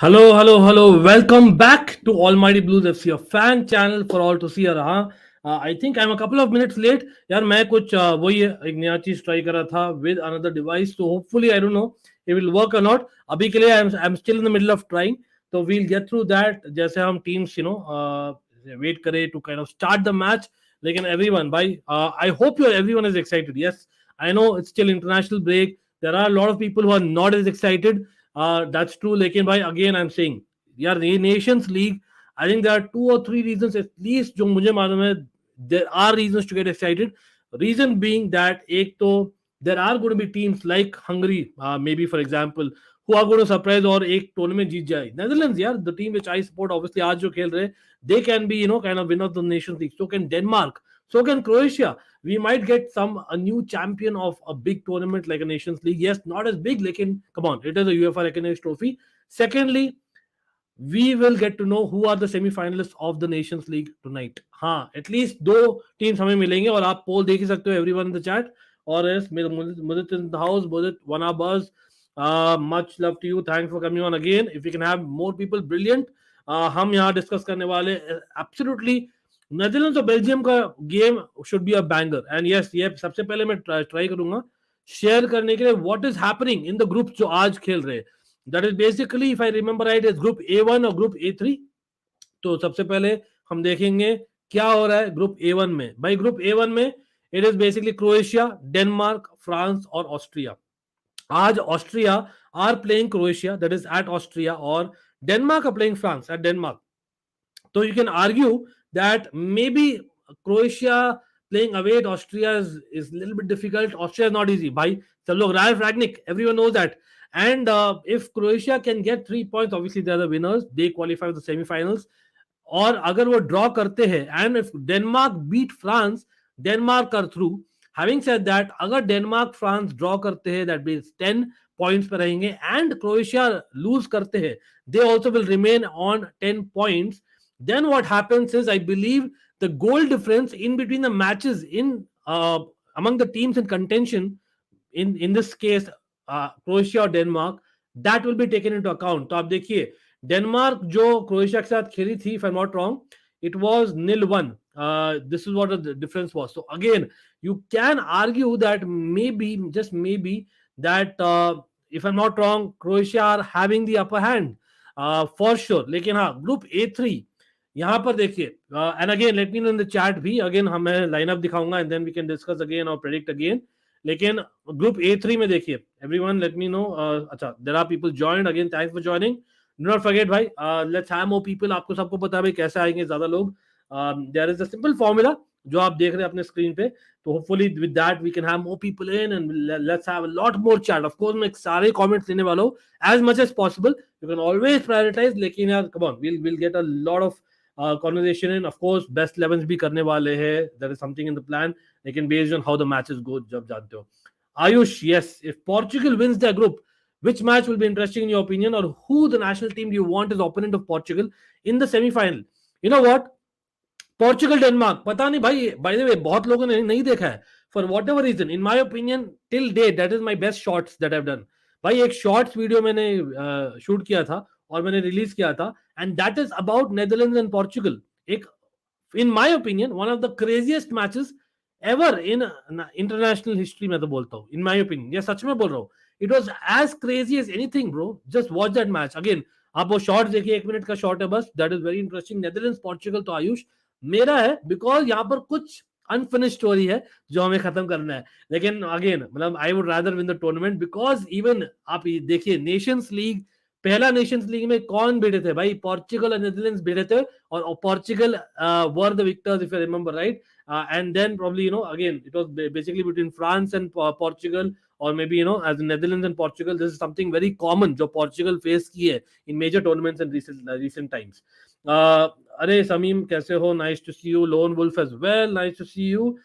Hello, hello, hello. Welcome back to Almighty Blues FC, a fan channel for all to see. रहा I think I'm a couple of minutes late. यार मैं कुछ वही एक नया चीज ट्राई कर रहा था with another device. So hopefully I don't know it will work or not. अभी के लिए I'm still in the middle of trying. So we'll get through that. जैसे हम teams wait करे to kind of start the match. लेकिन everyone भाई I hope everyone is excited. Yes, I know it's still international break. There are a lot of people who are not as excited. That's true. लेकिन भाई again I'm saying यार ये Nations League, I think there are 2 or 3 reasons at least जो मुझे मालूम है. There are reasons to get excited. Reason being that एक तो there are going to be teams like Hungary, maybe for example, who are going to surprise और एक tournament जीत जाए. Netherlands यार, the team which I support, obviously आज जो खेल रहे, they can be kind of winner of the Nations League. So can Denmark. So can Croatia. We might get a new champion of a big tournament like a Nations League. Yes, not as big, like come on, it is a UEFA recognized trophy. Secondly, we will get to know who are the semi-finalists of the Nations League tonight. हाँ, at least 2 teams हमें मिलेंगे और आप poll देख ही सकते हो everyone in the chat. और yes, Mudit in the house, Mudit, one hour buzz. Much love to you. Thanks for coming on again. If we can have more people, brilliant. हम यहाँ डिस्कस करने वाले absolutely Netherlands और Belgium का game should be a banger. And yes, ये सबसे पहले मैं ट्राई करूंगा शेयर करने के लिए what is happening in the group जो आज खेल रहे. That is basically, if I remember right, is group A1 और ग्रुप A3. तो सबसे पहले हम देखेंगे क्या हो रहा है ग्रुप A1 में. भाई ग्रुप A1 में it is basically Croatia, Denmark, France और ऑस्ट्रिया. आज Austria are playing Croatia, that is at Austria, और Denmark are playing France at Denmark. So you can argue that maybe Croatia playing away at Austria is a little bit difficult. Austria is not easy. Bhai, सब लोग RalfRangnick, everyone knows that. And if Croatia can get 3 points, obviously they are the winners. They qualify for the semi-finals. और अगर वो draw करते हैं, and if Denmark beat France, Denmark are through. Having said that, अगर Denmark France draw करते हैं, that means 10 points पे रहेंगे, एंड क्रोएशिया लूज करते हैं, they also will remain on 10 points. Then what happens is, I believe the goal difference in between the matches among the teams in contention, in this case Croatia or Denmark, that will be taken into account. तो आप देखिए Denmark जो Croatia के साथ खेली थी, if I'm not wrong, it was 0-1. This is what the difference was. So again, you can argue that maybe, just maybe, that if I'm not wrong, Croatia are having the upper hand for sure. लेकिन हाँ, group A3 यहाँ पर देखिए, and again let me know in the chat भी, again हमें lineup दिखाऊंगा and then we can discuss again और predict again. लेकिन ग्रुप A3 में देखिए, एवरीवन लेट मी नो. अच्छा, there are people joined again, thanks for joining. Do not forget भाई, let's have more people. आपको सबको पता है भाई कैसे आएंगे ज्यादा लोग. There is a simple formula जो आप देख रहे हैं अपने स्क्रीन पे. तो hopefully with that we can have more people in and let's have a lot more chat. Of course मैं सारे कमेंट्स लेने वाला हूं as much as possible. You can always prioritise, लेकिन यार come on, will get a lot of conversation in. Of course best 11s भी करने वाले हैं, there is something in the plan, लेकिन based on how the matches go जब जानते हो. Ayush, yes, if Portugal wins their group, which match will be interesting in your opinion, or who the national team do you want as opponent of Portugal in the semi-final? You know what, Portugal Denmark, पता नहीं भाई, by the way बहुत लोगों ने नहीं देखा है for whatever reason. In my opinion till date that is my best shots that I've done. भाई एक शॉर्ट्स वीडियो मैंने शूट किया था और मैंने रिलीज किया था, and that is about Netherlands and Portugal. एक, in my opinion, one of the craziest matches ever in international history. मैं तो बोलता हूँ इन माय ओपिनियन, ये सच में बोल रहा हूँ. It was as crazy as anything bro. Just watch that match again. आप वो शॉर्ट देखिए, 1 मिनट का शॉर्ट है बस. That is very interesting. Netherlands Portugal तो आयुष मेरा है, बिकॉज यहाँ पर कुछ अनफिनिश स्टोरी है जो हमें खत्म करना है. लेकिन अगेन मतलब I would rather win the tournament, because even आप देखिए नेशंस लीग, पहला नेशंस लीग में कौन भिड़े थे भाई? पोर्चुगल और नेदरलैंड्स भिड़े थे, और Portugal were the victors if you remember right. And then probably again it was basically between France and Portugal, or maybe as Netherlands and Portugal. This is something very common जो Portugal face की है in major tournaments in recent times. अरे समीम कैसे हो? Nice to see you. Lone Wolf as well, nice to see you.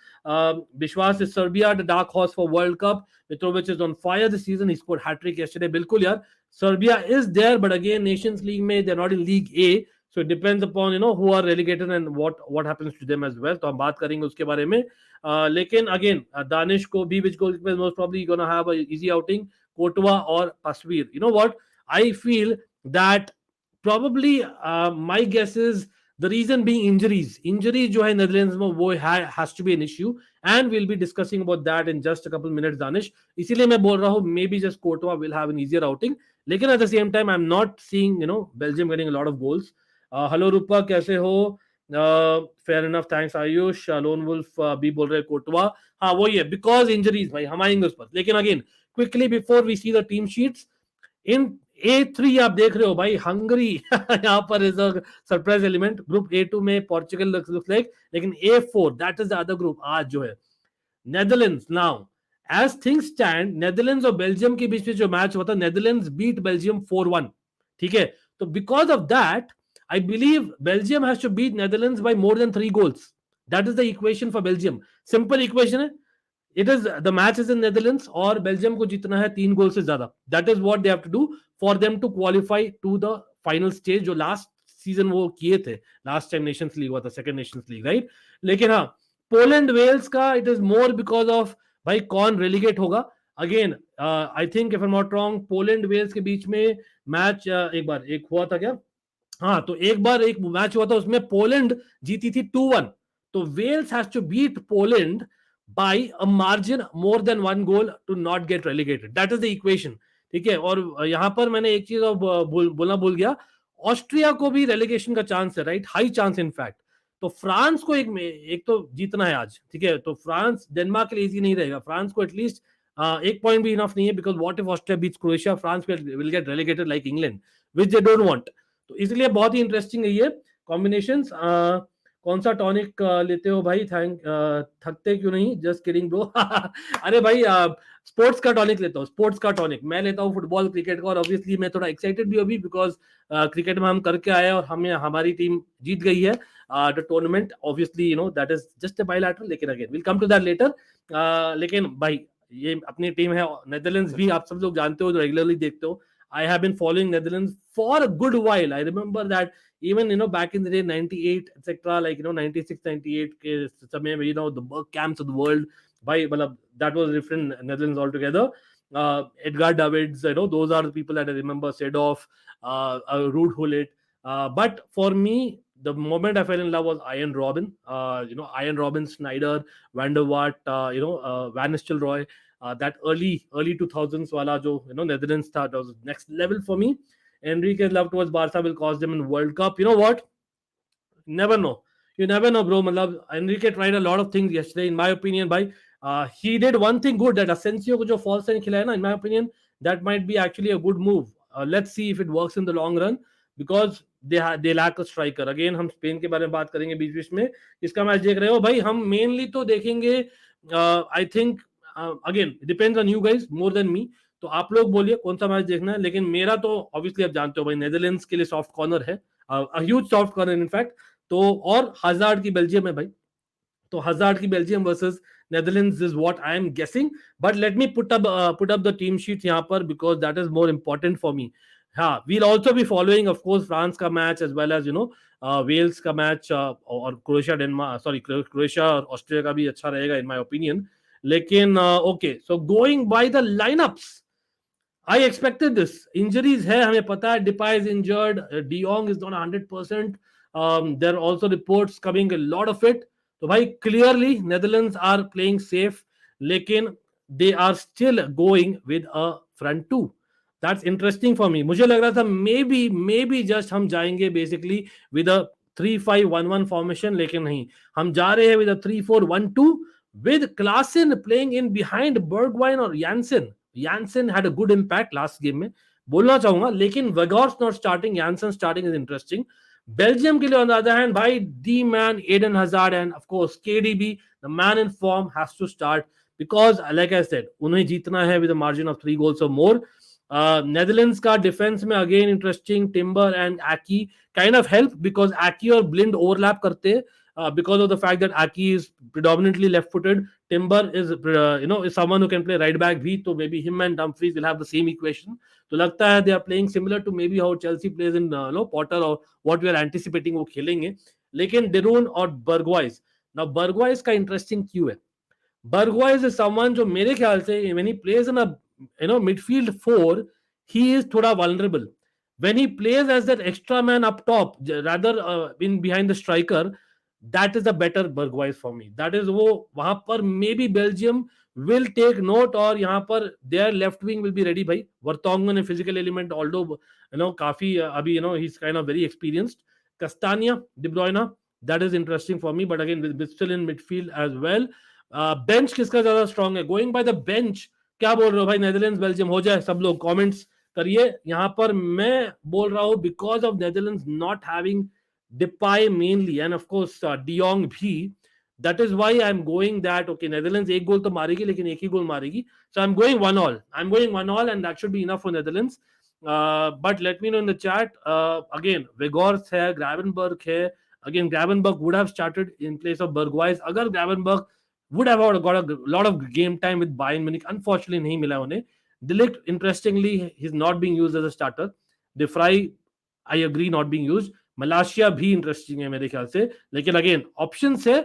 Vishwas is Serbia the dark horse for World Cup. Mitrovic is on fire this season. He scored hat-trick yesterday. बिल्कुल यार, Serbia is there, but again Nations League में they're not in League A, so it depends upon who are relegated and what happens to them as well. तो हम बात करेंगे उसके बारे में. लेकिन again दानिश को भी which goalkeeper most probably gonna have a easy outing, Kotwa और पसवीर. You know what, I feel that probably my guess is the reason being injuries जो है Netherlands में वो has to be an issue, and we'll be discussing about that in just a couple minutes, Danish. इसीलिए मैं बोल रहा हूँ maybe just Courtois will have an easier outing, लेकिन at the same time I'm not seeing Belgium getting a lot of goals. Hello Rupa, कैसे हो? Fair enough, thanks Ayush. Lone Wolf भी बोल रहे कोटवा. हाँ वही है, because injuries भाई हम आएंगे उस पर, लेकिन again quickly before we see the team sheets, in A3 आप देख रहे हो भाई, हंगरी यहाँ पर is a surprise element. Group A2 में पोर्चुगल लुक्स लाइक, लेकिन A4 that is the other group आज जो है. Netherlands, now as things stand, Netherlands और बेल्जियम के बीच में जो मैच हुआ था, नेदरलैंड्स बीट बेल्जियम 4-1. ठीक है, तो because of that I believe Belgium has to beat Netherlands by more than 3 goals. That is the equation for Belgium. Simple equation है. It is the match is in Netherlands और Belgium को जीतना है 3 गोल से ज्यादा. That is what they have to do for them to qualify to the final stage, जो last season वो किए थे. लास्ट टाइम नेशंस लीग हुआ था, सेकंड नेशंस लीग, राइट. लेकिन हाँ, पोलैंड वेल्स का it is more because of भाई कौन रेलीगेट होगा. Again I think if I am not wrong, Poland Wales के बीच में मैच एक हुआ था क्या? हाँ, तो एक बार एक मैच हुआ था, उसमें पोलैंड जीती थी 2-1. तो Wales has to beat Poland by a margin more than 1 goal to not get relegated. That is the equation. ठीक है, और यहां पर मैंने एक चीज बोलना भूल गया. ऑस्ट्रिया को भी रेलीगेशन का चांस है, राइट, हाई चांस इनफैक्ट. तो फ्रांस को एक तो जीतना है आज. ठीक है, तो फ्रांस डेनमार्क के लिए इजी नहीं रहेगा. फ्रांस को एटलीस्ट एक पॉइंट भी इनफ नहीं है, because what if Austria beats Croatia, France will get relegated like England, which they don't want. तो इसलिए बहुत ही इंटरेस्टिंग है ये कॉम्बिनेशंस. कौन सा टॉनिक लेते हो भाई? थकते क्यों नहीं? Just kidding bro. अरे भाई स्पोर्ट्स का टॉनिक लेता हूँ, स्पोर्ट्स का टॉनिक मैं लेता हूँ, फुटबॉल क्रिकेट का. और ऑब्वियसली मैं थोड़ा एक्साइटेड भी अभी, बिकॉज क्रिकेट में हम करके आए और हमारी टीम जीत गई है the tournament. Obviously that is just a bilateral, लेकिन again will come to that later. लेकिन भाई ये अपनी टीम है. नेदरलैंड्स भी आप सब लोग जानते हो जो रेगुलरली देखते हो. I have been following Netherlands for a good while. I remember that even back in the day 98 etc, like 96 98 के समय में the Bergkamps of the world, by that was different Netherlands altogether. Edgar Davids, those are the people that I remember. Seedorf, Ruud Gullit, but for me the moment I fell in love was Ian Robben. Ian Robben, Sneijder, Van der Vaart, Van Nistelrooy. That early 2000s wala jo Netherlands tha, that was next level for me. Enrique's love towards Barca will cost them in World Cup. You know what? Never know. You never know, bro. Enrique tried a lot of things yesterday, in my opinion. He did one thing good, that Asensio ko jo false sign khilaya na, in my opinion, that might be actually a good move. Let's see if it works in the long run, because they lack a striker. Again, हम Spain के बारे में बात करेंगे बीच बीच में. इसका match देख रहे हो भाई, हम मेनली तो देखेंगे I think again depends on you guys more than me. तो आप लोग बोलिए कौन सा मैच देखना है, लेकिन मेरा तो ऑब्वियसली आप जानते हो भाई, नेदरलैंड्स के लिए सॉफ्ट कॉर्नर है, ह्यूज सॉफ्ट कॉर्नर इनफैक्ट. तो और हजार्ड की बेल्जियम है भाई, तो हजार्ड की Belgium versus Netherlands is what I am guessing. But let me put up the team sheet यहाँ पर, because that is more important for me. हाँ, we'll also be following of course France का match as well as Wales का match, और Croatia और Austria का भी अच्छा रहेगा इन माई ओपिनियन. लेकिन okay, so going by the lineups, I expected this. Injuries है, हमें पता है. Depay is injured. De Jong is not 100%. There are also reports coming, a lot of it. तो भाई clearly Netherlands are playing safe, लेकिन they are still going with a front two. That's interesting for me. मुझे लग रहा था maybe just हम जाएंगे basically with a 3-5-1-1 formation, लेकिन नहीं, हम जा रहे हैं with a 3-4-1-2 with Klaassen playing in behind Bergwijn or Janssen. Janssen had a good impact last game में, बोलना चाहूंगा. लेकिन Weghorst not starting, Janssen starting is interesting. Belgium के लिए on the other hand, भाई D man Eden Hazard and of course KDB, the man in form, has to start, because like I said, उन्हें जीतना है with a margin of 3 goals or more. Netherlands का defense में again interesting, Timber and Aki kind of help, because Aki और Blind overlap करते हैं. Because of the fact that Aki is predominantly left-footed, Timber is is someone who can play right back भी, तो maybe him and Dumfries will have the same equation. तो लगता है they are playing similar to maybe how Chelsea plays in Potter, or what we are anticipating वो खेलेंगे. लेकिन Deroon और Bergwijn, now Bergwijn का interesting क्यों है? Bergwijn is someone जो मेरे ख्याल से when he plays in a midfield 4, he is थोड़ा vulnerable. when he plays as that extra man up top, rather in behind the striker, that is a better Bergwijn for me. That is वो वहां पर maybe Belgium will take note, और यहाँ पर their left wing will be ready भाई. Vertonghen a physical element, although काफी अभी he's kind of very experienced. Castagna, De Bruyne, that is interesting for me, but again with still in midfield as well. Bench किसका ज्यादा strong है? Going by the bench, क्या बोल रहे हो भाई? नेदरलैंड्स बेल्जियम हो जाए, सब लोग कमेंट्स करिए. यहाँ पर मैं बोल रहा हूँ because of Netherlands not having Depay mainly and of course de Jong भी, that is why I am going that okay Netherlands एक गोल तो मारेगी लेकिन एक ही गोल मारेगी, so I am going 1-1 and that should be enough for Netherlands. But let me know in the chat. Again वेगोर्स है, ग्रैवेनबर्ग है. Again Gravenberch would have started in place of Bergwijn. अगर Gravenberch would have got a lot of game time with Bayern Munich. Unfortunately, नहीं मिला उन्हें. De Ligt, interestingly, he's not being used as a starter. De Vrij, I agree, not being used. Malaysia भी interesting है मेरे ख्याल से, लेकिन again options है,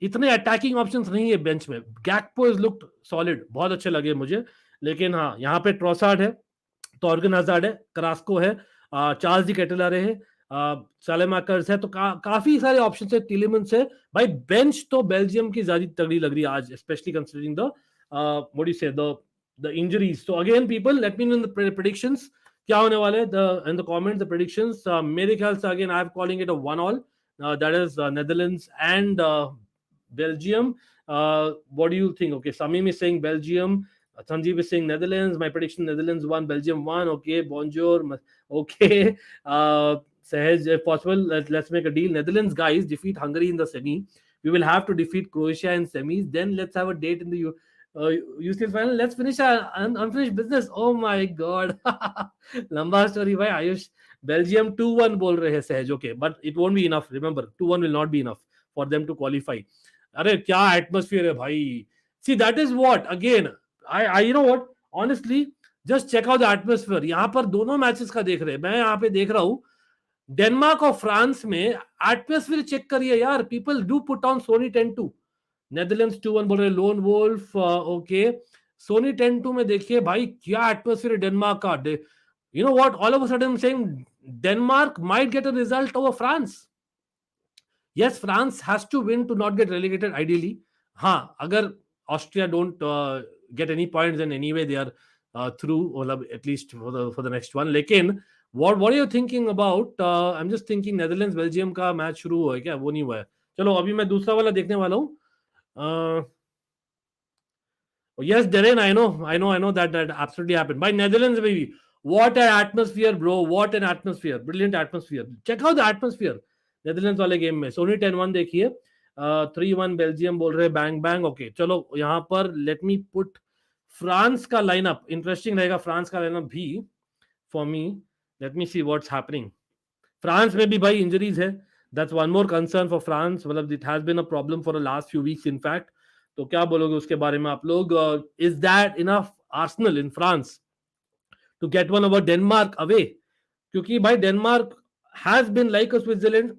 इतने attacking options नहीं है बेंच में. Gakpo has looked solid, बहुत अच्छे लगे मुझे, लेकिन हाँ यहाँ पे ट्रोसार्ड है, टॉर्गन हजार्ड है, करास्को है, चार्ल्स डी केटलारे है, सालेमाकर्स है, तो काफी सारे ऑप्शन है. टिलेमंस है भाई. बेंच तो बेल्जियम की ज्यादा तगड़ी लग रही है आज, especially considering the what do you say the injuries. So again people let me know in the predictions क्या होने वाले in the comments the predictions. मेरे ख्याल से again I am calling it a 1-1, that is Netherlands and Belgium. What do you think? Okay, Samim is saying Belgium. Sanjeev is saying Netherlands. My prediction: Netherlands 1, Belgium 1. Okay, bonjour. Okay, Sahaj, if possible, let's make a deal. Netherlands guys defeat Hungary in the semi. We will have to defeat Croatia in semis. Then let's have a date in the UCL final. Let's finish our unfinished business. Oh my God, lamba story. Bhai Ayush, Belgium 2-1 बोल रहे हैं Sahaj. Okay, but it won't be enough. Remember, 2-1 will not be enough for them to qualify. अरे क्या atmosphere है भाई. See, that is what again. I you know what? Honestly, just check out the atmosphere. यहाँ पर दोनों matches का देख रहे हैं. मैं यहाँ पे देख रहा हूँ डेनमार्क और फ्रांस में एटमॉस्फेयर चेक करिए यार. People do put on Sony 10-2. Netherlands 2-1 बोल रहे, लोन वोल्फ. ओके, सोनी 10-2 में देखिए भाई क्या एटमॉस्फेयर है डेनमार्क का. You know what, all of a sudden saying Denmark might get a result over France. Yes, France has to win to not get relegated ideally. हाँ, अगर Austria don't get any points in anyway they are through, मतलब at least for the next one. लेकिन what are you thinking about? I'm just thinking Netherlands Belgium का match शुरू हुआ है क्या? वो नहीं हुआ है. चलो अभी मैं दूसरा वाला देखने वाला हूँ. Yes, Darren, I know that absolutely happened. By Netherlands, baby. What an atmosphere, bro. What an atmosphere. Brilliant atmosphere. Check out the atmosphere. Netherlands वाले गेम में. Sony 10-1 देखिए. 3-1 Belgium बोल रहे bang bang. Okay, चलो यहाँ पर let me put फ्रांस का lineup. Interesting रहेगा फ्रांस का लाइनअप भी for me. Let me see what's happening. France में भी भाई injuries है. That's one more concern for France. मतलब it has been a problem for the last few weeks, in fact. तो क्या बोलोगे उसके बारे में आप लोग? Is that enough Arsenal in France to get one over Denmark away? क्योंकि भाई Denmark has been like a Switzerland.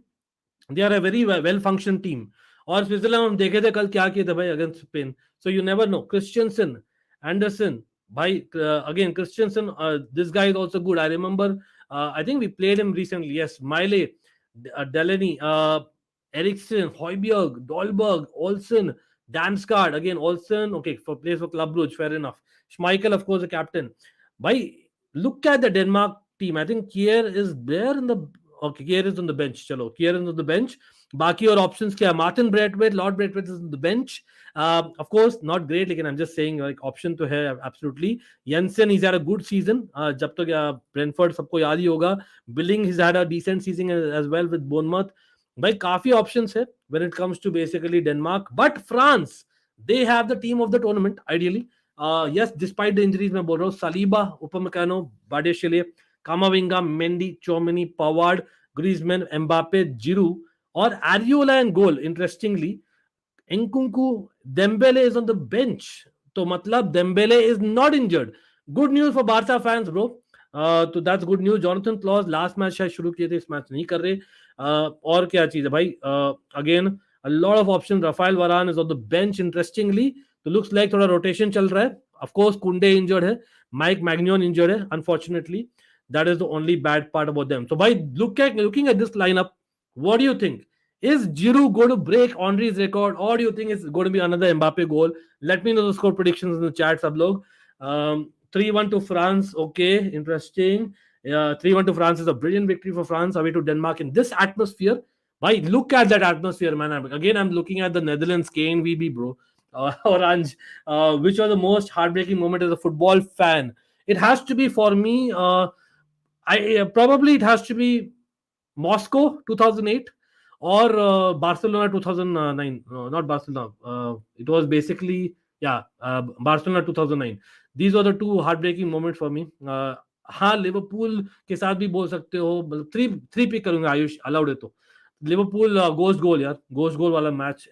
They are a very well functioned team. और स्विट्जरलैंड हम देखे थे कल क्या किए थे भाई against Spain. So you never know. Christensen, Anderson, Bhai, again, Christensen, this guy is also good. I remember, I think we played him recently. Yes, Miley, Delaney, Eriksson, Højbjerg, Dolberg, Olsen, Damsgaard. Again, Olsen, okay, for plays for Club Brugge, fair enough. Schmeichel, of course, the captain. Bhai, look at the Denmark team. I think Kier is there in the... Okay, Kier is on the bench. Chalo, Kier is on the bench. Baki और options क्या? Martin Braithwaite, Lord Braithwaite is on the bench. Of course, not great, लेकिन I'm just saying like option तो है absolutely. Jensen, he's had a good season. जब तक Brentford सबको याद ही होगा. Billing, he's had a decent season as well with Bournemouth. भाई काफी options है when it comes to basically Denmark. But France, they have the team of the tournament ideally. Yes, despite the injuries मैं बोल रहा हूँ. Saliba, Upamecano, Badiashile, Kamavinga, Mendy, Chouameni, Pavard, Griezmann, Mbappe, Giroud. और Ariola and goal, interestingly, Nkunku, Dembele is on the bench. तो मतलब Dembele is not injured. Good news for Barca fans, bro. तो that's good news. Jonathan Klaus last match शायद शुरू किए थे, इस match नहीं कर रहे. और क्या चीज है भाई? Again, a lot of options. Rafael Varane is on the bench, interestingly. तो looks like थोड़ा rotation चल रहा है. Of course, Kunde injured है. Mike Magnon injured है, unfortunately. That is the only bad part about them. So by looking at this lineup, what do you think? Is Giroud going to break Henry's record, or do you think it's going to be another Mbappe goal? Let me know the score predictions in the chat, sublog. 3-1 to France. Okay, interesting. 3-1 to France is a brilliant victory for France away to Denmark in this atmosphere. Why? Look at that atmosphere, man. Again, I'm looking at the Netherlands KNVB, bro. Orange. Which was the most heartbreaking moment as a football fan? It has to be for me. Probably it has to be Moscow 2008 or Barcelona 2009. Not Barcelona. It was basically Barcelona 2009. These are the two heartbreaking moments for me. हाँ Liverpool के साथ भी बोल सकते हो, मतलब three pick करूंगा Ayush allowed है तो लिवरपूल गोस्ट गोल यार, गोस्ट गोल वाला match.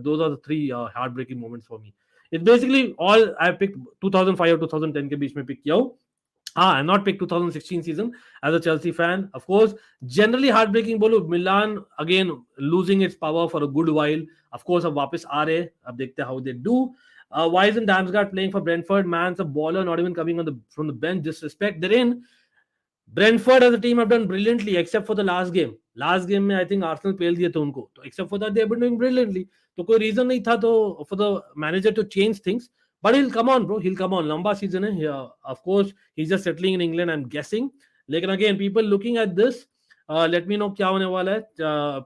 Those are the three heart breaking moments for me. It's basically all I pick 2005 और 2010 के बीच में पिक किया हूँ. I not picked 2016 season as a Chelsea fan. Of course, generally heartbreaking bolo. Milan again losing its power for a good while. Of course, अब वापस आ रहे. अब देखते हैं how they do. Why isn't Damsgaard playing for Brentford? Man's a baller, not even coming from the bench. Disrespect. They're in. Brentford as a team have done brilliantly except for the last game. Last game में I think Arsenal पेल दिए थे उनको. तो except for that they have been doing brilliantly. तो कोई reason नहीं था तो for the manager to change things. But he'll come on, bro. He'll come on. Lamba season hai. Yeah, of course, he's just settling in England, I'm guessing. Lekin again, people looking at this, let me know क्या होने वाला है.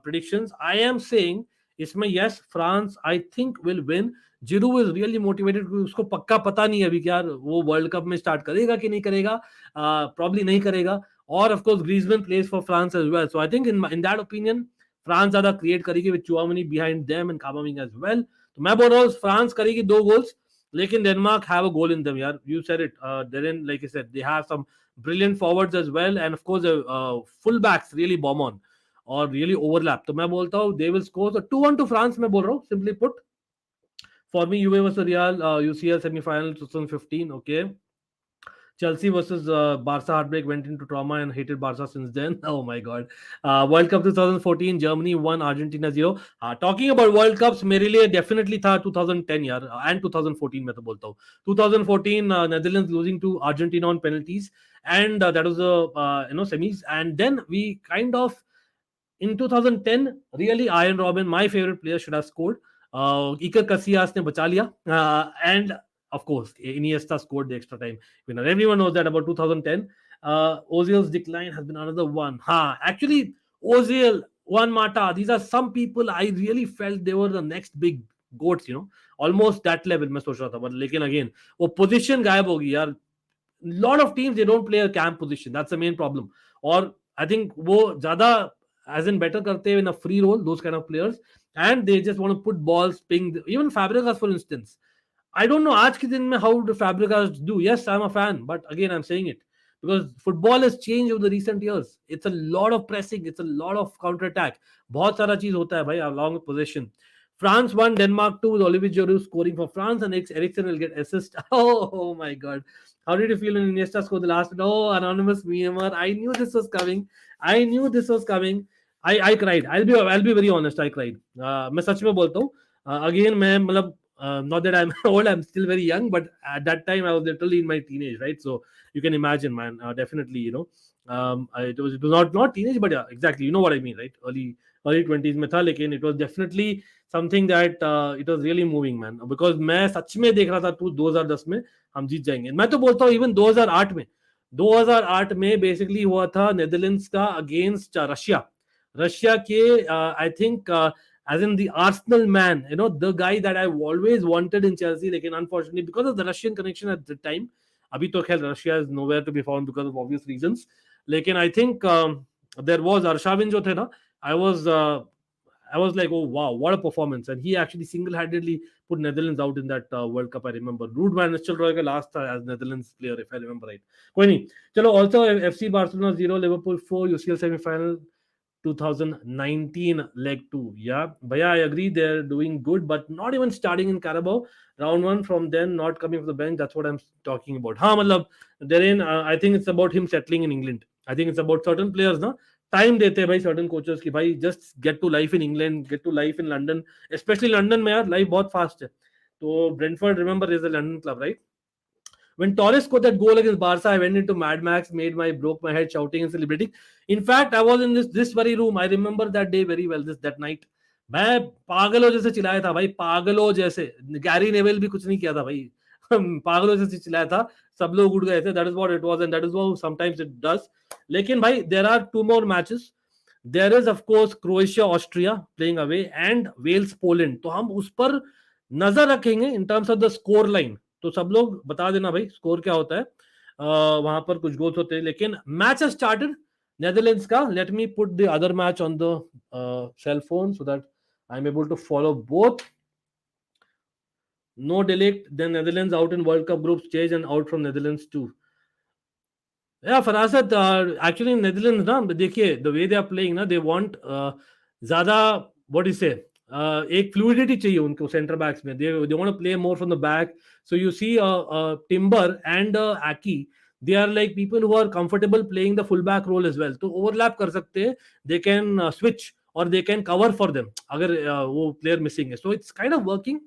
Predictions. I am saying, इसमें yes, France, I think will win. Giroud is really motivated. उसको पक्का पता नहीं है अभी क्या वो वर्ल्ड कप में स्टार्ट करेगा कि नहीं करेगा. Probably नहीं करेगा. Or of course, Griezmann plays for France as well. So I think in that opinion, France ज़्यादा create करेगी with Chouamani behind them and Kabaming as well. तो मैं बोल रहा हूँ France करेगी 2 goals. Lekin Denmark have a goal in them, yeah. You said it. They're in, like I said, they have some brilliant forwards as well, and of course, fullbacks really bomb on or really overlap. So मैं बोलता हूँ they will score. So 2-1 to France. मैं बोल रहा हूँ. Simply put, for me, Juve versus Real, UCL semi-final 2015. Okay. Chelsea versus Barca heartbreak, went into trauma and hated Barca since then. Oh my god. World Cup 2014, Germany 1, Argentina 0. Talking about World Cups, मेरे लिए definitely था 2010 यार, and 2014 मैं तो बोलता हूँ. 2014 Netherlands losing to Argentina on penalties, and that was the semis, and then we kind of in 2010 really Iron Robin, my favorite player, should have scored. Iker Casillas ने बचा लिया, and of course, Iniesta scored the extra time winner. Everyone knows that about 2010. Ozil's decline has been another one. Actually, Ozil, Juan Mata, these are some people I really felt they were the next big goats, almost that level मैं सोच रहा था. But लेकिन again, वो position गायब होगी यार. Lot of teams, they don't play a camp position. That's the main problem. Or I think वो ज़्यादा as in better करते हैं in a free role, those kind of players, and they just want to put balls, ping. Even Fabregas, for instance. I don't know आज के दिन में how the Fabregas do. Yes, I'm a fan, but again, I'm saying it because football has changed over the recent years. It's a lot of pressing. It's a lot of counter attack. बहुत सारा चीज होता है भाई along with possession. France won, Denmark 2 with Olivier Giroud scoring for France, and Eriksen will get assist. Oh my god. How did you feel when Iniesta scored the last? Oh, anonymous memer. I knew this was coming. I cried. I'll be very honest. I cried. मैं सच में बोलता हूँ. Again, मैं मतलब not that I'm old, I'm still very young, but at that time I was literally in my teenage, right? So you can imagine, man. Definitely, it was not teenage, but yeah, exactly. You know what I mean, right? Early 20s में था, लेकिन it was definitely something that it was really moving, man. Because मैं सच में देख रहा था 2010 में हम जीत जाएंगे. मैं तो बोलता हूँ even 2008 में बेसिकली हुआ था नेदरलैंड्स का अगेंस्ट रशिया के I think as in the Arsenal man, the guy that I always wanted in Chelsea, like, unfortunately, because of the Russian connection at the time, abhi to khair Russia is nowhere to be found because of obvious reasons. Like, I think there was Arshavin jo the na, I was like, oh wow, what a performance! And he actually single-handedly put Netherlands out in that World Cup. I remember. Ruud van Nistelrooy last as Netherlands player, if I remember right. Koi nahi. Chalo, also FC Barcelona 0, Liverpool 4, UCL semi-final 2019 leg 2. Yeah, Bhaiya, I agree they're doing good, but not even starting in Carabao. Round 1 from then, not coming from the bench. That's what I'm talking about. Matlab, therein, I think it's about him settling in England. I think it's about certain players, na? Time dete hai bhai, certain coaches ki bhai, just get to life in England, get to life in London. Especially London mein yaar, life bahut fast hai. So Brentford, remember, is a London club, right? When Torres scored that goal against Barca, I went into Mad Max, broke my head, shouting and celebrating. In fact, I was in this very room. I remember that day very well. That night, मैं पागलों जैसे चिल्लाया था भाई, पागलों जैसे. Gary navel भी कुछ नहीं किया था भाई. पागलों जैसे चिल्लाया था. सब लोग उठ गए थे. That is what it was, and that is what sometimes it does. लेकिन भाई, there are 2 more matches. There is of course Croatia, Austria playing away, and Wales, Poland. तो हम उस पर नजर रखेंगे in terms of the score line. तो सब लोग बता देना भाई स्कोर क्या होता है. वहां पर कुछ गोल्स होते हैं. लेकिन मैच has started. Netherlands का. Let me put the other match on the cell phone so that I'm able to follow both. No delay. Then Netherlands out in World Cup group stage and out from Netherlands too. Yeah, फरासत actually Netherlands ना देखिए the way they are playing ना, they want ज़्यादा what do you say, एक fluidity चाहिए उनको center backs में. They want to play more from the back. So you see Timber and Aki, they are like people who are comfortable playing the full back role as well. तो overlap कर सकते हैं. They can switch or they can cover for them अगर वो player missing है. So it's kind of working.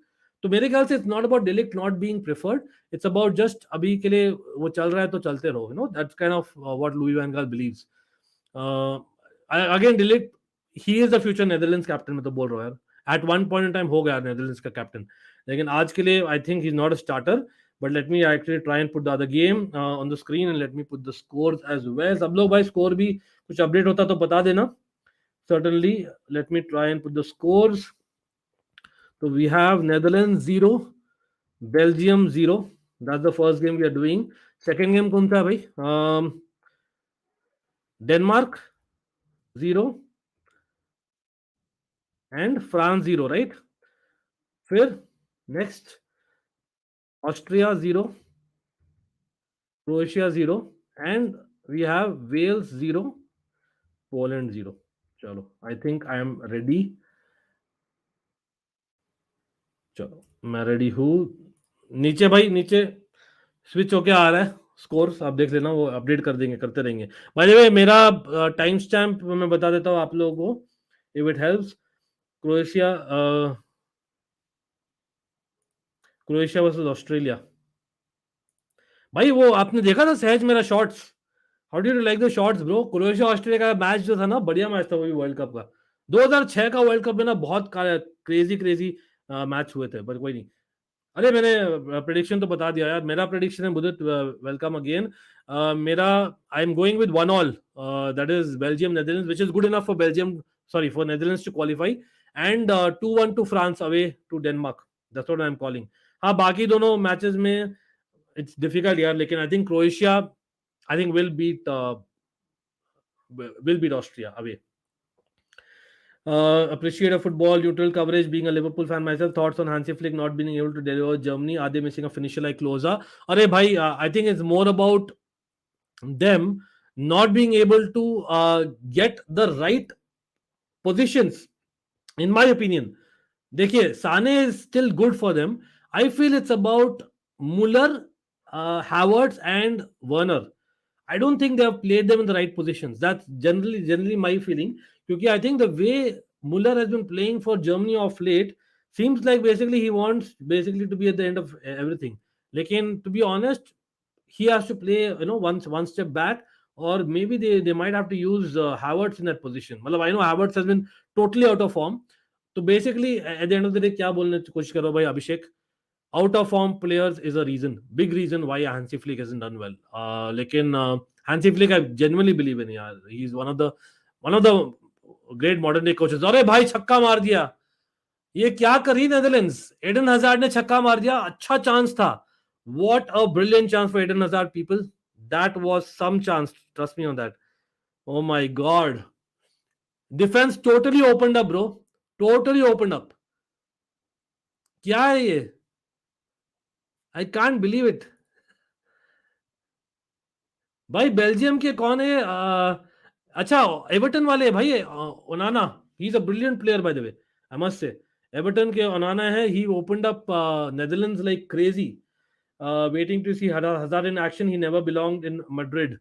तो मेरे ख्याल से it's not about Delict not being preferred. It's about just अभी के लिए वो चल रहा है तो चलते रहो. You know, that's kind of what Louis van Gaal believes. Again, Delict, he is the future Netherlands captain. मैं तो बोल रहा हूँ यार. At one point in time हो गया Netherlands का captain. लेकिन आज के लिए I think he's not a starter. But let me actually try and put the other game on the screen, and let me put the scores as well. सब लोग भाई score भी कुछ update होता तो बता देना. Certainly, let me try and put the scores. So we have Netherlands 0, Belgium 0. That's the first game we are doing. Second game कौन था भाई? Denmark 0 and France 0, right? फिर next Austria 0, Croatia 0, and we have Wales 0, Poland 0. चलो, I think I am ready. चलो, मैं ready हूँ. नीचे भाई, नीचे स्विच होके आ रहा है स्कोर्स, आप देख लेना, वो अपडेट कर देंगे, करते रहेंगे. बाय द वे, मेरा टाइम स्टैम्प मैं बता देता हूँ आप लोगों को, if it helps. Croatia versus Australia. भाई वो आपने देखा था सहज मेरा shorts? How do you like the shorts bro? Croatia Australia का मैच जो था ना, बढ़िया मैच था वो भी वर्ल्ड कप का. 2006 का वर्ल्ड कप में ना बहुत क्रेजी मैच हुए थे, पर कोई नहीं. अरे मैंने प्रेडिक्शन तो बता दिया यार. मेरा प्रेडिक्शन है मुझे, वेलकम अगेन. मेरा I am going with 1-1. That is Belgium Netherlands, which is good enough for for Netherlands to qualify, and 2-1 to France away to Denmark. That's what I am calling. हाँ, बाकी दोनों matches में it's difficult यार, लेकिन I think Croatia will beat Austria away. Appreciate a football neutral coverage. Being a Liverpool fan myself, thoughts on Hansi Flick not being able to deliver Germany? Are they missing a finisher like Klose? Arey bhai, I think it's more about them not being able to get the right positions, in my opinion. देखिए, Sane is still good for them. I feel it's about Muller, Havertz and Werner. I don't think they have played them in the right positions. That's generally my feeling. Because I think the way Muller has been playing for Germany of late seems like basically he wants basically to be at the end of everything. Lekin, to be honest, he has to play, you know, one step back, or maybe they might have to use Havertz in that position. I know Havertz has been totally out of form. So basically, at the end of the day, क्या बोलने की कोशिश करो भाई Abhishek? Out of form players is a big reason why Hansi Flick hasn't done well. Lekin Hansi Flick, I genuinely believe in. Yeah, he's one of the great modern day coaches. अरे भाई छक्का मार दिया. ये क्या करी Netherlands? Aiden hazard ने छक्का मार दिया. अच्छा चांस था. What a brilliant chance for Eden Hazard, people. That was some chance. Trust me on that. Oh my God. Defense totally opened up, bro. Totally opened up. क्या है ये? I can't believe it. भाई Belgium के कौन है? अच्छा, Everton वाले भाई, Onana. He is a brilliant player by the way, I must say. Everton के ओनाना है. He opened up Netherlands like crazy. Waiting to see Hazard in action. He never belonged in Madrid.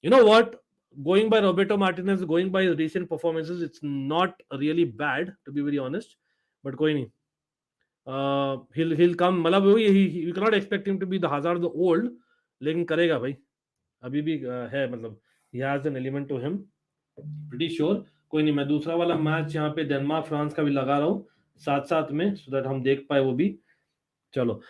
You know what? Going by Roberto Martinez, going by recent performances, it's not really bad, to be very honest. But कोई नहीं. he'll come, मतलब वही, you cannot expect him to be the Hazard the old, लेकिन करेगा भाई, अभी भी है, मतलब he has an element to him, pretty sure. कोई नहीं, मैं दूसरा वाला मैच यहाँ पे डेनमार्क फ्रांस का भी लगा रहा हूँ साथ साथ में, सो दैट हम देख पाए वो भी. चलो,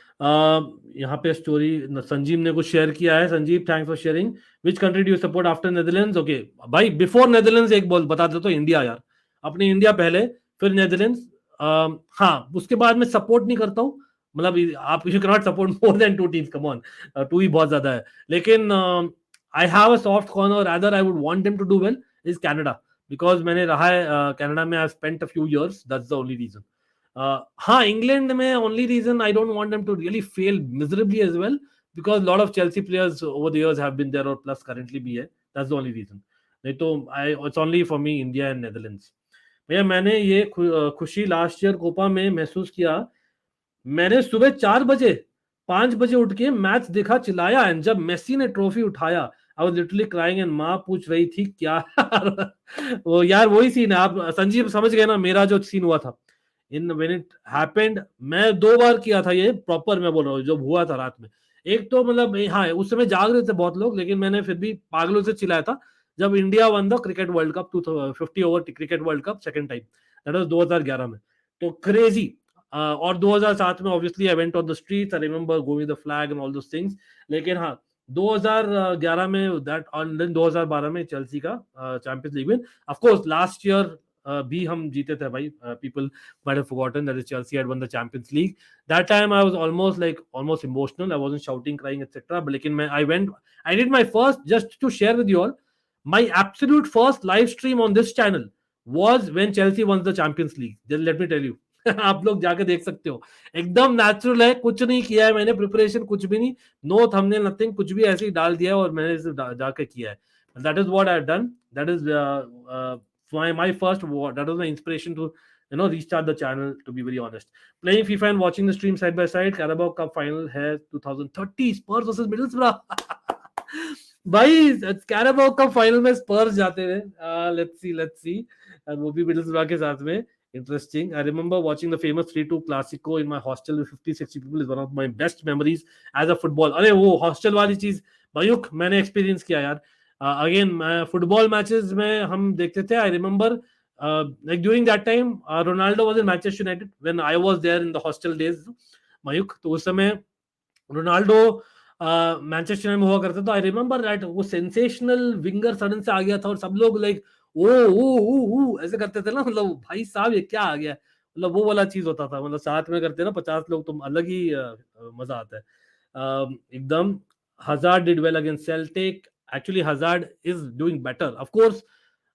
यहाँ पे स्टोरी संजीव ने कुछ शेयर किया है. Sanjeev, thanks for sharing. Which country do you support after Netherlands? Okay भाई, बिफोर नेदरलैंड्स एक बॉल बता दो तो इंडिया यार, अपनी इंडिया पहले, फिर नेदरलैंड्स. हाँ, उसके बाद मैं सपोर्ट नहीं करता हूँ, मतलब आप you can not support more than two teams, come on, two ही बहुत ज्यादा है. लेकिन I have a soft corner, rather I would want them to do well, is Canada, because मैंने रहा है कनाडा में, I spent a few years, that's the only reason. हाँ, इंग्लैंड में only reason I don't want them to really fail miserably as well, because lot of Chelsea players over the years have been there, or plus currently भी है, that's the only reason. नहीं तो it's only for me India and Netherlands. भैया, मैंने ये खुशी last year Copa में महसूस किया. मैंने सुबह 4 बजे 5 बजे उठ के मैच देखा, चिल्लाया, एंड जब मेसी ने ट्रॉफी उठाया, I was literally crying, and माँ पूछ रही थी क्या. वो यार वही सीन है, आप संजीव समझ गए ना मेरा जो सीन हुआ था. इन व्हेन इट हैपेंड, मैं 2 बार किया था ये प्रॉपर, मैं बोल रहा हूँ जब हुआ था रात में. एक तो मतलब हाँ, उस समय जाग रहे थे बहुत लोग, लेकिन मैंने फिर भी पागलों से चिल्लाया था जब India one the cricket world cup, 50 over cricket world cup second time, that was 2011 में. तो क्रेजी. और 2007 में obviously I went on the streets, I remember going the flag and all those things. लेकिन हाँ, 2011 में दैट, और then 2012 में Chelsea का champions league win. Of course last year भी हम जीते थे भाई. People might have forgotten that Chelsea had won the Champions League. That time I was almost emotional. I wasn't shouting, crying, etc. But लेकिन I did my first, just to share with you all, my absolute first live stream on this channel was when Chelsea won the Champions League. Just let me tell you. आप लोग जाके देख सकते हो, एकदम natural है, कुछ नहीं किया है मैंने, प्रिपरेशन कुछ भी नहीं, नो थंबनेल, नथिंग, कुछ भी ऐसे ही डाल दिया है और मैंने इसे जाके किया है. That is what I have done. That is my first, that was my inspiration to restart the channel, to be very honest. Playing FIFA and watching the stream side by side. Carabao Cup final है 2030, Spurs versus Middlesbrough. भाई Carabao cup final में स्पर्स जाते हुए, let's see, वो भी मिडलस्ब्रा के साथ में. Interesting. I remember watching the famous 3-2 Clasico in my hostel with 50-60 people. Is one of my best memories as a football. अरे वो हॉस्टल वाली चीज मयूख मैंने एक्सपीरियंस किया यार. अगेन फुटबॉल मैचेस में हम देखते थे. I remember like during that time Ronaldo was in Manchester United when I was there in the hostel days, Mayukh. तो उस समय रोनाल्डो मैनचेस्टर में हुआ करता था. आई रिमेंबर दैट वो सेंसेशनल विंगर सडन से आ गया था और सब लोग लाइक ओ ऐसे करते थे ना, मतलब भाई साहब ये क्या आ गया, मतलब वो वाला चीज होता था. मतलब साथ में करते ना 50 लोग, तो अलग ही मजा आता है एकदम. Hazard did well against Celtic. Actually Hazard is doing better, of course.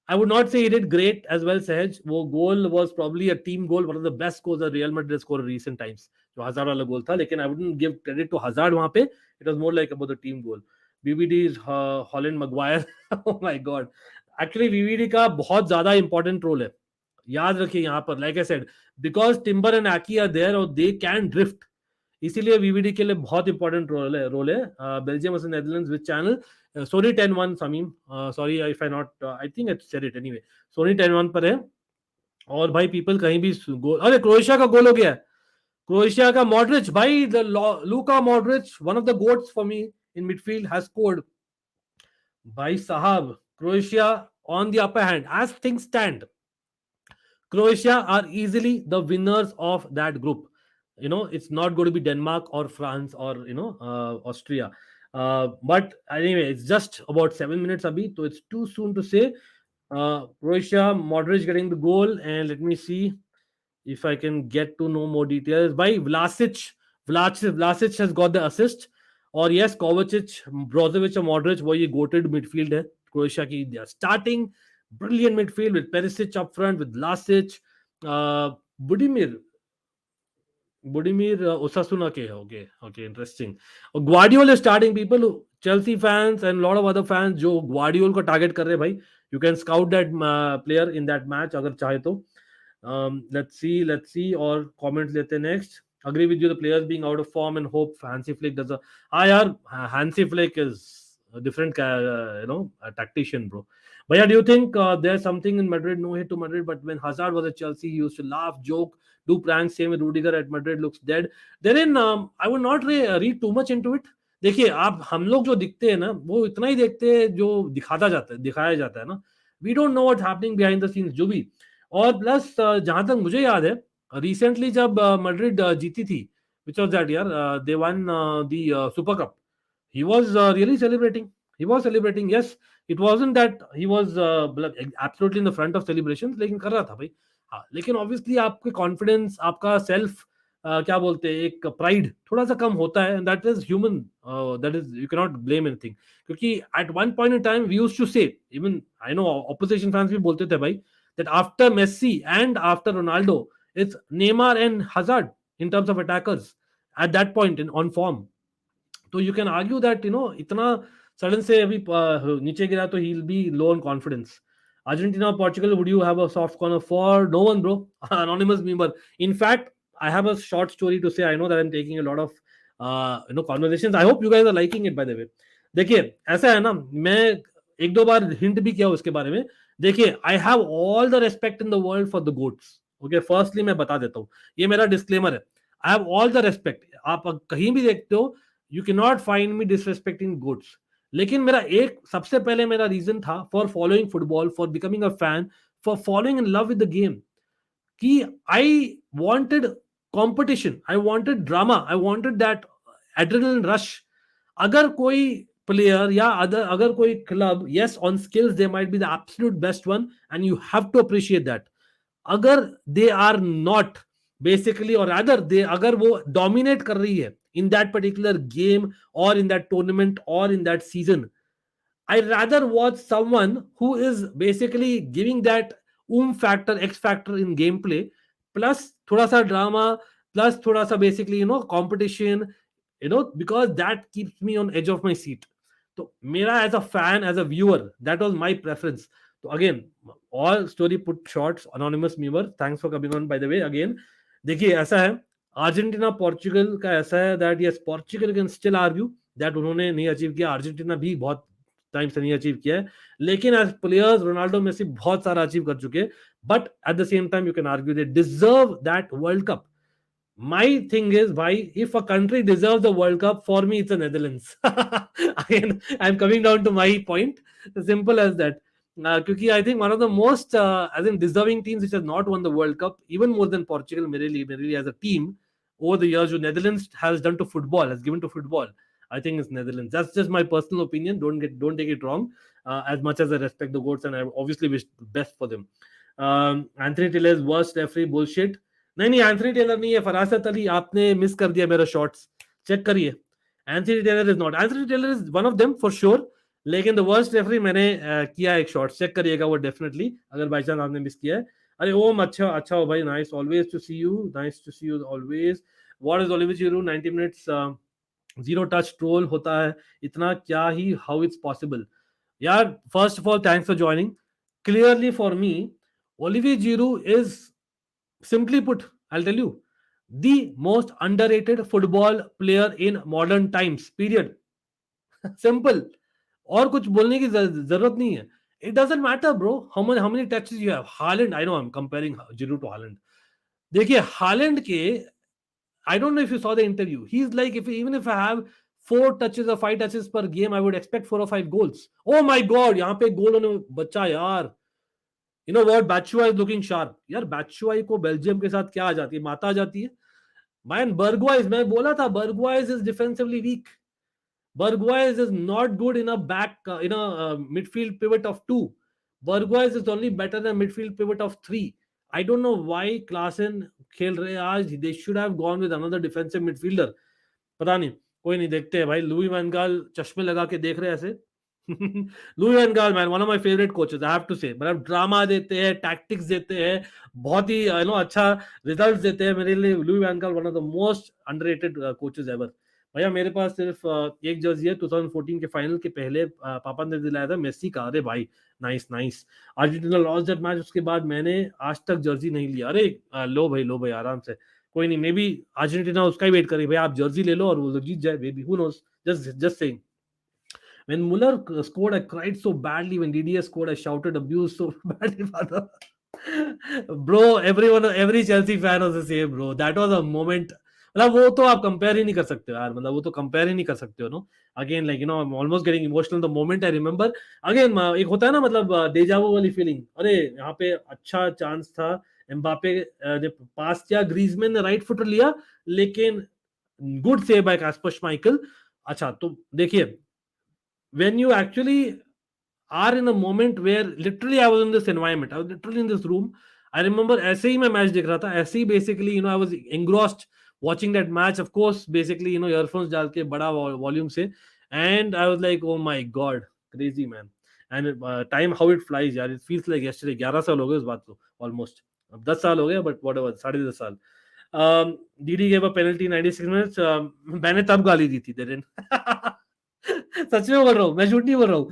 I would not say he did great as well, Sahaj. वो goal was probably a team goal, one of the best goals that Real Madrid scored in recent times. जो Hazard वाला goal था, लेकिन I wouldn't give credit to Hazard वहाँ पे. It was more like about the team goal. BBD is Holland Maguire. Oh my God. Actually BBD का बहुत ज़्यादा important role है. याद रखिए यहाँ पर, like I said, because Timber and Aki are there और they can drift. इसीलिए वीवीडी के लिए बहुत इंपॉर्टेंट रोल है. Belgium versus Netherlands with channel Sony 10-1 Sameem, sorry if I not, I think I said it anyway, Sony 10-1 पर है. और भाई पीपल कहीं भी गोल, अरे क्रोएशिया का गोल हो गया है. क्रोएशिया का मॉड्रिच भाई, the Luka Modric, one of the GOATs for me in midfield, has scored. भाई साहब, Croatia on the upper hand as things stand. Croatia are easily the winners of that group. It's not going to be Denmark or France or Austria. But anyway, it's just about 7 minutes abhi, so it's too soon to say. Croatia, Modric getting the goal, and let me see if I can get to know more details. By Vlasic has got the assist. और yes, Kovacic, Brozovic और Modric वो ये goated midfield है Croatia की. They are starting brilliant midfield with Perisic up front, with Vlasic, Budimir Osasuna के. Okay, interesting. और Guardiola is starting. People, Chelsea fans and a lot of other fans जो Guardiola को target कर रहे हैं भाई, you can scout that player in that match अगर चाहे तो. Let's see और comments लेते हैं next. Agree with you, the players being out of form and hope Hansi Flick does a. हाँ यार, Hansi Flick is different tactician, bro. But yeah, do you think there's something in Madrid? No hate to Madrid, but when Hazard was at Chelsea, he used to laugh, joke, do pranks. Same with Rudiger at Madrid, looks dead. Therein, I would not read too much into it. देखिए, आप हम लोग जो दिखते हैं ना, वो इतना ही देखते हैं जो दिखाया जाता है ना. We don't know what's happening behind the scenes जो भी. और प्लस जहां तक मुझे याद है, रिसेंटली जब मैड्रिड जीती थी, which was that year, they won the Super Cup. He was really celebrating. He was celebrating. Yes, it wasn't that he was absolutely in the front of celebrations, लेकिन कर रहा था भाई. हाँ, लेकिन obviously आपके confidence, आपका self क्या बोलते हैं, एक प्राइड थोड़ा सा कम होता है, and that is human. That is, you cannot blame anything. क्योंकि at one point in time we used to say, even I know opposition fans भी बोलते थे भाई, that after Messi and after Ronaldo, it's Neymar and Hazard in terms of attackers at that point on form. So you can argue that इतना sudden से अभी नीचे गिरा तो he'll be low on confidence. Argentina or Portugal, would you have a soft corner for? No one, bro. Anonymous member. In fact, I have a short story to say. I know that I'm taking a lot of conversations. I hope you guys are liking it, by the way. देखिए, ऐसा है ना, मैं एक दो बार hint भी किया उसके बारे में. देखिए, I have all the respect in the world for the GOATs. Okay, firstly मैं बता देता हूँ, ये मेरा डिस्क्लेमर है. I have all the respect. आप कहीं भी देखते हो, you can not find me disrespecting GOATs. लेकिन मेरा एक सबसे पहले मेरा रीजन था for following football, for becoming a fan, for following in love with the game, कि I wanted competition, I wanted drama, I wanted that adrenaline rush. अगर कोई प्लेयर या अगर कोई club, yes, on skills they might be the absolute best one and you have to appreciate that. अगर they are not basically, or rather they अगर वो dominate कर रही है in that particular game or in that tournament or in that season, I rather watch someone who is basically giving that factor, X factor in gameplay, plus थोड़ा सा drama, plus थोड़ा सा basically competition, because that keeps me on edge of my seat. तो मेरा as a fan, as a viewer, that was my preference. So again, all story put shorts, anonymous member, thanks for coming on, by the way. Again, देखिए ऐसा है, Argentina Portugal का ऐसा है that yes, Portugal can still argue that उन्होंने नहीं achieve किया, Argentina भी बहुत टाइम से नहीं अचीव किया है, लेकिन एज प्लेयर्स रोनाल्डो मेसी बहुत सारा अचीव कर चुके हैं. But at the same time you can argue they deserve that world cup. My thing is, why, if a country deserves the World Cup, for me it's the Netherlands. Again, I'm coming down to my point. Simple as that. Because I think one of the most as in deserving teams which has not won the World Cup, even more than Portugal, merely as a team, over the years, what Netherlands has done to football, has given to football, I think it's Netherlands. That's just my personal opinion. Don't take it wrong. As much as I respect the goats and I obviously wish the best for them. Anthony Taylor's worst referee bullshit. नहीं, Anthony Taylor नहीं है, फरासत अली. आपने मिस कर दिया मेरा shots, check करिए. Anthony Taylor is not, Anthony Taylor is one of them for sure, लेकिन द वर्स्ट रेफरी मैंने किया एक शॉट, चेक करिएगा वो डेफिनेटली, अगर बाई चांस आपने मिस किया है. अरे ओम, अच्छा हो भाई, nice, always to see you always. What is Olivier Giroud 90 minutes zero touch troll होता है इतना क्या ही, हाउ इट्स पॉसिबल. यार, first of all thanks for joining. Clearly for me, Olivier Giroud is, simply put, I'll tell you, the most underrated football player in modern times, period. Simple. और कुछ बोलने की जरूरत नहीं है. It doesn't matter, bro, how many touches you have. Haaland, I know I'm comparing Giroud to Haaland. देखिए, Haaland के, I don't know if you saw the interview. He's like, even if I have 4 touches or 5 touches per game, I would expect 4 or 5 goals. Oh my God, यहाँ पे गोल होने बच्चा यार. You know what? Batshuayi is looking sharp. यार, Batshuayi को Belgium के साथ क्या आ जाती है, माता आ जाती है. Man, Bergwijn, मैं बोला था, Bergwijn is defensively weak. Bergwijn is not good in a midfield pivot of 2. Bergwijn is only better than midfield pivot of 3. I don't know why Klaassen खेल रहे हैं आज. They should have gone with another defensive midfielder. पता नहीं, कोई नहीं, देखते हैं भाई. लुई वैन गाल चश्मे लगा के देख रहे हैं ऐसे. Louis van Gaal, man, one of my favourite coaches, I have to say. मतलब ड्रामा देते हैं, टैक्टिक्स देते हैं, बहुत ही अच्छा रिजल्ट्स देते हैं. मेरे लिए लुई वैन गाल one of the most underrated coaches ever. भैया, मेरे पास सिर्फ एक जर्सी है 2014 के फाइनल के पहले, पापा ने दिलाया था मेसी का. अरे भाई, nice. Argentina lost that match, उसके बाद मैंने आज तक जर्सी नहीं लिया. अरे लो भाई, आराम से, कोई नहीं. मे बी अर्जेंटीना उसका ही वेट करें भाई, आप जर्सी ले लो और वो जीत जाए, may be, who knows, just saying. When Muller scored, I cried so badly. When DDS scored, I shouted abuse so badly, father. Bro, every Chelsea fan was the same, bro. That was a moment. मतलब वो तो आप compare ही नहीं कर सकते हो यार, मतलब वो तो कंपेयर ही नहीं कर सकते हो no. Again like I am almost getting emotional the moment I remember. Again एक होता है ना, मतलब डेजावू वाली फीलिंग. अरे यहाँ पे अच्छा चांस था, एम्बापे ने पास किया, ग्रीजमैन ने राइट फुटर लिया, लेकिन गुड सेव बाय कास्पर श्माइकल. अच्छा तो देखिए, when you actually are in a moment where literally I was in this environment, I was literally in this room. I remember ऐसे ही मैं मैच देख रहा था, ऐसे ही basically I was engrossed watching that match, of course basically earphones डाल के बड़ा volume से, and I was like, oh my god, crazy man. And time how it flies यार, it feels like yesterday. 11 साल हो गए उस बात को almost. अब 10 साल हो गए, but whatever, 10.5 साल. Didi gave a penalty 96 minutes. मैंने तब गाली दी थी, they didn't. सच में बोल रहा हूँ, मैं झूठ नहीं बोल रहा हूँ.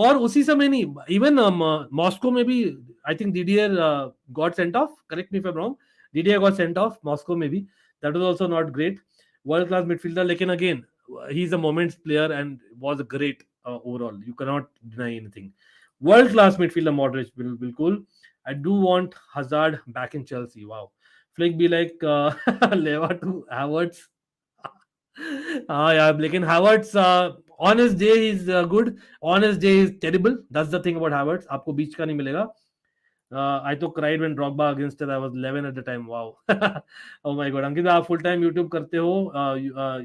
और उसी समय नहीं, इवन मॉस्को में भी I think Didier got sent off, correct me if I am wrong, Didier got sent off Moscow में भी. That was also not great. World class midfielder, लेकिन again he is a moments player and was great overall, you can not deny anything. World class midfielder Modric, बिल्कुल. I do want Hazard back in Chelsea. Wow, Flick be like Lewa to Havertz. हाँ यार, लेकिन Havertz on his day he's good, on his day he's terrible. That's the thing about Havertz. आपको बीच का नहीं मिलेगा. I तो cried when Drogba against it. I was 11 at the time. Wow. Oh my god. अंकित, आप full time YouTube करते हो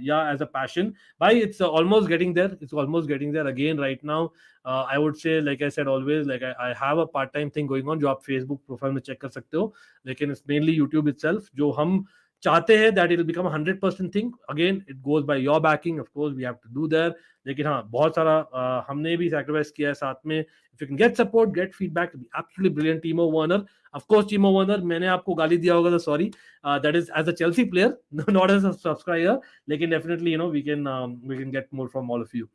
yeah, as a passion. भाई, it's almost getting there. It's almost getting there again right now. I would say, like I said always, like I have a part time thing going on जो आप Facebook profile में check कर सकते हो, लेकिन it's mainly YouTube itself जो हम चाहते हैं that it will become a 100% thing. Again, it goes by your backing. Of course, we have to do that. लेकिन हाँ, बहुत सारा हमने भी sacrifice किया है साथ में. If you can get support, get feedback, to be absolutely brilliant. Timo Werner, of course, Timo Werner, मैंने आपको गाली दिया होगा तो sorry. That is as a Chelsea player, not as a subscriber. लेकिन definitely, we can get more from all of you.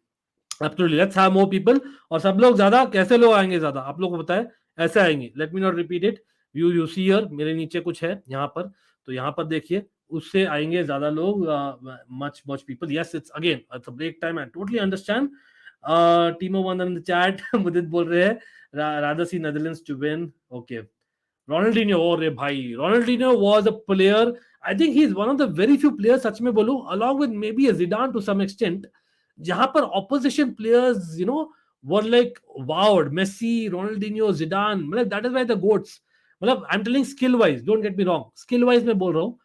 Absolutely, let's have more people. और सब लोग ज्यादा, कैसे लोग आएंगे ज्यादा, आप लोग को पता है, ऐसे आएंगे. Let me not repeat it. You see here, मेरे नीचे कुछ है यहाँ पर, तो यहाँ पर देखिए, उससे आएंगे ज्यादा लोग. much people. Yes, it's again, it's a break time. I totally understand. Timo Werner in the chat. मुदित बोल रहे हैं rather see Netherlands to win. Okay. Ronaldinho, oh रे भाई, Ronaldinho was a player. I think he's one of the very few players, सच में बोलूं, along with maybe a Zidane to some extent, जहां पर opposition players were like wowed. Messi, Ronaldinho, Zidane, मतलब that is why the goats. मतलब I'm telling skill wise, don't get me wrong, skill wise मैं बोल रहा हूँ.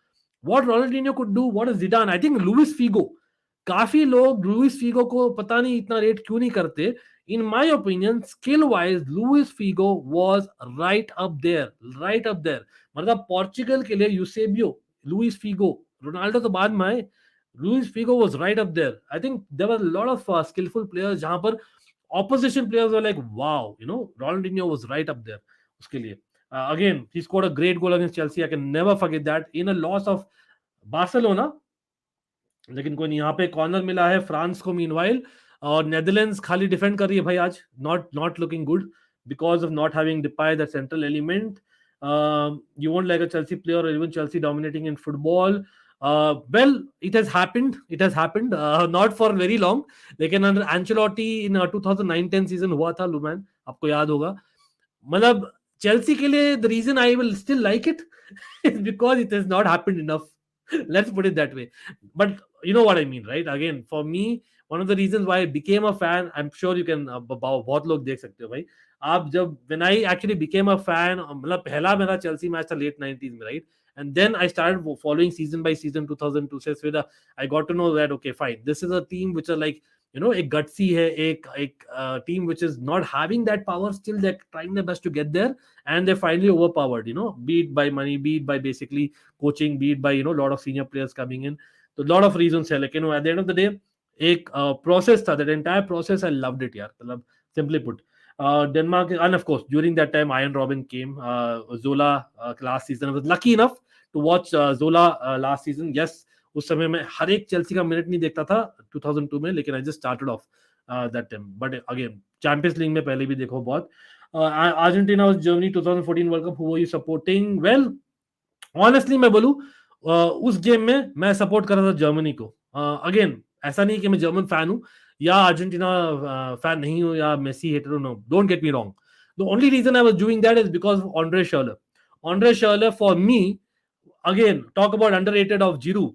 What Ronaldinho could do, what is Zidane? I think Luis Figo. काफी लोग Louis Figo को पता नहीं इतना रेट क्यों नहीं करते. In my opinion, skill wise, Luis Figo was right up there. मतलब पोर्चुगल के लिए यूसेबियो, लुइस फीगो, रोनाल्डो तो बाद में आए. Luis Figo was right up there. I think there were a lot of skillful players जहां पर opposition players were like, wow, Ronaldinho was right up there. उसके लिए again, he scored a great goal against Chelsea. I can never forget that. In a loss of Barcelona, लेकिन कोई नहीं, यहाँ पे corner मिला है फ्रांस को मीनवाइल, और नेदरलैंड्स खाली डिफेंड कर रही है भाई आज. Not looking good because of not having Depay that central element. You won't like a Chelsea player or even Chelsea dominating in football. Well, it has happened. Not for very long. लेकिन under Ancelotti in 2009-10 season हुआ था लुमैन, आपको याद होगा. मतलब Chelsea के लिए the reason I will still like it is because it has not happened enough. Let's put it that way. But you know what I mean, right? Again, for me, one of the reasons why I became a fan, I'm sure you can बहुत लोग देख सकते हो भाई. आप जब when I actually became a fan, मतलब पहला मेरा Chelsea मैच था late 90s में, right? And then I started following season by season 2002 से फिर I got to know that okay, fine, this is a team which are like, एक gutsy है, एक team which is not having that power, still they're trying their best to get there, and they're finally overpowered, be it by money, be it by basically coaching, be it by a lot of senior players coming in. So a lot of reasons है, लेकिन at the end of the day एक process था. That entire process I loved it यार, मतलब simply put. Denmark, and of course during that time Iron Robin came, Zola last season. I was lucky enough to watch Zola last season. Yes, उस समय मैं हर एक Chelsea का minute नहीं देखता था 2002 में, लेकिन I just started off that time. But again Champions league में पहले भी देखो बहुत. अर्जेंटीना और Germany 2014 world cup, who are you supporting? Well, honestly मैं बोलूं, उस गेम में मैं सपोर्ट कर रहा था जर्मनी को. अगेन ऐसा नहीं कि मैं जर्मन फैन हूं, या अर्जेंटीना फैन नहीं हूँ या मेसी हेटर हूँ, no, don't get me wrong. The only reason I was doing that is because of Andre Schürrle. Andre Schürrle for me, again, talk about underrated of Giroud.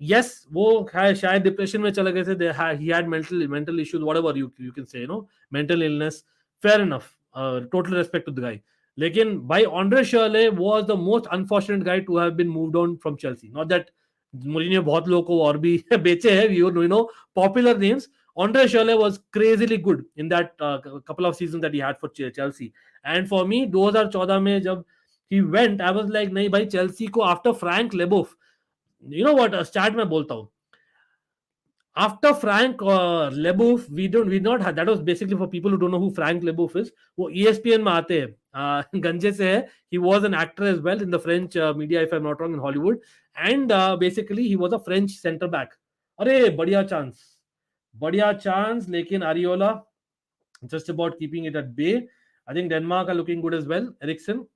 Yes, वो शायद depression में चले गए थे. He had mental issues, whatever you can say, mental illness. Fair enough. Total respect to the guy. लेकिन भाई Andre Schürrle was the most unfortunate guy to have been moved on from Chelsea. Not that Mourinho बहुत लोगों को और भी बेचे हैं, you know popular names. Andre Schürrle was crazily good in that couple of seasons that he had for Chelsea. And for me 2014 में जब he went, I was like नहीं भाई, Chelsea को after Frank Leboeuf, you know what, start में बोलता हूँ, after Frank Leboeuf, we not had, that was basically for people who don't know who Frank Leboeuf is. वो ESPN में आते हैं, गंजे से है. He was an actor as well in the French media, if I'm not wrong, in Hollywood. And basically he was a French center back. अरे बढ़िया chance, लेकिन Ariola just about keeping it at bay. I think Denmark are looking good as well. Eriksen.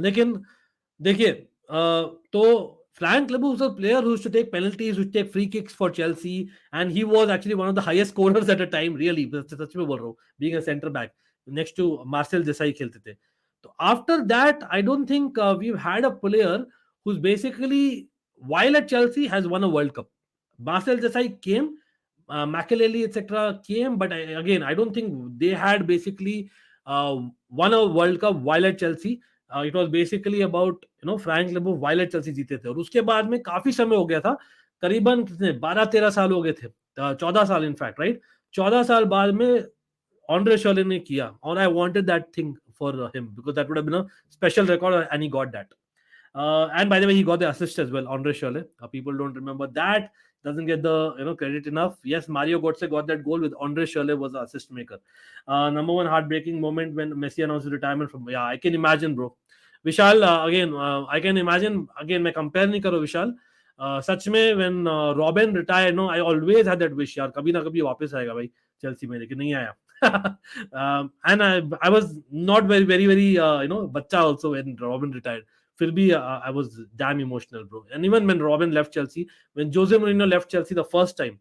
लेकिन देखिए, तो Frank Leboeuf was a player who used to take penalties, who used to take free kicks for Chelsea, and he was actually one of the highest scorers at a time, really. सच में बोल रहा हूँ, being a center back next to Marcel Desailly खेलते थे. So after that, I don't think we've had a player who's basically, while at Chelsea, has won a World Cup. Marcel Desailly came, Makelele, etc. came, but again, I don't think they had basically won a World Cup while at Chelsea. It was basically about Frank Leboeuf while at Chelsea जीते थे, और उसके बाद में काफी समय हो गया था, करीबन कितने 12-13 साल हो गए थे, 14 साल इनफैक्ट, राइट. 14 साल बाद में Andre Schürrle ने किया, और I wanted that thing for him because that would have been a special record, and he got that. And by the way, he got the assist as well, Andre Schürrle. People don't remember that, doesn't get the credit enough. Yes, Mario Götze got that goal with Andre Schürrle was the assist maker. Number one heartbreaking moment when Messi announced his retirement from, yeah, I can imagine, bro. Vishal, again, I can imagine, again, मैं compare नहीं करो विशाल, सच में when Robin retired, I always had that wish, यार कभी ना कभी वापस आएगा भाई चेल्सी में, लेकिन नहीं आया. And I was not very बच्चा also when Robin retired. फिर भी I was damn emotional, bro. And even when Robin left Chelsea, when Jose Mourinho left Chelsea the first time,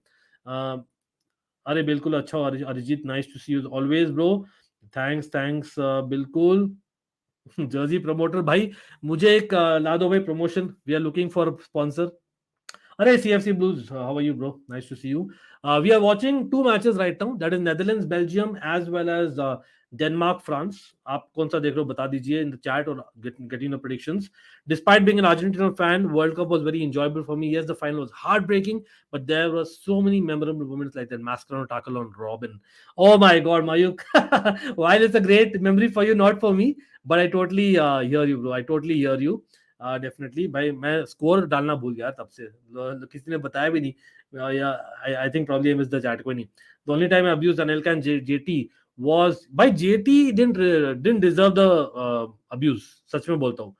अरे बिल्कुल अच्छा, Arijit, nice to see you always, bro. Thanks, बिल्कुल. Jersey promoter भाई, मुझे एक ला दो भाई promotion. We are looking for sponsor. अरे CFC Blues, how are you, bro? Nice to see you. We are watching two matches right now. That is Netherlands, Belgium, as well as Denmark, France. आप कौन सा देख रहे हो बता दीजिए in the chat or getting the predictions. Despite being an Argentina fan, World Cup was very enjoyable for me. Yes, the final was heartbreaking, but there were so many memorable moments like that. Mascherano tackle on Robin. Oh my God, Mayuk. While it's a great memory for you, not for me, but I totally hear you, bro. I totally hear you. Definitely भाई, मैं score डालना भूल गया तब से, किसी ने बताया भी नहीं, या I think probably I miss the chat, कोई नहीं. The only time I abused Anelka and JT was, भाई JT didn't deserve the abuse, सच में बोलता हूं.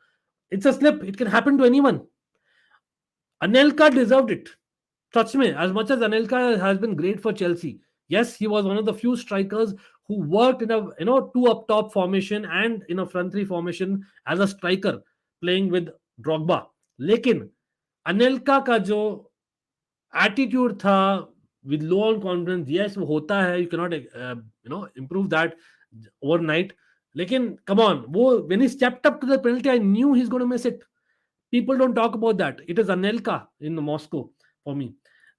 It's a slip, it can happen to anyone. Anelka deserved it. Touch me, as much as Anelka has been great for Chelsea, yes, he was one of the few strikers who worked in a two up top formation and in a front three formation as a striker playing with Drogba. लेकिन Anelka का जो attitude था with low on confidence, yes, वो होता है, you cannot improve that overnight. लेकिन come on, वो when he stepped up to the penalty, I knew he's going to miss it. People don't talk about that. It is Anelka in Moscow for me.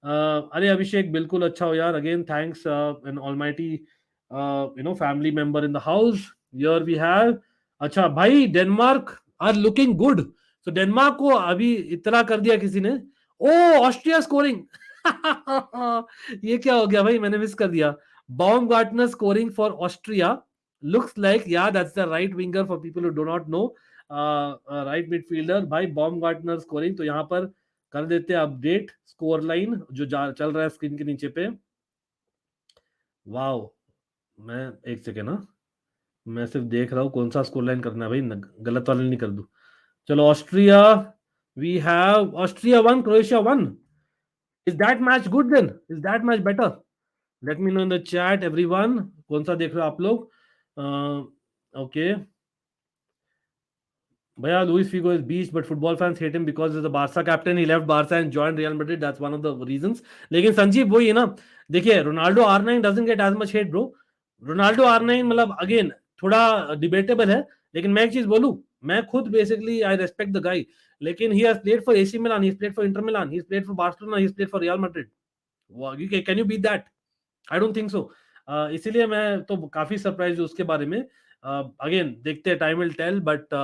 अरे अभिषेक, बिल्कुल अच्छा हो यार. Again, thanks, an almighty family member in the house. Here we have, अच्छा भाई, Denmark are looking good. So Denmark को अभी इतना कर दिया किसी ने. Oh, Austria scoring. ये क्या हो गया भाई, मैंने मिस कर दिया. Baumgartner scoring for Austria. Looks like, yeah, that's the right winger for people who do not know. Right midfielder भाई, बॉमगार्टनर स्कोरिंग. तो यहाँ पर कर देते हैं अपडेट स्कोर लाइन जो चल रहा है स्क्रीन के नीचे पे. वाओ, मैं एक सेकेंड, मैं सिर्फ देख रहा हूँ कौन सा स्कोर लाइन करना है भाई, गलत वाले नहीं कर दूं. चलो, Austria, we have Austria 1, Croatia 1. Is that match good then? Is that match better? Let me know in the chat everyone, कौन सा देख रहे हो आप लोग. ओके भैया, Luis Figo is beast, but football fans hate him because he's the Barca captain. He left Barca and joined Real Madrid. That's one of the reasons. लेकिन संजीव वही है ना, देखिए Ronaldo R9 doesn't get as much hate bro. Ronaldo R9 मतलब again थोड़ा debatable है, लेकिन मैं एक चीज बोलूं, मैं खुद basically I respect the guy, लेकिन he has played for AC Milan, he has played for Inter Milan, he has played for Barcelona, he has played for Real Madrid. Can you beat that? I don't think so. इसीलिए मैं तो काफी surprise हूँ उसके बारे में. Again देखते हैं, time will tell, but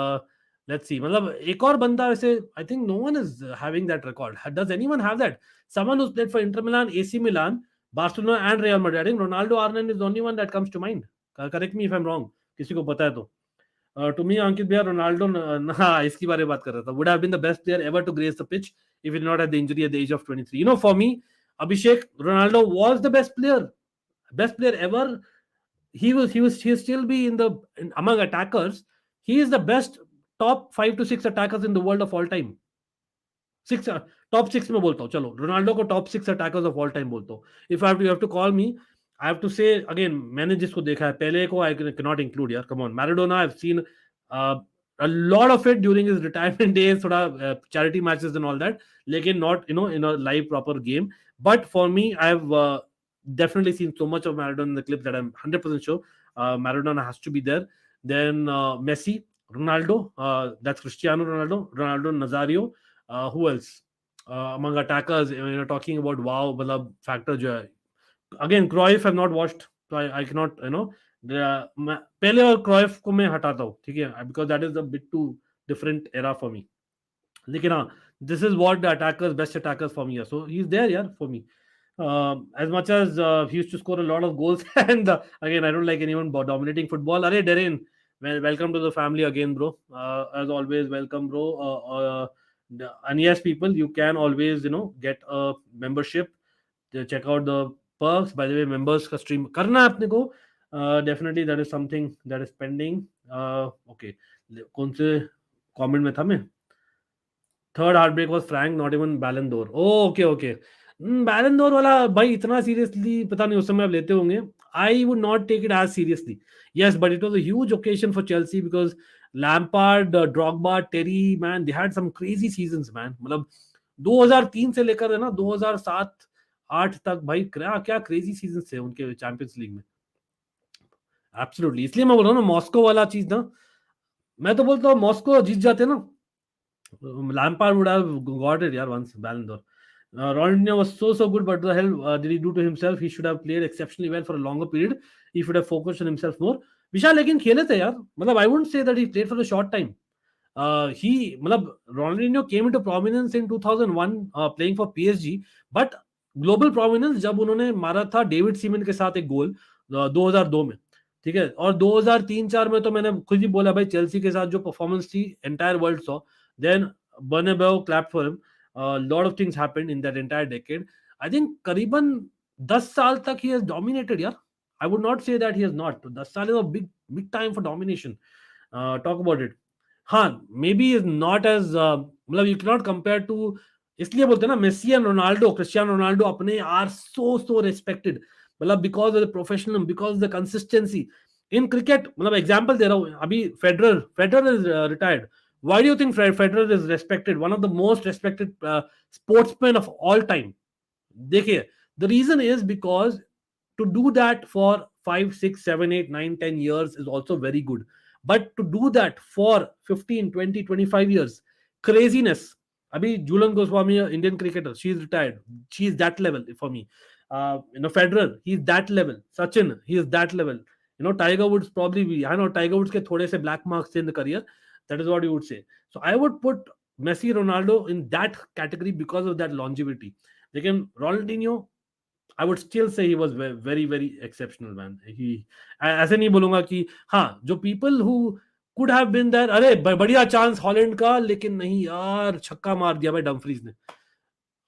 let's see. मतलब एक और बंदा वैसे I think no one is having that record. Does anyone have that? Someone who played for Inter Milan, AC Milan, Barcelona and Real Madrid. I think Ronaldo R9 is the only one that comes to mind. Correct me if I am wrong, किसी को पता है तो. To me अंकित भैया Ronaldo, हाँ इसकी बारे में बात कर रहा था, would have been the best player ever to grace the pitch if it not had the injury at the age of 23. You know, for me Abhishek, Ronaldo was the best player ever. He still be among attackers. He is the best top 5 to 6 attackers in the world of all time. Six, top six में बोलता हूँ, चलो Ronaldo को top six attackers of all time बोलता हूँ. If I have to call me, I have to say again, मैंने जिसको देखा है, पहले को आई कैन नॉट इंक्लूड यार, come on. Maradona I have scene a lot of it during his retirement days, थोड़ा charity matches and all that, लेकिन not in a live proper game. But for me, I have definitely seen so much of Maradona in the clip that I'm 100% sure Maradona has to be there. Then Messi, Ronaldo, that's Cristiano Ronaldo, Nazario. Who else among attackers? Talking about wow, मतलब factor जो है. Again, Cruyff have not watched, so I cannot पहले और Cruyff को मैं हटाता हूँ, ठीक है, because that is a bit too different era for me. लेकिन हाँ, this is what the attackers, best attackers for me are. So he's there, yeah, for me. As much as he used to score a lot of goals, and again, I don't like anyone dominating football. Arey Darren, welcome to the family again, bro. As always, welcome, bro. And yes, people, you can always get a membership. Check out the perks. By the way, members का stream करना है अपने को. Definitely that is something that is pending. Okay, कौन से comment में था मैं? Third heart break was Frank, not even Ballon d'Or. Okay okay, Ballon d'Or वाला भाई इतना सीरियसली पता नहीं उस समय आप लेते होंगे. I would not take it as seriously. Yes, but it was a huge occasion for Chelsea because Lampard, Drogba, Terry, man, they had some crazy seasons man. मतलब 2003 से लेकर है ना 2007-8 तक भाई क्या क्या क्रेजी सीजंस थे उनके चैंपियंस लीग में. एब्सोल्युटली, इसलिए मैं बोल रहा हूँ ना, मॉस्को वाला चीज ना, मैं तो बोलता हूँ मॉस्को जीत जाते ना, Lampard would have got it, yeah, once Ballon d'Or. Ronaldinho was so good, but the hell did he do to himself? He should have played exceptionally well for a longer period. He should have focused on himself more. विशाल लेकिन खेले थे यार, मतलब I wouldn't say that he played for a short time. मतलब Ronaldinho came into prominence in 2001 playing for PSG, but global prominence जब उन्होंने मारा था डेविड सीमन के साथ एक गोल 2002 में, ठीक है, और 2003-4 में तो मैंने खुद ही बोला भाई, चेल्सी के साथ जो परफॉर्मेंस थी entire world saw. Then Bernabeu clapped for him. A lot of things happened in that entire decade. I think करीबन 10 साल तक he has dominated यार. I would not say that he has not. 10 साल is a big time for domination. Talk about it. हाँ, maybe is not as मतलब you cannot compare to, इसलिए बोलते हैं ना Messi and Ronaldo, Cristiano Ronaldo अपने are so respected, मतलब because of the professional, because the consistency in cricket. मतलब example दे रहा हूँ, अभी Federer is retired. Why do you think Federer is respected? One of the most respected sportsmen of all time. देखिए, the reason is because to do that for 5, 6, 7, 8, 9, 10 years is also very good. But to do that for 15, 20, 25 years, craziness. Abhi Julan Goswami, Indian cricketer, she is retired. She is that level for me. Federer, he is that level. Sachin, he is that level. Tiger Woods probably be. I know Tiger Woods ke thode se black marks in the career. That is what you would say. So I would put Messi, Ronaldo in that category because of that longevity. Lekin Ronaldinho, I would still say he was very very exceptional man. ऐसे नहीं बोलूंगा कि हाँ, जो people who could have been there, अरे बढ़िया chance Holland का, लेकिन नहीं यार, छक्का मार दिया भाई डम्फ्रीज ने.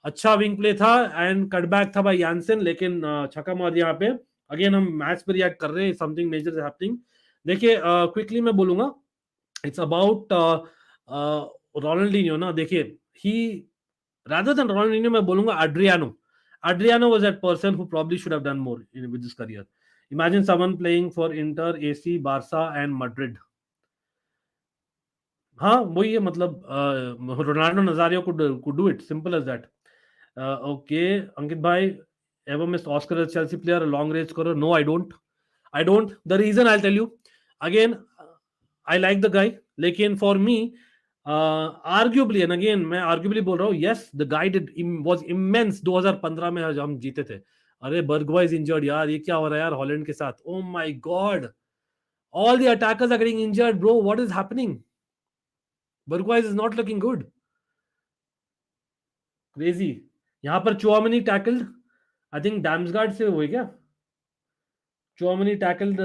अच्छा विंग प्ले था एंड कटबैक था भाई यानसन, लेकिन छक्का मार दिया यहाँ पे. अगेन हम मैच पर रिएक्ट कर रहे हैं, समथिंग मेजर इज हैपनिंग. देखिए क्विकली मैं बोलूंगा, it's about Ronaldinho ना. देखिए, he rather than Ronaldinho मैं बोलूंगा Adriano was that person who probably should have done more with his career. Imagine someone playing for Inter, AC, Barca and Madrid. हाँ वही है, मतलब Ronaldo, नजारियो could do it, simple as that. Okay, अंकित भाई, ever miss Oscar as Chelsea player, a long range scorer? No, I don't. I don't. The reason I'll tell you. Again, I like the guy. लेकिन for me, arguably, and again मैं arguably बोल रहा हूँ, yes, the guy was immense. 2015 में हम जीते थे. अरे बर्गवा is injured यार, ये क्या हो रहा है यार हॉलैंड के साथ? Oh my god, all the attackers are getting injured, bro. What is happening? Burgwise is not looking good. Crazy. यहाँ पर Chouameni tackled. I think Damsgaard से हुए क्या? Chouameni tackled.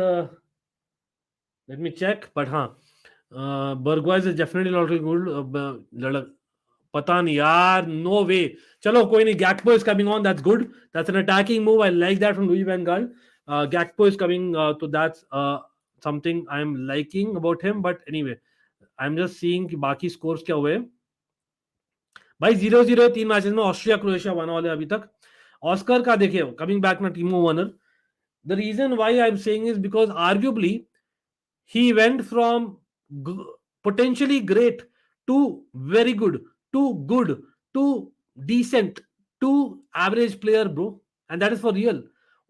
Let me check. But हाँ, Burgwise is definitely not looking good. पता नहीं यार, no way. चलो कोई नहीं. Gakpo is coming on. That's good. That's an attacking move. I like that from Louis van Gaal. Gakpo is coming. So that's something I'm liking about him. But anyway, I'm just seeing कि बाकी scores क्या हुए. भाई 0-0 3 matches में Austria Croatia one वाले अभी तक. Oscar का देखिए, कमिंग बैक ना Timo Werner. The reason why I am saying is because arguably he went from potentially great to very good to good to decent to average player, bro, and that is for real.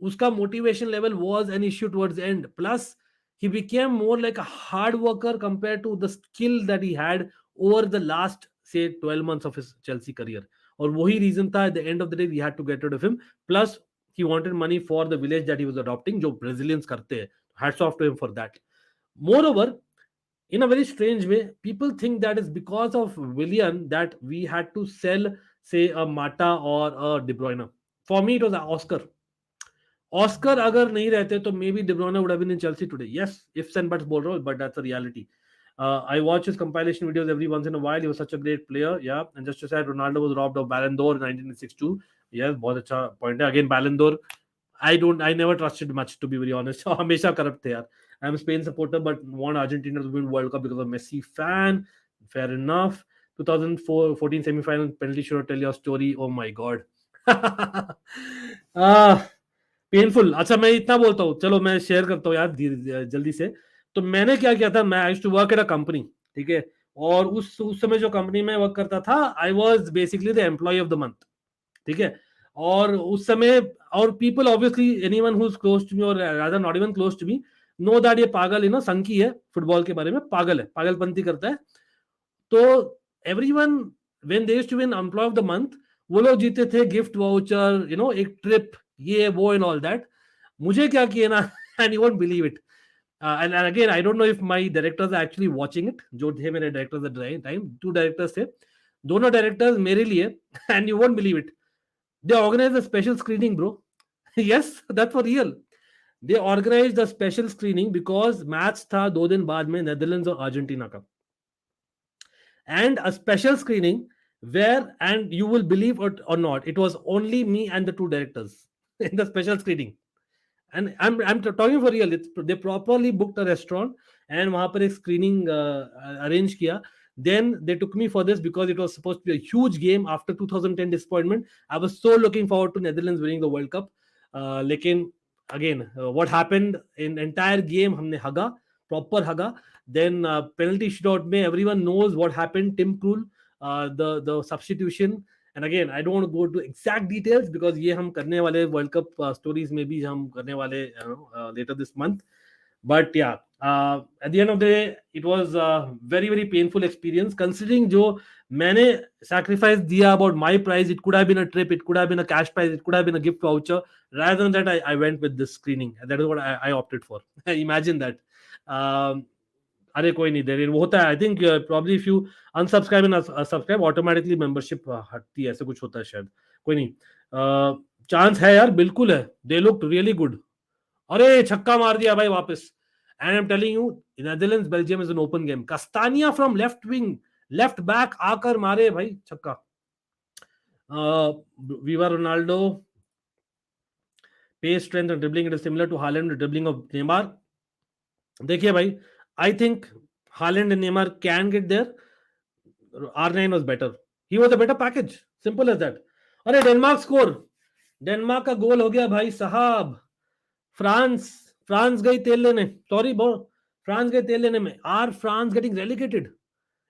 Uska motivation level was an issue towards the end. Plus he became more like a hard worker compared to the skill that he had over the last say 12 months of his Chelsea career. और वही reason था, at the end of the day we had to get rid of him. Plus he wanted money for the village that he was adopting, जो Brazilians करते हैं. Hats off to him for that. Moreover, in a very strange way, people think that is because of Willian that we had to sell, say, a Mata or a De Bruyne. For me, it was Oscar. Oscar अगर नहीं रहते तो maybe De Bruyne would have been in Chelsea today. Yes, ifs and buts बोल रहा हूँ, but that's a reality. I watch his compilation videos every once in a while. He was such a great player. Yeah, and just to say, Ronaldo was robbed of Ballon d'Or in 1962. Yes, बहुत अच्छा point है. Again, Ballon d'Or, I never trusted much, to be very honest. हमेशा corrupt थे यार. I'm a Spain supporter, but want Argentina to win World Cup because of Messi fan. Fair enough. 2014 semi-final penalty shootout. Tell your story. Oh my god. Painful. अच्छा मैं इतना बोलता हूँ, चलो मैं शेयर करता हूँ यार जल्दी से. तो मैंने क्या किया था, मैं I used to work at a company, ठीक है, और उस समय जो कंपनी में वर्क करता था, I was basically the employee of the month, ठीक है. और उस समय, और people obviously anyone who is close to me और rather not even close to me know that ये पागल है ना, संकी है फुटबॉल के बारे में, पागल है, पागलपंती करता है. तो everyone when they used to win employ of the month, वो लोग जीते थे गिफ्ट वाउचर, यू नो, एक ट्रिप, ये वो एंड ऑल दैट. मुझे क्या किया ना, and you won't believe it, and again I don't know if my directors are actually watching it. जो थे मेरे directors at the time, 2 directors थे, दोनों directors मेरे लिए, and you won't believe it, they organized a special screening, bro. Yes, that's for real. They organized a special screening because match था 2 दिन बाद में नेदरलैंड्स और अर्जेंटीना का, and a special screening where, and you will believe it or not, it was only me and the 2 directors in the special screening. And I'm talking for real. They properly booked a restaurant and वहाँ पर एक screening arrange किया. Then they took me for this because it was supposed to be a huge game after 2010 disappointment. I was so looking forward to Netherlands winning the World Cup. लेकिन again, what happened in entire game, हमने हगा, proper हगा. Then penalty shootout में everyone knows what happened. Tim Krul, the substitution. And again, I don't want to go to exact details because ये हम करने वाले World Cup stories में भी हम करने वाले later this month. But yeah, at the end of the day, it was a very very painful experience. Considering जो मैंने sacrifice दिया about my prize, it could have been a trip, it could have been a cash prize, it could have been a gift voucher. Rather than that, I went with this screening, and that is what I opted for. Imagine that. अरे कोई नहीं, देर वो होता है. I think probably if you unsubscribe and subscribe automatically membership हटती है, ऐसे कुछ होता है शायद, कोई नहीं. चांस है यार, बिल्कुल है. They look really good. अरे छक्का मार दिया भाई वापस. And I am telling you, Netherlands Belgium is an open game. Castagne from left wing, left back आकर मारे भाई छक्का. Viva Ronaldo pace strength and dribbling it is similar to Haaland dribbling of Neymar. देखिए भाई, I think Holland and Neymar can get there. R9 was better. He was a better package. Simple as that. अरे Denmark score, Denmark का गोल हो गया भाई साहब. France गई तेल लेने, सॉरी बो, फ्रांस गई तेल लेने में. Are France getting relegated?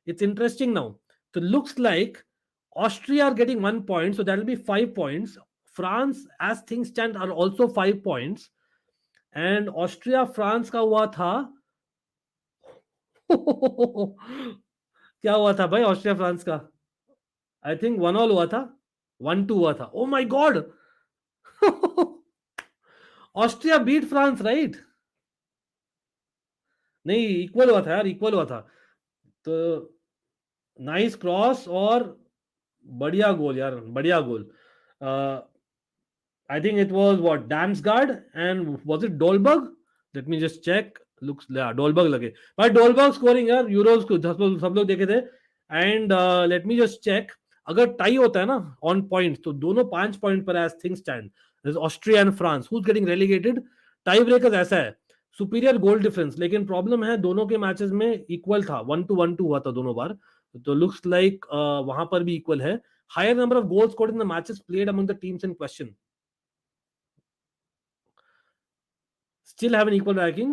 It's interesting now. So looks like Austria are getting 1 point, so that will be 5 points. France, as things stand, are also 5 points. And Austria France का हुआ था क्या हुआ था भाई ऑस्ट्रिया फ्रांस का? I think 1-1 हुआ था, 1-2 हुआ था. Oh my god. Austria beat France, right? नहीं, इक्वल हुआ था यार, इक्वल हुआ था. तो नाइस क्रॉस और बढ़िया गोल यार, बढ़िया गोल. I think it was what, Damsgaard, and was it Dolberg? Let me just check. Looks, yeah, Dolberg लगे. But Dolberg scoring यार यूरोज को सब लोग देखे थे. And let me just check. अगर टाई होता है ना ऑन पॉइंट, तो दोनों 5 पॉइंट पर as thing stand. Austria and France, who is getting relegated. Tie breakers ऐसा है, सुपीरियर गोल डिफरेंस. लेकिन प्रॉब्लम है दोनों के मैचेस में इक्वल था, 1-1 हुआ था दोनों बार. तो लुक्स लाइक वहां पर भी इक्वल है. Higher number of goals scored in the matches played among the teams in question. Still have an equal ranking.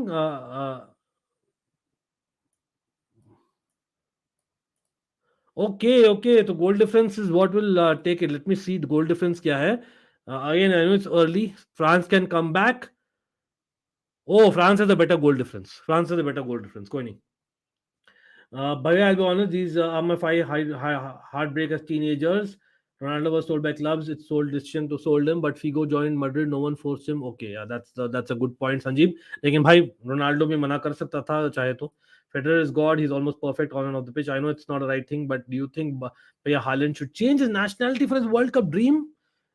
Okay. So goal difference is what will take it. Let me see the goal difference क्या है. Again, I know it's early. France can come back. Oh, France has a better goal difference. कोई नहीं. Bhaiya, I'll be honest, these are my 5 heartbreak as teenagers. Ronaldo was sold by clubs. It's sold decision to sold him, but Figo joined Madrid. No one forced him. Okay, yeah, that's a good point, Sanjeev. लेकिन भाई Ronaldo भी मना कर सकता था चाहे तो. Federer is God. He's almost perfect on and off the pitch. I know it's not the right thing, but do you think भैया Haaland should change his nationality for his World Cup dream?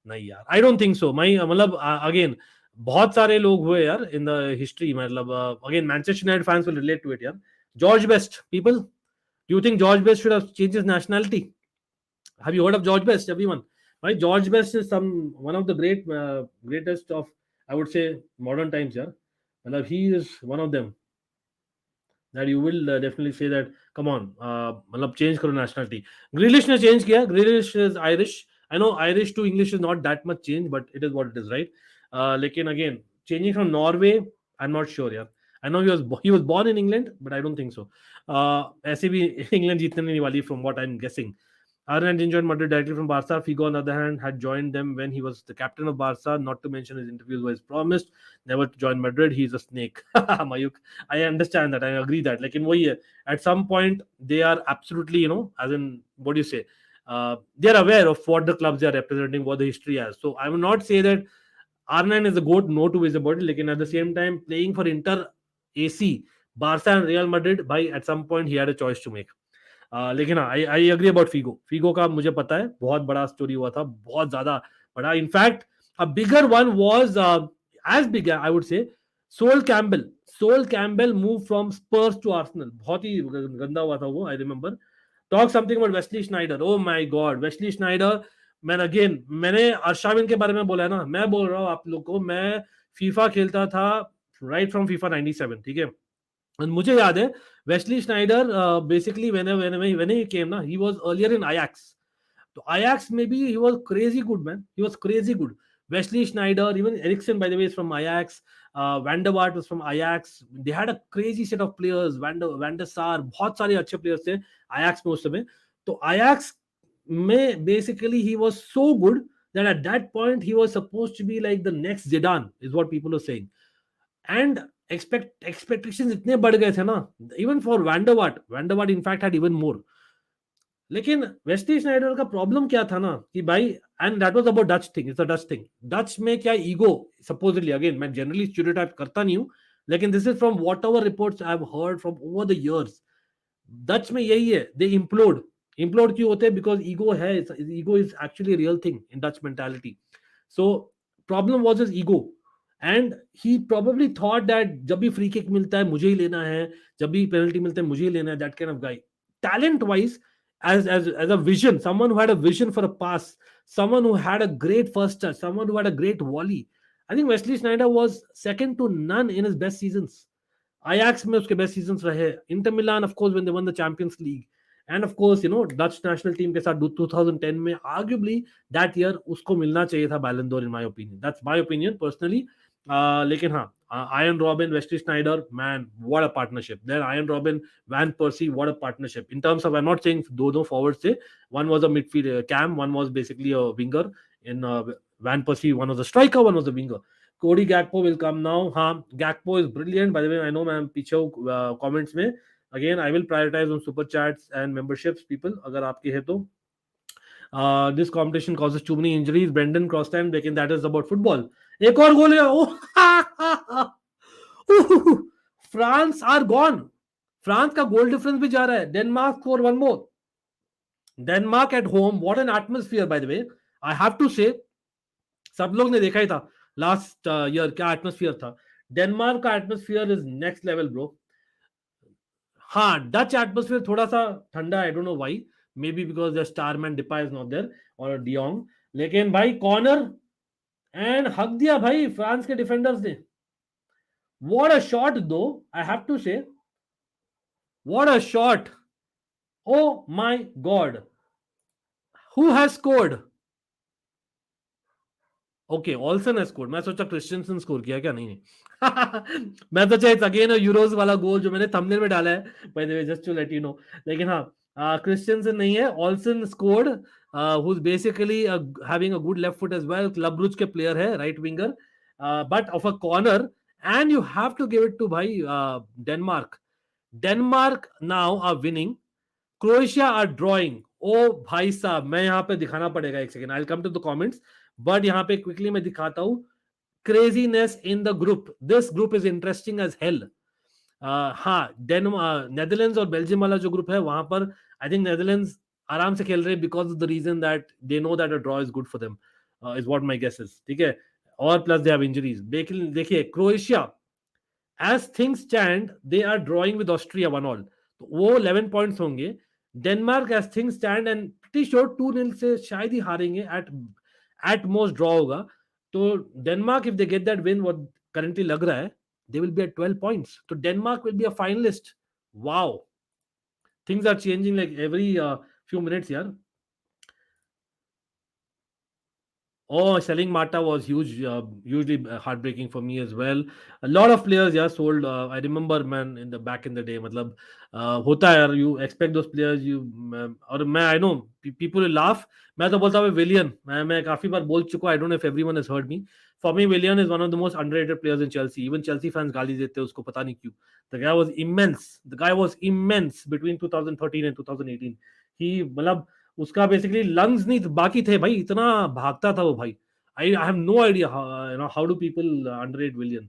नहीं यार, I don't think so. मतलब again बहुत सारे लोग हुए यार in the history. मतलब again Manchester United fans will relate to it यार. George Best, people. Do you think George Best should have changed his nationality? Have you heard of George Best, everyone? Right? George Best is one of the greatest of, I would say, modern times. Yeah, and he is one of them that you will definitely say that. Come on, change karo nationality. Grealish ne change kiya. Grealish is Irish. I know Irish to English is not that much change, but it is what it is, right? Lekin again, changing from Norway, I'm not sure. Yeah, I know he was born in England, but I don't think so. ऐसे भी England जीतने नहीं वाली from what I'm guessing. Ireland joined Madrid directly from Barca. Figo, on the other hand, had joined them when he was the captain of Barca. Not to mention his interviews was promised never to join Madrid. He's a snake. Mayuk, I understand that. I agree that. Like in way, at some point, they are absolutely, as in, what do you say? They are aware of what the clubs they are representing, what the history has. So I will not say that R9 is a goat, no two ways about it. Like at the same time, playing for Inter, AC, Barca and Real Madrid, by at some point he had a choice to make. लेकिन I agree about Figo का मुझे पता है बहुत बड़ा story हुआ था, बहुत ज्यादा बड़ा. In fact a bigger one was as big, I would say, Sol Campbell move from Spurs to Arsenal. बहुत ही गंदा हुआ था वो. I remember. Talk something about Wesley Sneijder. Oh my god, Wesley Sneijder. मैंने अरशाविन के बारे में बोला है ना, मैं बोल रहा हूँ आप लोग को, मैं फीफा खेलता था राइट फ्रॉम फीफा 97, ठीक है. मुझे याद है Wesley Snyder basically when he came ना, he was earlier in Ajax. तो Ajax में भी he was crazy good, man. He was crazy good. Wesley Sneijder, even Eriksen, by the way, is from Ajax. Van der Vaart was from Ajax. They had a crazy set of players. Van der Sar, बहुत सारे अच्छे players थे Ajax में उस समय. तो Ajax में basically he was so good that at that point he was supposed to be like the next Zidane, is what people are saying. And expectations इतने बढ़ गए थे ना, even for van der Vaart in fact had even more. लेकिन Wesley Snyder का problem क्या था ना कि भाई, and that was about Dutch thing. It's a Dutch thing. Dutch में क्या ईगो, सपोजली, अगेन मैं जनरली स्टीरियोटाइप करता नहीं हूं, लेकिन this is from what ever reports I have heard from over the years. Dutch में यही है, दे इम्प्लोड क्यों होते हैं? बिकॉज ईगो है. Ego is actually real thing in Dutch mentality. So problem was his ego. And he probably thought that जब भी free kick मिलता है मुझे ही लेना है, जब भी पेनल्टी मिलता है मुझे ही लेना है. That kind of guy. Talent wise, as a vision, someone who had a vision for a pass, someone who had a great first touch, someone who had a great volley. I think Wesley Sneijder was second to none in his best seasons. Ajax में उसके best seasons रहे. Inter Milan, of course, when they won the Champions League. And of course, Dutch national team के साथ 2010 में arguably that year उसको मिलना चाहिए था Ballon d'Or, in my opinion. That's my opinion personally. लेकिन हाँ, Iron Robin, Wesley Sneijder, man, what a partnership. Then Iron Robin, Van Persie, what a partnership. In terms of, I'm not saying no forwards, say one was a midfield cam, one was basically a winger in Van Persie, one was a striker, one was a winger. Cody Gakpo will come now. हाँ, Gakpo is brilliant. By the way, I know मैं पीछे comments में. Again, I will prioritize on super chats and memberships, people. अगर आपके है तो. This competition causes too many injuries. Brendan cross time, लेकिन that is about football. एक और गोल है. France are gone. France का goal difference भी जा रहा है. Denmark score one more. Denmark at home. What an atmosphere, by the way. I have to say, सब लोग ने देखा ही था लास्ट ईयर क्या एटमोस्फियर था. डेनमार्क का atmosphere is next level bro. हाँ, डच एटमोस्फियर थोड़ा सा ठंडा. I don't know why. May because the starman Depay is not there और डियोंग. लेकिन भाई कॉर्नर एंड हक दिया भाई फ्रांस के डिफेंडर्स ने. व्हाट अ शॉट दो. आई हैव टू से what a shot. O my God. Who has scored. Okay, Olson ने स्कोर. मैं सोचा क्रिस्टियनसन स्कोर किया क्या. नहीं. मैं सोचा इट्स अगेन यूरोज वाला गोल जो मैंने थंबनेल में डाला है, by the way, just to let you know. लेकिन हाँ, क्रिस्टियनसन नहीं है. Olsen scored, who is basically having a good left foot as well. Club Brugge के प्लेयर है, right winger, but off a corner. And you have to give it to भाई Denmark. Denmark now are winning. Croatia are drawing. ओ भाई साहब, मैं यहाँ पे दिखाना पड़ेगा एक second. I will come to the comments, but यहाँ पे क्विकली मैं दिखाता हूँ. Craziness in the group. This group is interesting as hell. हाँ, नेदरलैंड्स और बेल्जियम वाला जो ग्रुप है वहां पर आई थिंक नेदरलैंड्स आराम से खेल रहे हैं because of the reason that they know that a draw is good for them, is what my guess is. ठीक है, और प्लस दे हैव इंजरीज. देखिए Croatia as things stand they are drawing with Austria 1-1, तो वो 11 points होंगे. Denmark as things stand and pretty sure 2-0 से शायद ही हारेंगे. एट मोस्ट ड्रॉ होगा. तो Denmark if they get that win, what currently लग रहा है, they will be at 12 points. So Denmark will be a finalist. Wow. Things are changing like every few minutes, yeah. Oh, selling Mata was huge, hugely heartbreaking for me as well. A lot of players, yeah, sold. I remember, man, in the back in the day, मतलब होता है यार. You expect those players, और मैं I know people will laugh. मैं तो बोलता हूँ विलियन. मैं काफी बार बोल चुका. I don't know if everyone has heard me. For me, Willian is one of the most underrated players in Chelsea. Even Chelsea fans गाली देते हैं उसको, पता नहीं क्यों. The guy was immense. The guy was immense between 2013 and 2018. He मतलब उसका basically lungs नहीं बाकी थे भाई, इतना भागता था वो भाई. I have no idea how do people underrate Willian.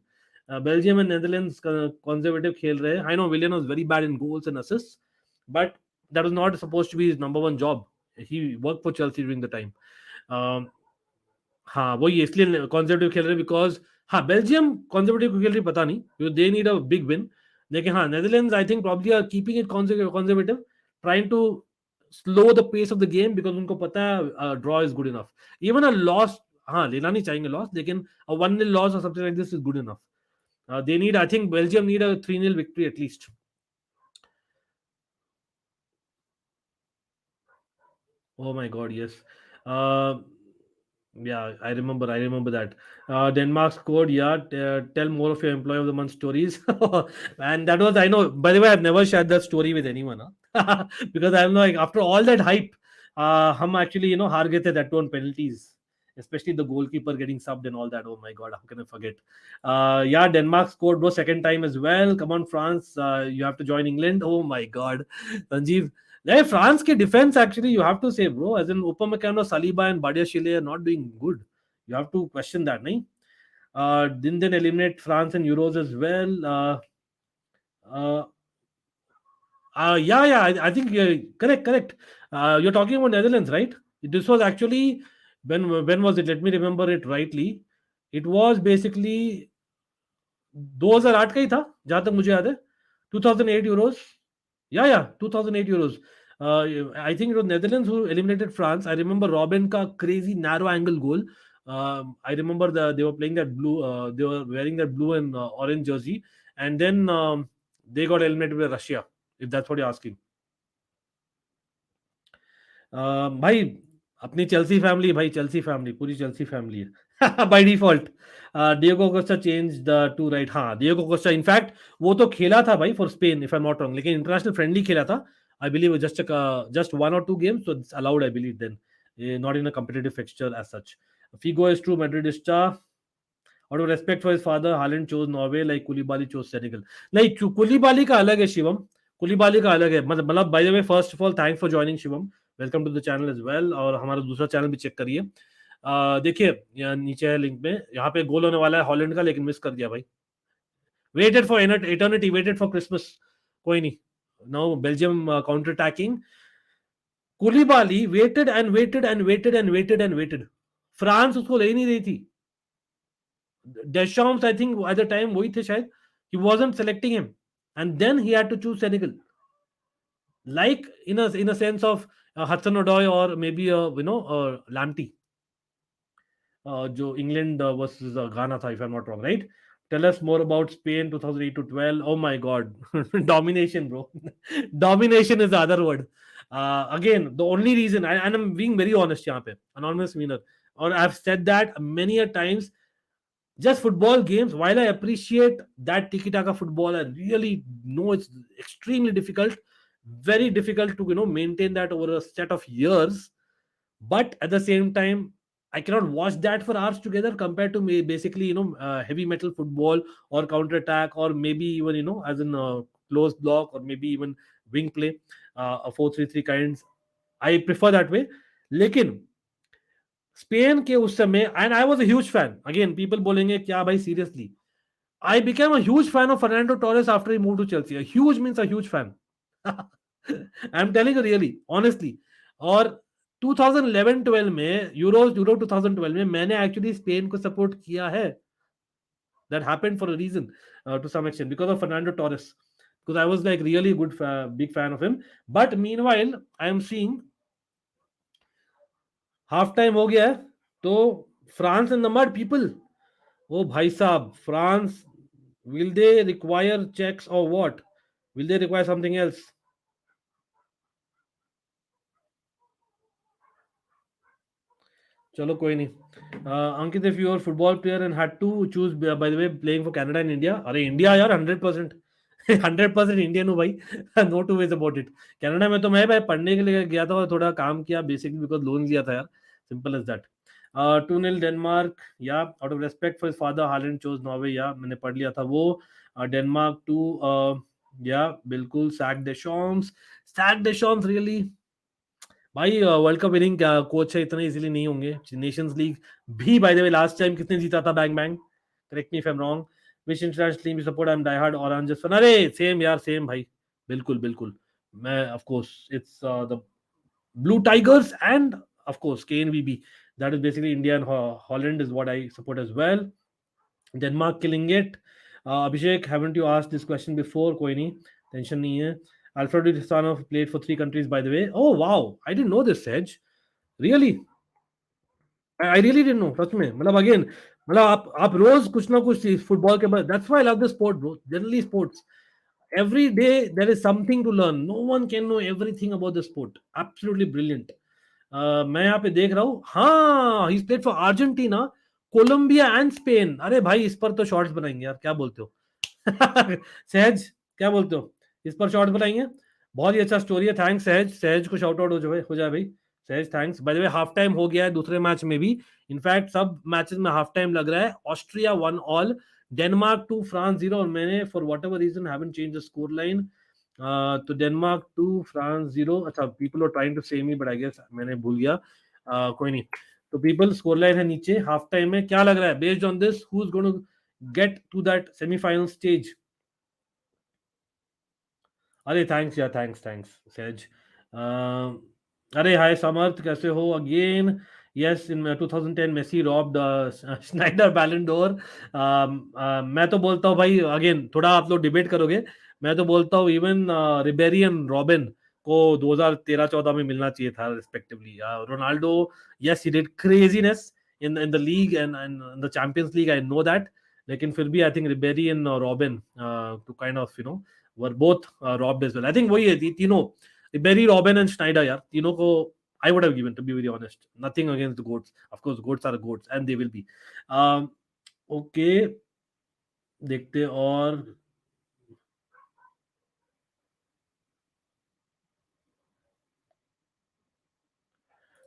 Belgium and Netherlands conservative खेल रहे हैं. I know Willian was very bad in goals and assists, but that was not supposed to be his number one job. He work for Chelsea during the time. हाँ, वही इसलिए conservative खेल रहे because हाँ, Belgium conservative खेल रही पता नहीं, they need a big win. लेकिन हाँ, Netherlands I think probably are keeping it conservative, trying to slow the pace of the game because उनको पता है draw is good enough. Even a loss, हाँ, लेना नहीं चाहेंगे loss, लेकिन a 1-0 loss or something like this is good enough. They need, I think Belgium need a 3-0 victory at least. Oh my God, yes. Yeah, I remember that. Denmark scored. Yeah, tell more of your employee of the month stories. And that was, I know, by the way, I've never shared that story with anyone, huh? Because I'm like, after all that hype, hum actually, हार गए थे, that too on penalties, especially the goalkeeper getting subbed and all that. Oh my God, how can I forget? Yeah, Denmark scored bro second time as well. Come on, France, you have to join England. Oh my God, Sanjeev. Yeah, France के defense actually you have to say bro, as in Upamecano, Saliba and Badiashile are not doing good. You have to question that, nahi? Didn't then eliminate France and Euros as well. Yeah, I think correct. You're talking about Netherlands, right? This was actually when was it? Let me remember it rightly. It was basically 2008 का ही था जहां तक मुझे याद है. 2008 Euros. Yeah, 2008 Euros. I think it was Netherlands who eliminated France. I remember Robin ka crazy narrow angle goal. I remember they were playing that blue. They were wearing that blue and orange jersey, and then they got eliminated by Russia. If that's what you're asking. भाई अपनी Chelsea family पूरी Chelsea family है by default. Diego Costa change the two right. हाँ, Diego Costa in fact वो तो खेला था भाई for Spain if I am not wrong, लेकिन इंटरनेशनल फ्रेंडली खेला था. I believe just 1 or 2 games, so it's allowed I believe then, not in a competitive fixture as such. Figo is true, Madridista. Out of respect for his father, Haaland chose Norway like Koulibaly chose Senegal. Like Koulibaly का अलग है Shivam, Koulibaly का अलग है. मतलब by the way, first of all, thanks for joining Shivam. Welcome to the channel as well. और हमारा दूसरा चैनल भी चेक करिए. देखिए यहाँ नीचे है लिंक में, यहाँ पे गोल होने वाला है हॉलैंड का, लेकिन मिस कर दिया भाई. Waited for eternity, waited for Christmas. कोई नहीं. Now Belgium counter attacking. Koulibaly waited and waited and waited and waited and waited. France उसको ले नहीं रही थी. Deschamps, I think at the time वही थे शायद, he wasn't selecting him, and then he had to choose Senegal, like in a sense of Hudson Odoi or maybe Lamptey, जो England versus गाना था, if I'm not wrong, right? Tell us more about Spain 2008 to 12. Oh my God, domination, bro. Domination is the other word. Again, the only reason, and I'm being very honest यहाँ पे, anonymous winner, or I've said that many a times. Just football games, while I appreciate that tiki-taka football, I really know it's extremely difficult, very difficult to maintain that over a set of years. But at the same time, I cannot watch that for hours together compared to basically heavy metal football or counter attack, or maybe even as in close block, or maybe even wing play, a 4-3-3 kinds. I prefer that way. लेकिन Spain के उस समय, and I was a huge fan. Again people बोलेंगे क्या भाई seriously, I became a huge fan of Fernando Torres after he move to Chelsea. A huge means a huge fan. I am telling you really honestly. और 2011-12 में euro 2012 में मैंने actually Spain को support किया है. That happened for a reason to some extent because of Fernando Torres, because I was like really good big fan of him. But meanwhile I am seeing half time हो गया है, तो France in the mud people. ओ भाई साहब, France, will they require checks और what, will they require something else? चलो कोई नहीं. Ankit, if you are football player and had to choose, by the way, playing for Canada and India. अरे India यार, 100%. 100% Indian हूँ भाई. No two ways about it. Canada में तो मैं भाई पढ़ने के लिए गया था और थोड़ा काम किया बेसिकली, बिकॉज लोन लिया था यार. Simple as that. 2-0 डेनमार्क. या out of respect for his father Haaland chose Norway. या मैंने पढ़ लिया था वो. डेनमार्क 2. या बिल्कुल. सैक डेशॉम्स रियली भाई, वर्ल्ड कप विनिंग कोच है, इतने इजीली नहीं होंगे. नेशंस लीग भी by the way last time कितने जीता था? Bang bang. Correct me if I am wrong. Which international team support? I am die hard orange fan. अरे सेम यार, सेम भाई. बिल्कुल बिल्कुल. मैं of course it's the Blue Tigers and of course KNVB. That is basically India and Holland is what I support as well. Denmark killing it. Abhishek, haven't you asked this question before? कोई नहीं, tension नहीं है. Alfredo Di Stefano played for 3 countries, by the way. Oh wow, I didn't know this, Edge. Really? I really didn't know. सच में, मतलब again, मतलब आप रोज कुछ ना कुछ फुटबॉल के बाद. That's why I love the sport, bro. Generally sports. Every day there is something to learn. No one can know everything about the sport. Absolutely brilliant. मैं यहाँ पे देख रहा हूँ. हाँ, he's played for Argentina, Colombia and Spain. अरे भाई, इस पर तो शॉर्ट्स बनाएंगे यार, क्या बोलते हो? सहज, क्या बोलते हो? इस पर शॉर्ट्स बनाएंगे. बहुत ही अच्छा स्टोरी है. थैंक्स सहज. सहज को शाउट आउट हो जाए भाई. सहज thanks. Bye the way, half time हो गया है दूसरे मैच में भी. इनफैक्ट सब मैचेस में हाफ टाइम लग रहा है. Austria 1 all, Denmark 2, France 0. और मैंने for whatever reason haven't change the score line. तो डेनमार्क 2, फ्रांस 0. अच्छा, पीपल आर ट्राइंग टू से मी, बट आई गेस मैंने भूल गया. कोई नहीं. तो पीपल, स्कोर लाइन है नीचे. हाफ टाइम में क्या लग रहा है based on this? Who is going to get to that semifinal stage? अरे थैंक्स यार, थैंक्स सहज. अरे हाय समर्थ, कैसे हो? Again yes, in 2010 Messi robbed Sneijder Ballon d'Or. मैं तो बोलता हूँ भाई, अगेन थोड़ा आप लोग डिबेट करोगे. मैं तो बोलता हूँ इवन रिबेरी एंड रॉबिन को 2013-14 में मिलना चाहिए था respectively. Ronaldo, yes, he did craziness in the league and the Champions league, I know that. लेकिन फिर भी I think Ribery and Robben too kind of were both robbed as well. I think वही है तीनों, berry, robin and Snyder यार, तीनों को I would have given, to be very honest. Nothing against the goats. Of course, goats are goats and they will be. Okay, देखते. और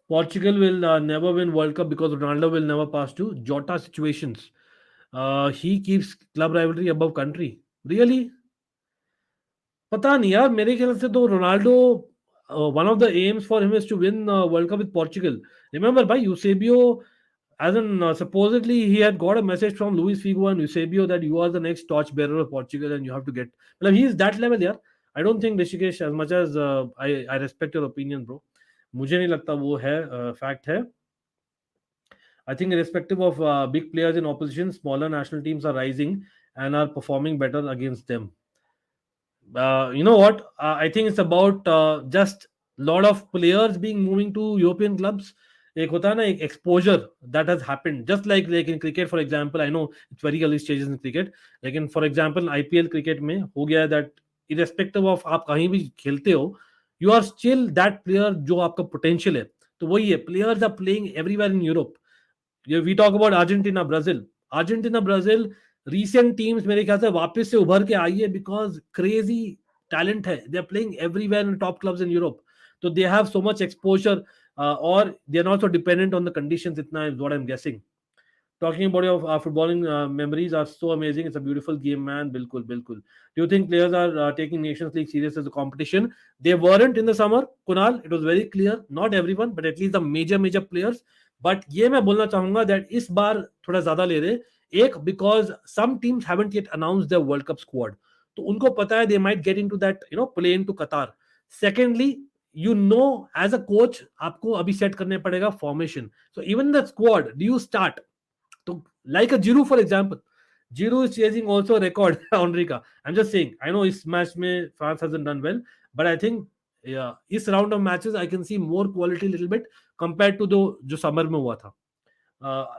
Portugal will never win World Cup because Ronaldo will never pass to Jota situations. He keeps club rivalry above country. Really? पता नहीं यार, मेरे ख्याल से तो Ronaldo, one of the aims for him is to win World Cup with Portugal. Remember, by Eusebio, as in supposedly he had got a message from Luis Figo and Eusebio that you are the next torchbearer of Portugal and you have to get. Well, he is that level, यार. I don't think Rishikesh, as much as I respect your opinion, bro. मुझे नहीं लगता वो है fact है. I think irrespective of big players in opposition, smaller national teams are rising and are performing better against them. You know what? I think it's about just lot of players being moving to European clubs. एक होता है ना, एक exposure that has happened, just like in cricket for example. I know it's very early stages in cricket, लेकिन for example IPL cricket में हो गया है that irrespective of आप कहीं भी खेलते हो, you are still that player जो आपका potential है. तो वही है, players are playing everywhere in Europe. We talk about Argentina, Brazil, recent teams मेरे ख्याल से वापस से उभर के आई है because crazy talent है. They are playing everywhere in top clubs in Europe. So they have so much exposure, or they are not so dependent on the conditions. Itna is what I'm guessing. Talking about your footballing memories are so amazing. It's a beautiful game, man. Bilkul, bilkul. Do you think players are taking Nations League serious as a competition? They weren't in the summer, Kunal. It was very clear. Not everyone, but at least the major players. But ये मैं बोलना चाहूंगा that इस बार थोड़ा ज्यादा ले रहे. एक, because some teams haven't yet announced their World Cup squad. तो उनको पता है they might get into that, plane to Qatar. Secondly, as a coach आपको अभी set करने पड़ेगा formation. So even the squad, do you start? So, like a Giroud, for example, Giroud is chasing also a record Henry ka. I'm just saying. I know this match mein France hasn't done well, but I think this round of matches I can see more quality a little bit compared to the jo summer mein hua tha.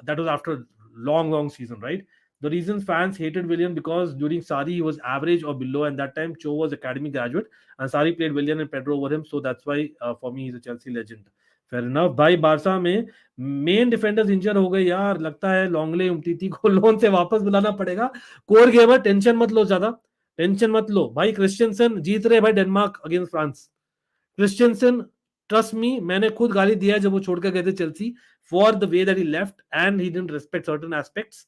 That was after long season, right? The reasons fans hated Willian because during Sari he was average or below, and that time Cho was academy graduate, and Sari played Willian and Pedro over him, so that's why for me he's a Chelsea legend. Fair enough भाई. Barça में main defenders इंजर हो गए यार, लगता है लॉन्गले Umtiti को loan से वापस बुलाना पड़ेगा. कोर गेमर, टेंशन मत लो, ज्यादा टेंशन मत लो भाई. क्रिश्चियनसन जीत रहे भाई Denmark against France. Christensen, trust me, मैंने खुद गाली दिया जब वो छोड़कर गए थे Chelsea for the way that he left and he didn't respect certain aspects,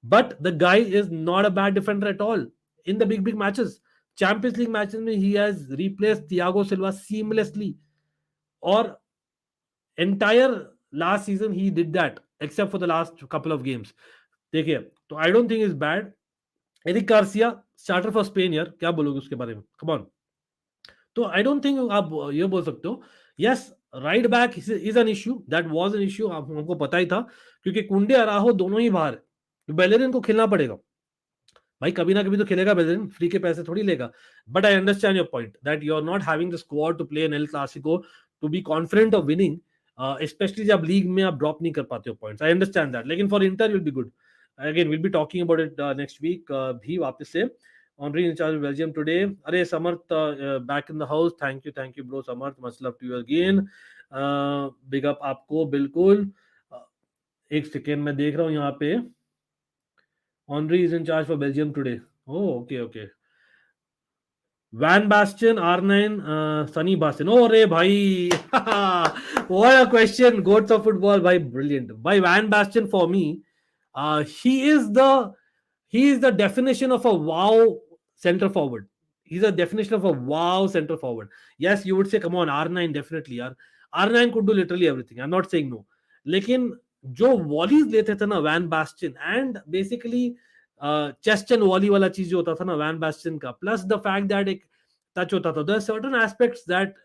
but the guy is not a bad defender at all in the big matches. Champions league matches में he has replaced Thiago Silva seamlessly, और entire last season he did that except for the last couple of games. देखिए, तो I don't think it's bad. Eric Garcia starter for Spain, यार क्या बोलोगे उसके बारे में? Come on. तो आई डोंट थिंक आप ये बोल सकते हो. Yes, right back is an issue, that was an issue, हमको पता ही था क्योंकि कुंडे अराहो दोनों ही बाहर. बेलेरिन को खेलना पड़ेगा भाई, कभी ना कभी तो खेलेगा बेलेरिन, फ्री के पैसे थोड़ी लेगा. But I understand your point that you are not having the squad to play an El Clasico to be confident of winning, especially जब लीग में आप ड्रॉप नहीं कर पाते हो पॉइंट्स. आई अंडरस्टैंड दैट, लेकिन for Inter will be good. Again will be talking about it next week भी वापस से. Henry in charge of Belgium today. अरे समर्थ back in the house. Thank you bro Samarth, much love to you again. Big up आपको बिल्कुल. एक second मैं देख रहा हूँ यहाँ पे. Henry is in charge for Belgium today. Oh, okay. Van Basten, R9, Sunny Basten. Oh, रे भाई. What a question. Goats of football, भाई, brilliant. By Van Basten for me, he is the definition of a wow center forward. He's a definition of a wow center forward. Yes, you would say, come on, R9 definitely, यार. R9 could do literally everything. I'm not saying no. लेकिन जो volleys लेते थे ना van Basten, and basically chest and volley वाला चीज जो होता था ना वैन बास्टिन का, प्लस द फैक्ट दैट एक टच होता था, देयर सर्टेन एस्पेक्ट्स दैट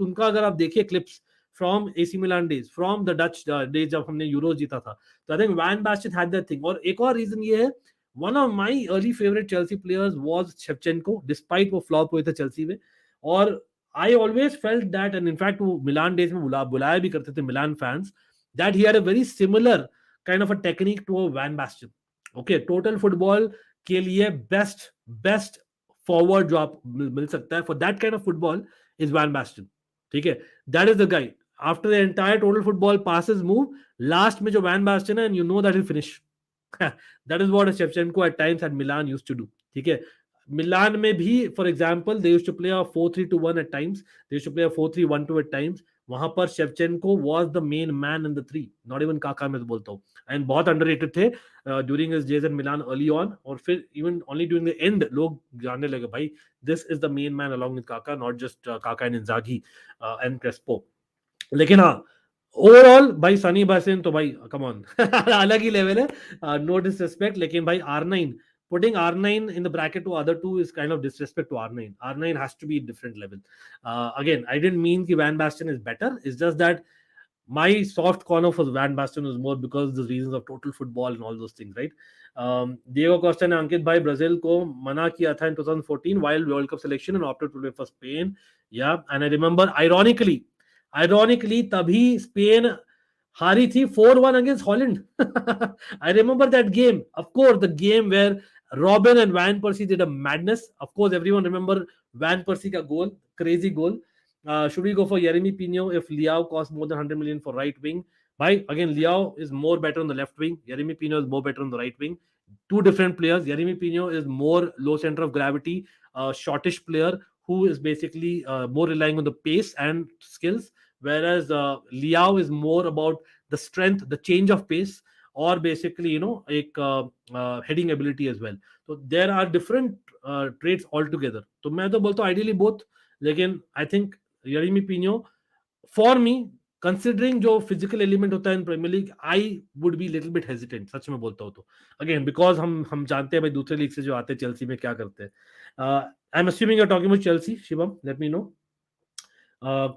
उनका अगर आप देखिए clips from AC Milan days, from the Dutch days जब हमने यूरो जीता था, तो I think van Basten had that thing. और एक और रीजन ये है, one of my early favourite Chelsea players was Shevchenko, despite वो फ्लॉप हुए थे चेल्सी में. और I always felt that, and in fact वो मिलान डेज में बुलाया भी करते थे Milan fans, that he had a very similar kind of a technique to a Van Basten. Okay, total football के लिए best forward जो आप मिल सकता है for that kind of football is Van Basten. ठीक है, that is the guy. After the entire total football passes move, last में जो Van Basten है, and you know that he'll finish. That is what Shevchenko at times at Milan used to do. ठीक है, मिलान में भी, for example, they used to play a 4-3-2-1 at times. They used to play a 4-3-1-2 at times. वहां पर Shevchenko was the main man in the three, not even काका, मैं तो बोलता हूँ, एंड बहुत अंडररेटेड थे during his days in Milan early on, और फिर even only during the end लोग जानने लगे भाई this is the main man along with काका, नॉट जस्ट काका एंड इंजागी एंड क्रेस्पो. लेकिन हाँ, ओवरऑल भाई सनी बसिन तो भाई कम ऑन अलग ही लेवल है, नो डिसरिस्पेक्ट, लेकिन भाई R9, putting R9 in the bracket to other two is kind of disrespect to R9. R9 has to be different level. Again, I didn't mean that Van Basten is better. It's just that my soft corner for Van Basten was more because of the reasons of total football and all those things, right? Diego Costa ने अंकित भाई Brazil को मना किया था in 2014 while World Cup selection and opted to play for Spain. Yeah, and I remember ironically तभी Spain हारी थी 4-1 against Holland. I remember that game. Of course, the game where Robin and Van Persie did a madness. Of course, everyone remember Van Persie ka goal, crazy goal. Should we go for Yeremy Pino if Liao cost more than 100 million for right wing? Bhai, again, Liao is more better on the left wing. Yeremy Pino is more better on the right wing. Two different players. Yeremy Pino is more low center of gravity, shortish player who is basically more relying on the pace and skills, whereas Liao is more about the strength, the change of pace, or basically heading ability as well. So there are different traits altogether. तो मैं तो बोलता हूँ ideally both, लेकिन I think Yeremy Pino for me, considering जो physical element होता है in Premier League, I would be little bit hesitant, सच में बोलता हूँ तो. Again, because हम जानते हैं भाई दूसरे लीग से जो आते हैं चेल्सी में क्या करते हैं. I'm assuming you're talking about Chelsea, Shivam. Let me know.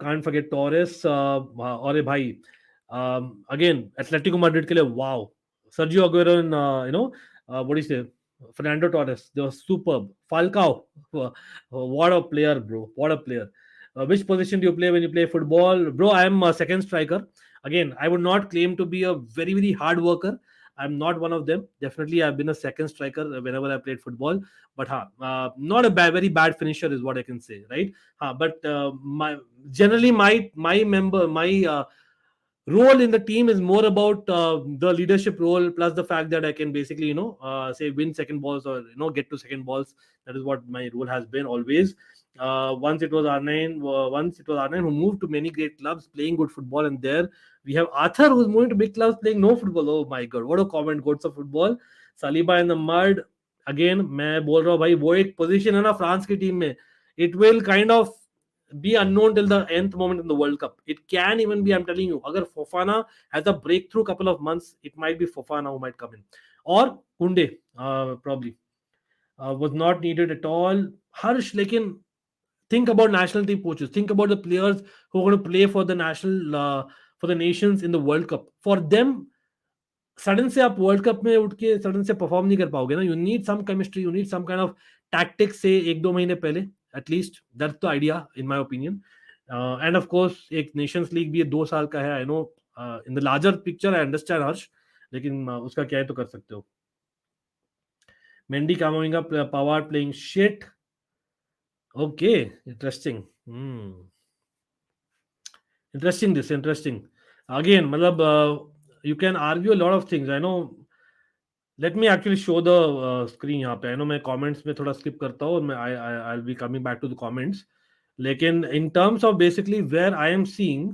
Can't forget Torres. और भाई again Atletico Madrid के लिए wow, Sergio Aguero and what do you say, Fernando Torres, they were superb. Falcao, what a player, bro, what a player. Which position do you play when you play football? Bro, I am a second striker. Again, I would not claim to be a very, very hard worker. I'm not one of them. Definitely, I've been a second striker whenever I played football. But not a very bad finisher is what I can say, right? But my role in the team is more about the leadership role, plus the fact that I can basically say win second balls or get to second balls. That is what my role has been always. Once it was R9 who moved to many great clubs playing good football, and there we have Arthur who's moving to big clubs playing no football. Oh my god, what a comment. Goats of football. Saliba in the mud. Again, मैं बोल रहा हूँ भाई वो एक position है ना France की टीम में, it will kind of be unknown till the nth moment in the World Cup. It can even be, I'm telling you, agar Fofana has a breakthrough couple of months, it might be Fofana who might come in. Or Kunde, probably. Was not needed at all. Harsh, lekin think about national team coaches. Think about the players who are going to play for the for the nations in the World Cup. For them, sudden से आप world cup में उठ के sudden से perform नहीं कर पाओगे ना. You need some chemistry, you need some kind of tactics से 1-2 महीने पहले at least. That's the idea in my opinion. And of course एक नेशंस लीग भी 2 साल का है. I know in the larger picture I understand Harsh, लेकिन उसका क्या है तो कर सकते हो. Mendy Camavinga Pavard playing shit. Okay, interesting. Interesting. Again, मतलब you can argue a lot of things. I know. Let me actually show the screen यहाँ पे. I know मैं comments में थोड़ा skip करता हूँ और मैं I'll be coming back to the comments. लेकिन in terms of basically where I am seeing,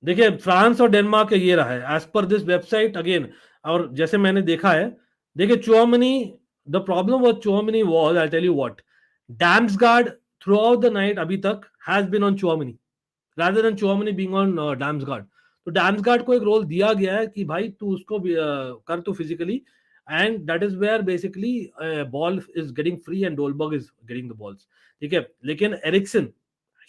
देखिए फ्रांस और डेनमार्क का ये रहा है as per this website again. और जैसे मैंने देखा है, देखिए Chouamani, the problem with Chouamani was, I'll tell you what, Damsgaard throughout the night अभी तक has been on Chouamani rather than Chouamani being on Damsgaard. तो डैम्सगार्ड को एक रोल दिया गया है कि भाई तू उसको कर तू physically, and that is where basically ball is getting free and Dolberg is getting the balls. ठीक है, लेकिन Eriksen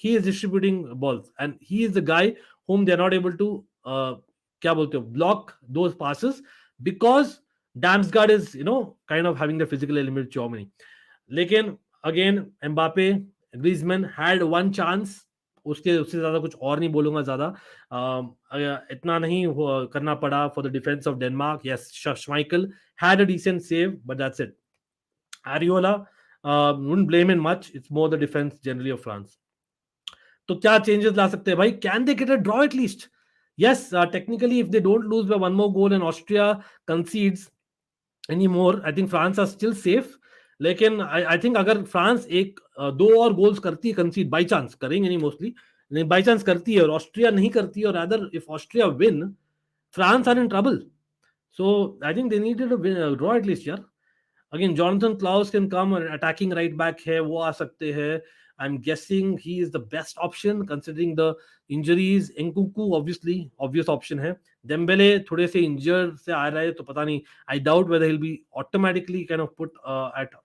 he is distributing balls and he is the guy whom they are not able to क्या बोलते हो block those passes because Damsgaard is kind of having the physical element Chouamani. लेकिन again Mbappe, Griezmann had one chance. उससे ज्यादा कुछ और नहीं बोलूंगा ज्यादा. इतना नहीं करना पड़ा for the defence of Denmark. Yes, Schmeichel had a decent save, but that's it. Areola wouldn't blame him much. It's more the defense generally of France. तो क्या चेंजेस ला सकते हैं भाई? Can they get a draw at least? Yes, technically if they don't lose by one more goal and Austria concedes anymore, I think France are still safe. लेकिन I think अगर France 1-2 और goals करती है, कंसीड by chance करेंगे नहीं mostly, नहीं by chance करती है और ऑस्ट्रिया नहीं करती है, और other if Austria win, France are in trouble. So I think they needed to win, draw at least, यार. Again, Jonathan Klaus can come and attacking right back है, वो आ सकते हैं. I'm guessing he is the best option considering the injuries. Nkunku obviously obvious option है. Dembele थोड़े से injured से आ रहा है तो पता नहीं. I doubt whether he'll be automatically kind of put at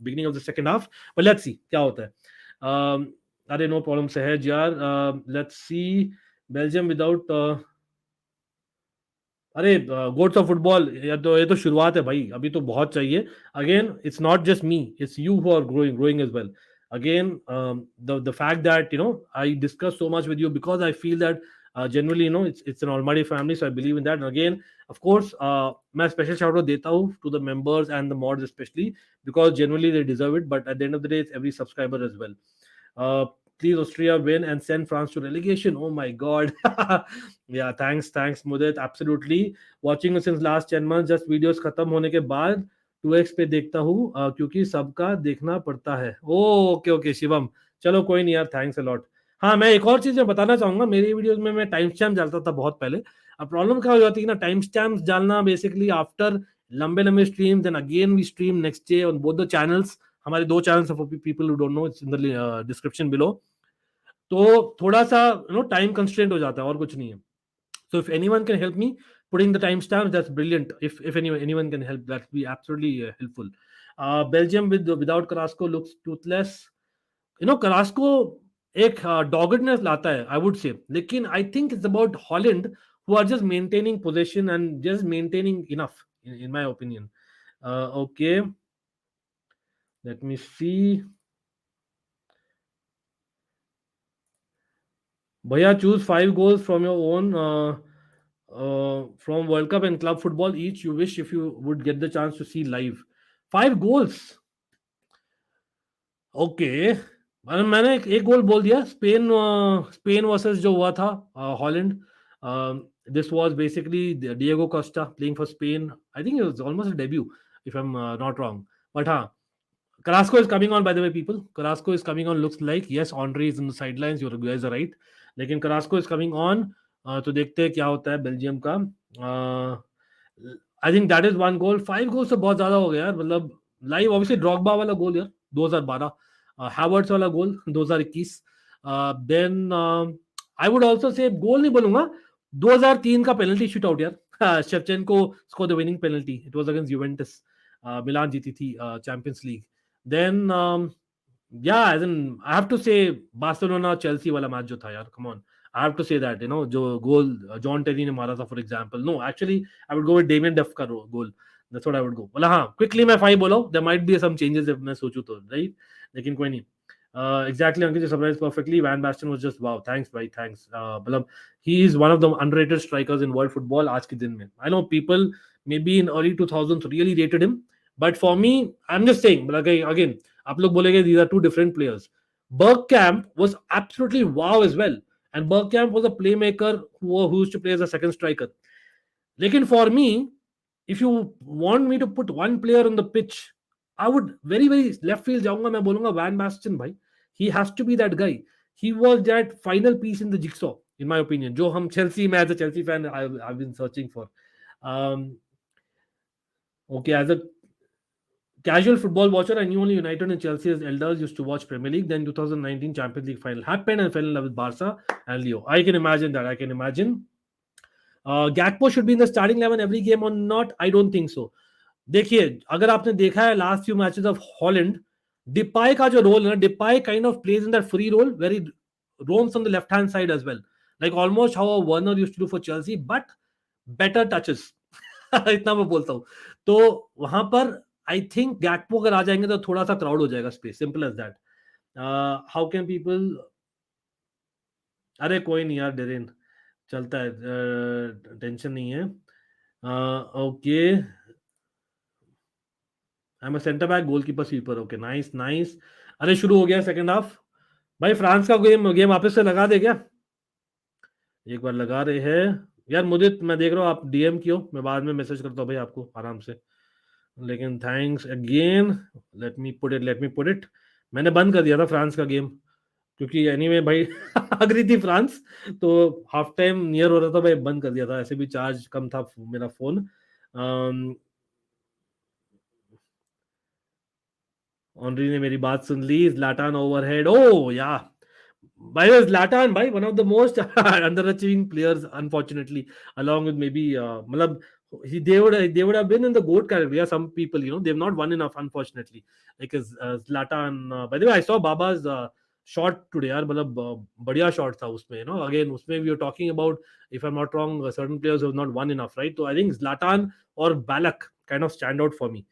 beginning of the second half. But let's see क्या होता है. अरे no problem सहज यार. Let's see Belgium without अरे गोट्स ऑफ फुटबॉल, ये तो शुरुआत है भाई, अभी तो बहुत चाहिए. Again it's not just me, it's you who are growing as well. Again, the fact that I discuss so much with you because I feel that generally it's an almighty family, so I believe in that. And again, of course, मैं special shout out देता हूँ to the members and the mods especially because generally they deserve it. But at the end of the day, it's every subscriber as well. Please Austria win and send France to relegation. Oh my god. Yeah, thanks Mudit, absolutely. Watching since last 10 months, just videos खत्म होने के बाद 2x पे देखता हूँ क्योंकि सबका देखना पड़ता है. ओके शिवम, चलो कोई नहीं यार, थैंक्स अ लॉट. हाँ, मैं एक और चीज मैं बताना चाहूंगा. मेरी वीडियोस में मैं टाइम स्टैम्प डालता था बहुत पहले. अब प्रॉब्लम क्या हो जाती है ना, टाइम स्टैम्प डालना बेसिकली आफ्टर लंबे stream, then again we stream next day on both the channels. हमारे 2 channels for people who don't know, it's in the description below. तो थोड़ा सा टाइम कंस्ट्रेंट हो जाता है, और कुछ नहीं है. So if anyone can help me putting the timestamps, that's brilliant. If anyone can help, that will be absolutely helpful. Belgium without Carrasco looks toothless. Carrasco एक doggedness लाता है, I would say. लेकिन I think it's about Holland who are just maintaining possession and just maintaining enough, in my opinion. Okay, let me see. Bhaiya, choose 5 goals from your own from World Cup and club football each you wish if you would get the chance to see live. 5 goals. Okay, मैंने एक गोल बोल दिया. Spain versus जो हुआ था Holland. This was basically Diego Costa playing for Spain. I think it was almost a debut if I am not wrong. But हाँ, Carrasco is coming on, by the way, people. Carrasco is coming on. Looks like yes, Andre is in the sidelines. You guys are right. लेकिन Carrasco is coming on. तो देखते हैं क्या होता है Belgium का. I think that is 1 गोल. 5 गोल से बहुत ज्यादा हो गया यार. मतलब लाइव ऑब्वियसली ड्रॉगबा वाला गोल यार 2012, हैवर्ट्स वाला goal 2021. Then I would also say goal नहीं बोलूंगा, 2003 का पेनल्टी शूट आउट यार. Shevchenko score the winning penalty. It was against Juventus. Milan जीती थी champions league. Then yeah, as in I have to say Barcelona Chelsea वाला match जो था यार, come on, I have to say that जो गोल John टेरी ने मारा था for example. No, actually I would go with Damien Duff का गोल. That's what I would go. बोला हाँ, quickly मैं 5 बोला. There might be some changes if मैं सोचूं तो, right? लेकिन कोई नहीं. Exactly, Ankit, you summarized perfectly. Van Basten was just wow. Thanks, bhai. Thanks. मतलब he is one of the underrated strikers in world football आज के दिन में. I know people maybe in early 2000s really rated him. But for me, I'm just saying, but again, आप लोग बोलेंगे these are 2 different players. Bergkamp was absolutely wow as well. And Bergkamp was a playmaker who used to play as a second striker. Lekin for me, if you want me to put one player on the pitch, I would very left field जाऊंगा, मैं बोलूंगा Van Basten भाई. He has to be that guy. He was that final piece in the jigsaw, in my opinion. जो हम Chelsea में as a Chelsea fan I've been searching for. Okay, as a casual football watcher, I knew only United and Chelsea as elders used to watch Premier League. Then 2019 Champions League final happened and fell in love with Barca and Leo. I can imagine that. I can imagine. Gakpo should be in the starting 11 every game or not? I don't think so. देखिए, अगर आपने देखा है last few matches of Holland, Depay का जो role है ना, Depay kind of plays in that free role where he roams on the left hand side as well, like almost how Werner used to do for Chelsea, but better touches. इतना मैं बोलता हूँ. तो वहां पर I think गैक्पो अगर आ जाएंगे तो थोड़ा सा क्राउड हो जाएगा space. Simple as that. How can people. अरे कोई नहीं यार डेरेन, चलता है, टेंशन नहीं है. Okay, I am a centre back, goalkeeper, sweeper. Okay, nice. अरे शुरू हो गया सेकंड हाफ. भाई फ्रांस का गेम वापस से लगा दे क्या? एक बार लगा रहे हैं यार. मुदित, मैं देख रहा हूँ आप डीएम कियो, मैं बाद में मैसेज करता हूँ भाई आपको आराम से. लेकिन thanks again. Let me put it. मैंने बंद कर दिया था फ्रांस का गेम. क्योंकि एनीवे भाई आ गई थी फ्रांस, तो हाफ टाइम नियर हो रहा था भाई, बंद कर दिया था, ऐसे भी चार्ज कम था मेरा फोन। ऑनरी ने मेरी बात सुन ली, ज़्लाटान ओवरहेड, ओ या भाई, ज़्लाटान भाई, one of the most under achieving players unfortunately, along with maybe मतलब they would have been in the goat category. Yeah, some people, they've not won enough unfortunately, like Zlatan. By the way, I saw Baba's shot today यार, मतलब बढ़िया shot था उसमें, again उसमें we are talking about, if I'm not wrong, certain players who have not won enough, right? So I think Zlatan or Balak kind of stand out for me.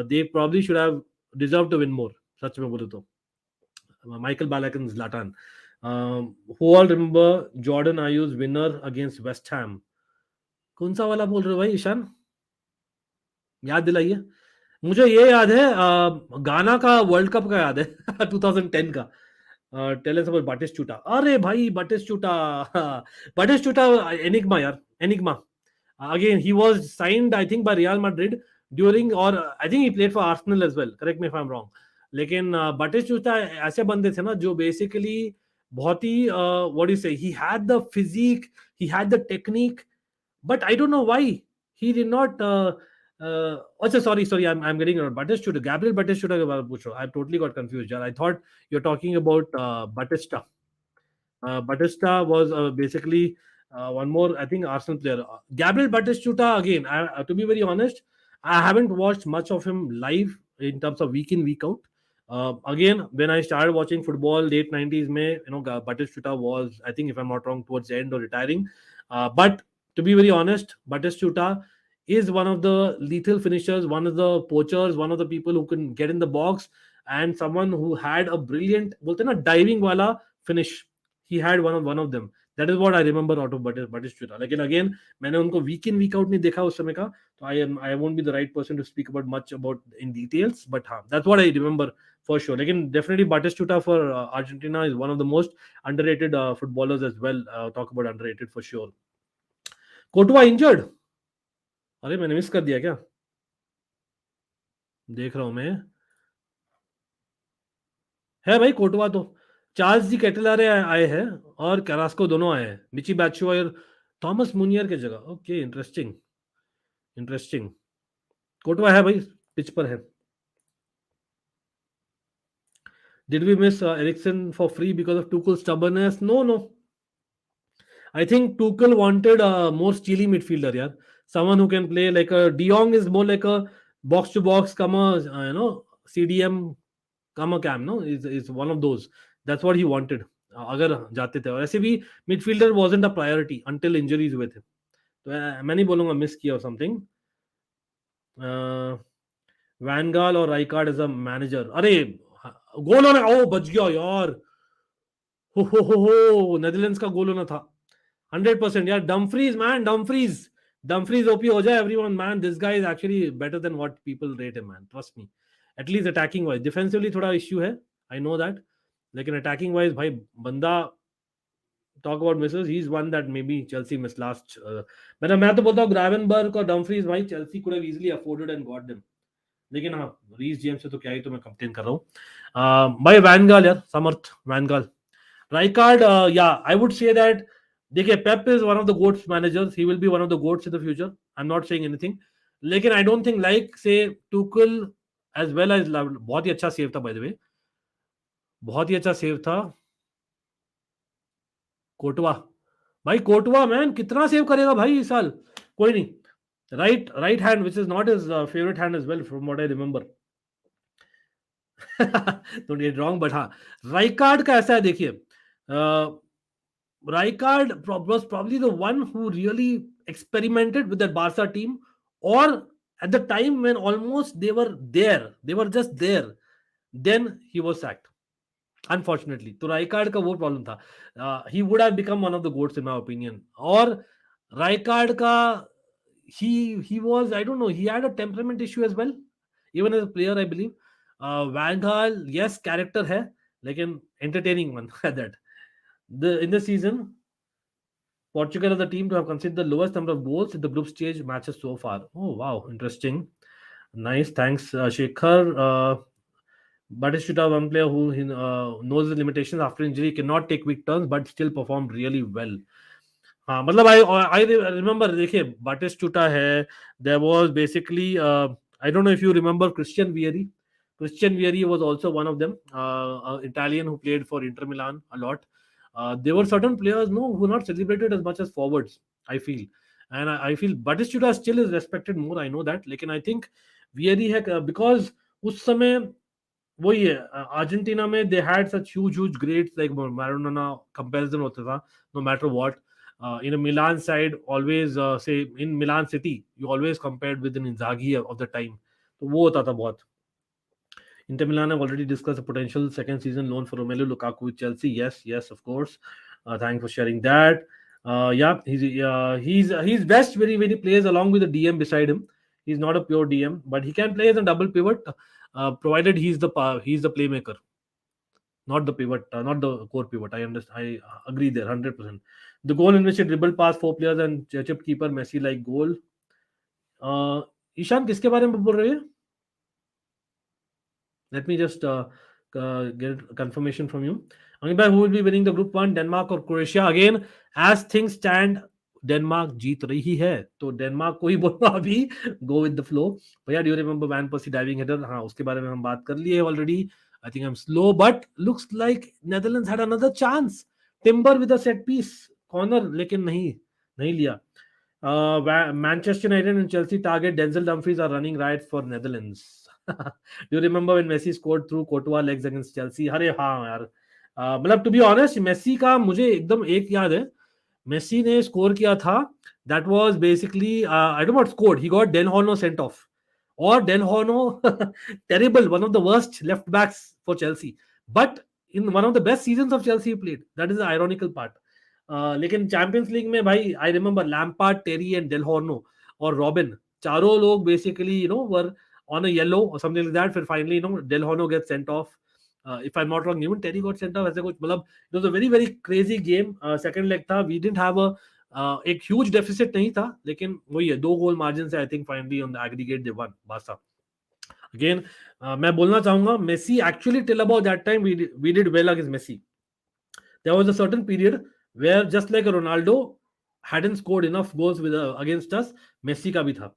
They probably should have deserved to win more, सच में बोले तो, Michael Ballack and Zlatan. Who all remember Jordan Ayew's winner against West Ham? कौन सा वाला बोल रहे हो भाई ईशान, याद दिलाइए। मुझे ये याद है, गाना का वर्ल्ड कप का याद है 2010 का। Tell us about Batistuta. अरे भाई बाटिस्टुटा, बाटिस्टुटा एनिग्मा यार, enigma. Again, he was signed, I think, by Real Madrid during, or I think he played for Arsenal as well. Correct me if I'm wrong. लेकिन बटिस्टुटा ऐसे बंदे थे ना जो basically बहुत ही what you say, he had the physique, he had the technique, but I don't know why he did not. अच्छा, sorry, I'm getting it. Batistuta, Gabriel Batistuta के बारे में पूछ रहा हूँ. I totally got confused, यार. I thought you're talking about Batista. Batista was basically one more, I think, Arsenal player. Gabriel Batistuta, again, to be very honest, I haven't watched much of him live in terms of week in, week out. Again, when I started watching football late 90s, Batistuta was, I think, if I'm not wrong, towards the end or retiring. But to be very honest, Batistuta is one of the lethal finishers, one of the poachers, one of the people who can get in the box, and someone who had a brilliant, बोलते हैं ना, diving वाला finish. He had one of them. That is what I remember out of Batistuta. लेकिन again, मैंने उनको week in week out नहीं देखा उस समय का, तो I won't be the right person to speak about much about in details, but हाँ, that's what I remember for sure. लेकिन definitely Batistuta for Argentina is one of the most underrated footballers as well. Talk about underrated for sure. Kotwa injured? अरे मैंने miss कर दिया क्या? देख रहा हूं मैं, है भाई कोटवा तो। चार्ल्स दी केटलारे आए हैं और कैरास्को दोनों आए हैं, मिची बैचुआ और थॉमस मुनियर की जगह। Okay, interesting, interesting. कोटवा है भाई, पिच पर है। Did we miss Eriksen for free because of Tuchel's stubbornness? No. I think Tuchel wanted a more steely midfielder, yeah. Someone who can play like a De Jong is more like a box to box, come CDM, come a cam, no, is one of those. That's what he wanted. अगर जाते थे, और ऐसे भी midfielder wasn't a priority until injuries हुए थे, तो मैं नहीं बोलूंगा मिस किया or something. वैनगाल और राइकार्ड एज अ मैनेजर, अरे गोल होना, ओ बच गया यार, हो नेदरलैंड्स का गोल होना था 100% यार। डमफ्रीज मैन, डमफ्रीज ओपी हो जाए everyone man, this guy is actually better than what people rate him man, trust me. At least attacking wise, defensively थोड़ा इश्यू है, आई नो दैट, लेकिन अटैकिंग वाइज भाई बंदा, talk about misses, he's one that maybe Chelsea missed last. मैं तो बोलता हूँ ग्रावेनबर्ग और डमफ्रीज भाई Chelsea could have easily afforded and got them. लेकिन हाँ, रीस जेम्स से तो क्या ही तो मैं कंप्लेन कर रहा हूँ भाई। वैनगाल यार, समर्थ वैनगाल, राइकार्ड, या आई वुड से दैट, देखिए Pep is one of the goats managers, he will be one of the goats in the future, I am not saying anything, लेकिन I don't think like say Tuchel as well as, बहुत ही अच्छा save था bye the वे, बहुत ही अच्छा save था कोटवा। भाई कोटवा मैन कितना सेव करेगा भाई इस साल, कोई नहीं। Right hand which is not his favourite hand as well from what I remember. Don't get wrong, but हाँ, राइकार्ड का ऐसा है, देखिए Rijkaard was probably the one who really experimented with that Barca team, or at the time when almost they were there, they were just there, then he was sacked, unfortunately. तो Rijkaard का वो problem था, he would have become one of the goats in my opinion. और Rijkaard का, he was, I don't know, he had a temperament issue as well, even as a player I believe. Van yes, character है, लेकिन entertaining one at that. In the season, Portugal are the team to have conceded the lowest number of goals in the group stage matches so far. Oh wow, interesting, nice, thanks Shekhar. Batistuta, one player who knows the limitations after injury, cannot take quick turns, but still performed really well. हाँ मतलब I remember देखिए बाटिस्टूटा है. There was basically I don't know if you remember Christian Vieri. Christian Vieri was also one of them, Italian who played for Inter Milan a lot. There were certain players no who were not celebrated as much as forwards, I feel, and I feel Batistuta still is respected more. I know that, लेकिन I think Vieri है because उस समय वही है Argentina में they had such huge greats like Maradona comparison होता था no matter what. In a Milan side, always say in Milan City, you always compared with an Inzaghi of the time. तो वो होता था बहुत. Inter Milan have already discussed a potential second season loan for Romelu Lukaku with Chelsea. Yes, of course. Thanks for sharing that. Yeah, he's best when he plays along with the DM beside him. He's not a pure DM, but he can play as a double pivot, provided he's the playmaker, not the pivot, not the core pivot. I understand. I agree there 100%. The goal in which he dribbled past four players and chipped keeper Messi like goal. Ishan किसके बारे में बोल रहे हैं? Let me just get confirmation from you. Anibhai, who will be winning the group one, Denmark or Croatia? Again, as things stand, Denmark जीत रही है तो डेनमार्क को ही बोलना अभी. Go with the flow. भैया do you remember van Persie diving header? हाँ, उसके बारे में हम बात कर लिए already. I think I am slow but looks like Netherlands had another chance. Timber with a set piece corner, लेकिन नहीं लिया. Manchester United and Chelsea target Denzel Dumfries are running riot for Netherlands. Do you remember when Messi scored through Courtois legs against Chelsea? अरे हाँ यार, मतलब to be honest Messi का मुझे एकदम एक याद है. मेसी ने स्कोर किया था. That was basically I don't not scored, he got Del Horno sent off. और Del Horno terrible, one of the worst left backs for Chelsea, but in one of the best seasons of Chelsea played. That is the ironical part. लेकिन champions league में भाई I remember Lampard, Terry and Del Horno और Robben, चारों लोग basically were on a yellow or something like that. फिर finally Del Horno gets sent off. If I'm not wrong, even Terry got sent off. ऐसे कुछ मतलब it was a very very crazy game. Second leg था, we didn't have a एक huge deficit नहीं था, लेकिन वही है 2 गोल मार्जिन से I think finally on the aggregate they won. बासा. Again, मैं बोलना चाहूंगा Messi actually till about that time we did well against Messi. There was a certain period where just like a Ronaldo hadn't scored enough goals against us, Messi का भी था.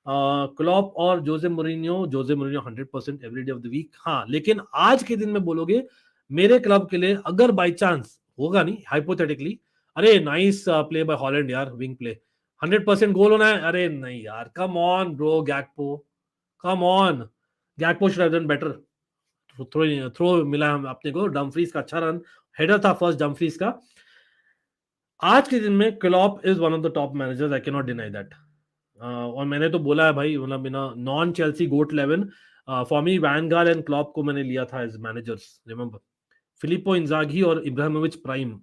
Klopp और Jose Mourinho 100% every day of the week. हाँ, लेकिन आज के दिन में बोलोगे मेरे क्लब के लिए अगर बाय चांस होगा, नहीं हाइपोथेटिकली, अरे नाइस प्ले बाय हॉलैंड यार, विंग प्ले 100% गोल होना है, अरे नहीं यार, come on bro, Gakpo, come on, Gakpo should have done better. Throw मिला हम अपने को. डम्फ्रीज का अच्छा रन हेडर था फर्स्ट डम्फ्रीज का. आज के दिन में Klopp is one of the top managers, I can not deny that. और मैंने तो बोला है भाई, मतलब बिना non Chelsea goat 11 for me van Gaal and Klopp को मैंने लिया था as managers. Remember Filippo Inzaghi और Ibrahimovic prime.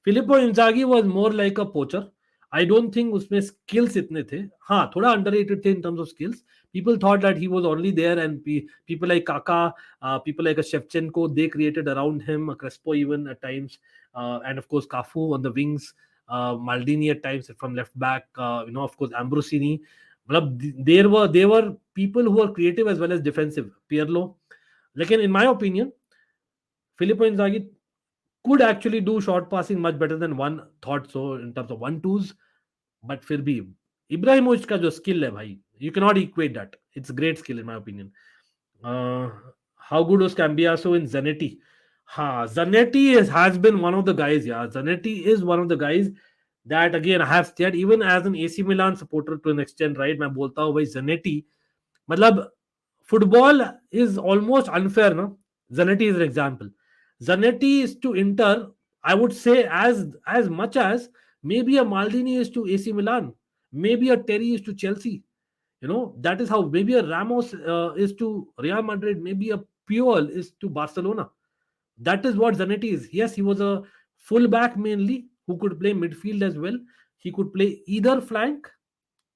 Filippo Inzaghi was more like a poacher. I don't think उसमें स्किल्स इतने थे. हाँ, थोड़ा अंडररेटेड थे in terms of skills. People thought that he was only there, and people like Kaka, people like a Shevchenko, they created around him, a Crespo even at times, and of course Cafu on the wings, Maldini at times from left back, of course Ambrosini. There were people who were creative as well as defensive. Pirlo. Lekin in my opinion, Filippo Inzaghi could actually do short passing much better than one thought so in terms of 1-2s, but फिर भी Ibrahimovic का जो skill है भाई, you cannot equate that. It's a great skill in my opinion. How good was Cambiaso in Zanetti? हाँ, Zanetti has been one of the guys. Yeah, Zanetti is one of the guys that again I have said even as an AC Milan supporter to an extent, right? मैं बोलता हूँ भाई Zanetti, मतलब football is almost unfair, no? Zanetti is an example. Zanetti is to Inter, I would say as much as maybe a Maldini is to AC Milan, maybe a Terry is to Chelsea. That is how maybe a Ramos is to Real Madrid, maybe a Puyol is to Barcelona. That is what Zanetti is. Yes, he was a fullback mainly who could play midfield as well. He could play either flank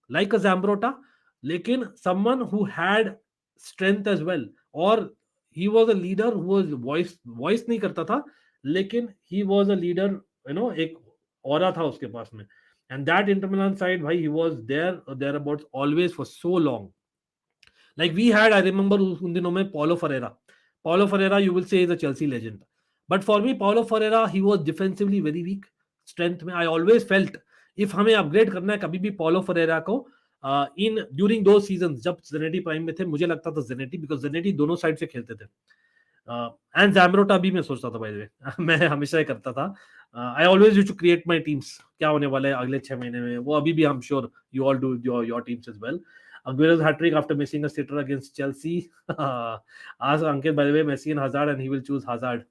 like a Zambrotta, lekin someone who had strength as well. Or he was a leader who was voice नहीं करता था, लेकिन he was a leader, एक aura था उसके पास में. And that Inter Milan side, bhai, he was thereabouts always for so long. Like we had, I remember उन दिनों में Paulo Ferreira, you will say is a Chelsea legend. But for me, Paulo Ferreira, he was defensively very weak. Strength में I always felt if हमें upgrade करना है कभी भी Paulo Ferreira को in during those seasons जब Zanetti prime में थे, मुझे लगता था Zanetti, because Zanetti दोनों साइड से खेलते थे. एंड जैमरोटा भी मैं सोचता था, बाय द वे. मैं हमेशा ही करता था. I always used to create my teams, क्या होने वाला है अगले 6 महीने में. वो अभी भी, I am sure you all do your teams as well. Aguero's hat-trick after missing a sitter against Chelsea. Ask Ankit, by the way, Messi and Hazard, and he will choose Hazard.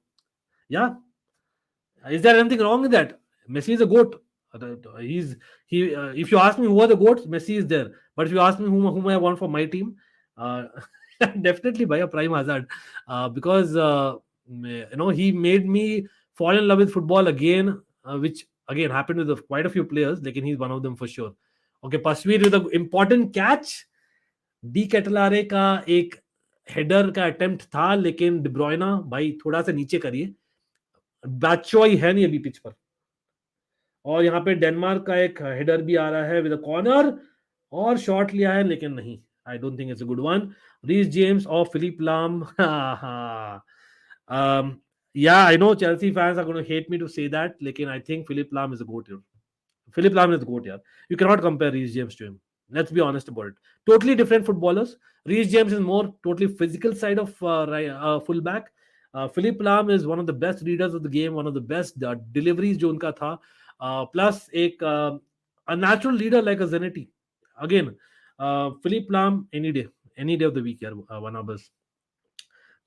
Yeah. Is there anything wrong with that? Messi is a GOAT. If you ask me who are the GOATs, Messi is there. But if you ask me whom I want for my team, definitely by a prime Hazard. Because he made me fall in love with football again, which again happened with quite a few players. Like he's one of them for sure. Okay, Pasveer with an important catch. De Ketelaere का एक header का attempt था, लेकिन D Bruyne भाई थोड़ा सा नीचे करिए, बादशाही है नहीं अभी पिच पर. और यहाँ पे डेनमार्क का एक हेडर भी आ रहा है विद अ कॉर्नर, और शॉट लिया है लेकिन नहीं. I don't think it's a good one. Reece James और Philipp Lahm. Yeah, I know Chelsea fans are going to hate me to say that, लेकिन I think Philip Lahm is a goat here. Philip Lahm is the GOAT, yeah. You cannot compare Reece James to him. Let's be honest about it. Totally different footballers. Reece James is more totally physical side of fullback. Philip Lahm is one of the best readers of the game, one of the best deliveries जो उनका था. Plus a natural leader like a Zanetti. Again, Philip Lahm any day of the week, yeah, one of us.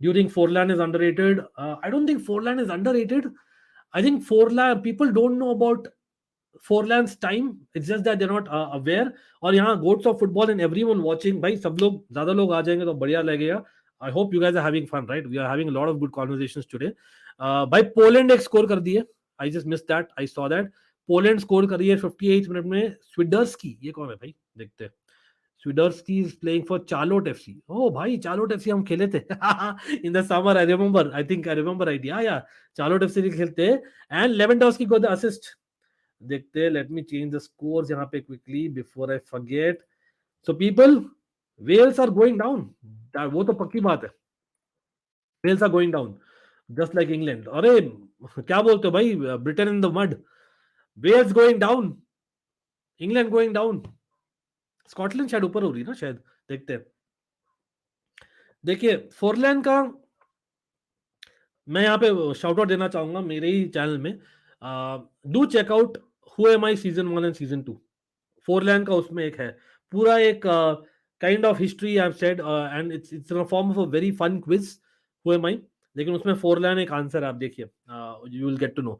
Do you think Forlan is underrated? I don't think Forlan is underrated. I think Forlan, people don't know about Forlan's time. It's just that they're not aware. और यहाँ goats of football and everyone watching, भाई सब लोग ज़्यादा लोग आ जाएंगे तो बढ़िया लगेगा. I hope you guys are having fun, right? We are having a lot of good conversations today. भाई पोलैंड एक स्कोर कर दिए. I just missed that. I saw that. Poland score करी है 58 मिनट में. स्विडर्स्की, ये कौन है भाई? देखते हैं. Swiderski is playing for Charlotte FC. Oh, भाई Charlotte FC हम खेले थे in the summer. I remember. I think I remember right. Yeah. Charlotte FC खेलते हैं. And Lewandowski got the assist. देखते हैं. Let me change the scores यहाँ पे quickly before I forget. So people, Wales are going down. वो तो पक्की बात है. Wales are going down, just like England. अरे क्या बोलते हो भाई? Britain in the mud. Wales going down. England going down. Scotland शायद ऊपर हो रही है ना, शायद. देखते हैं. देखिए फोरलैंड का मैं यहाँ पे शाउट आउट देना चाहूंगा मेरे ही चैनल में. Do check out who am I season 1 and season 2. Forlan का उसमें एक है पूरा एक kind of history I have said, and it's in a form of a very fun quiz who am I. लेकिन उसमें फोरलैंड एक आंसर है, आप देखिए. You will get to know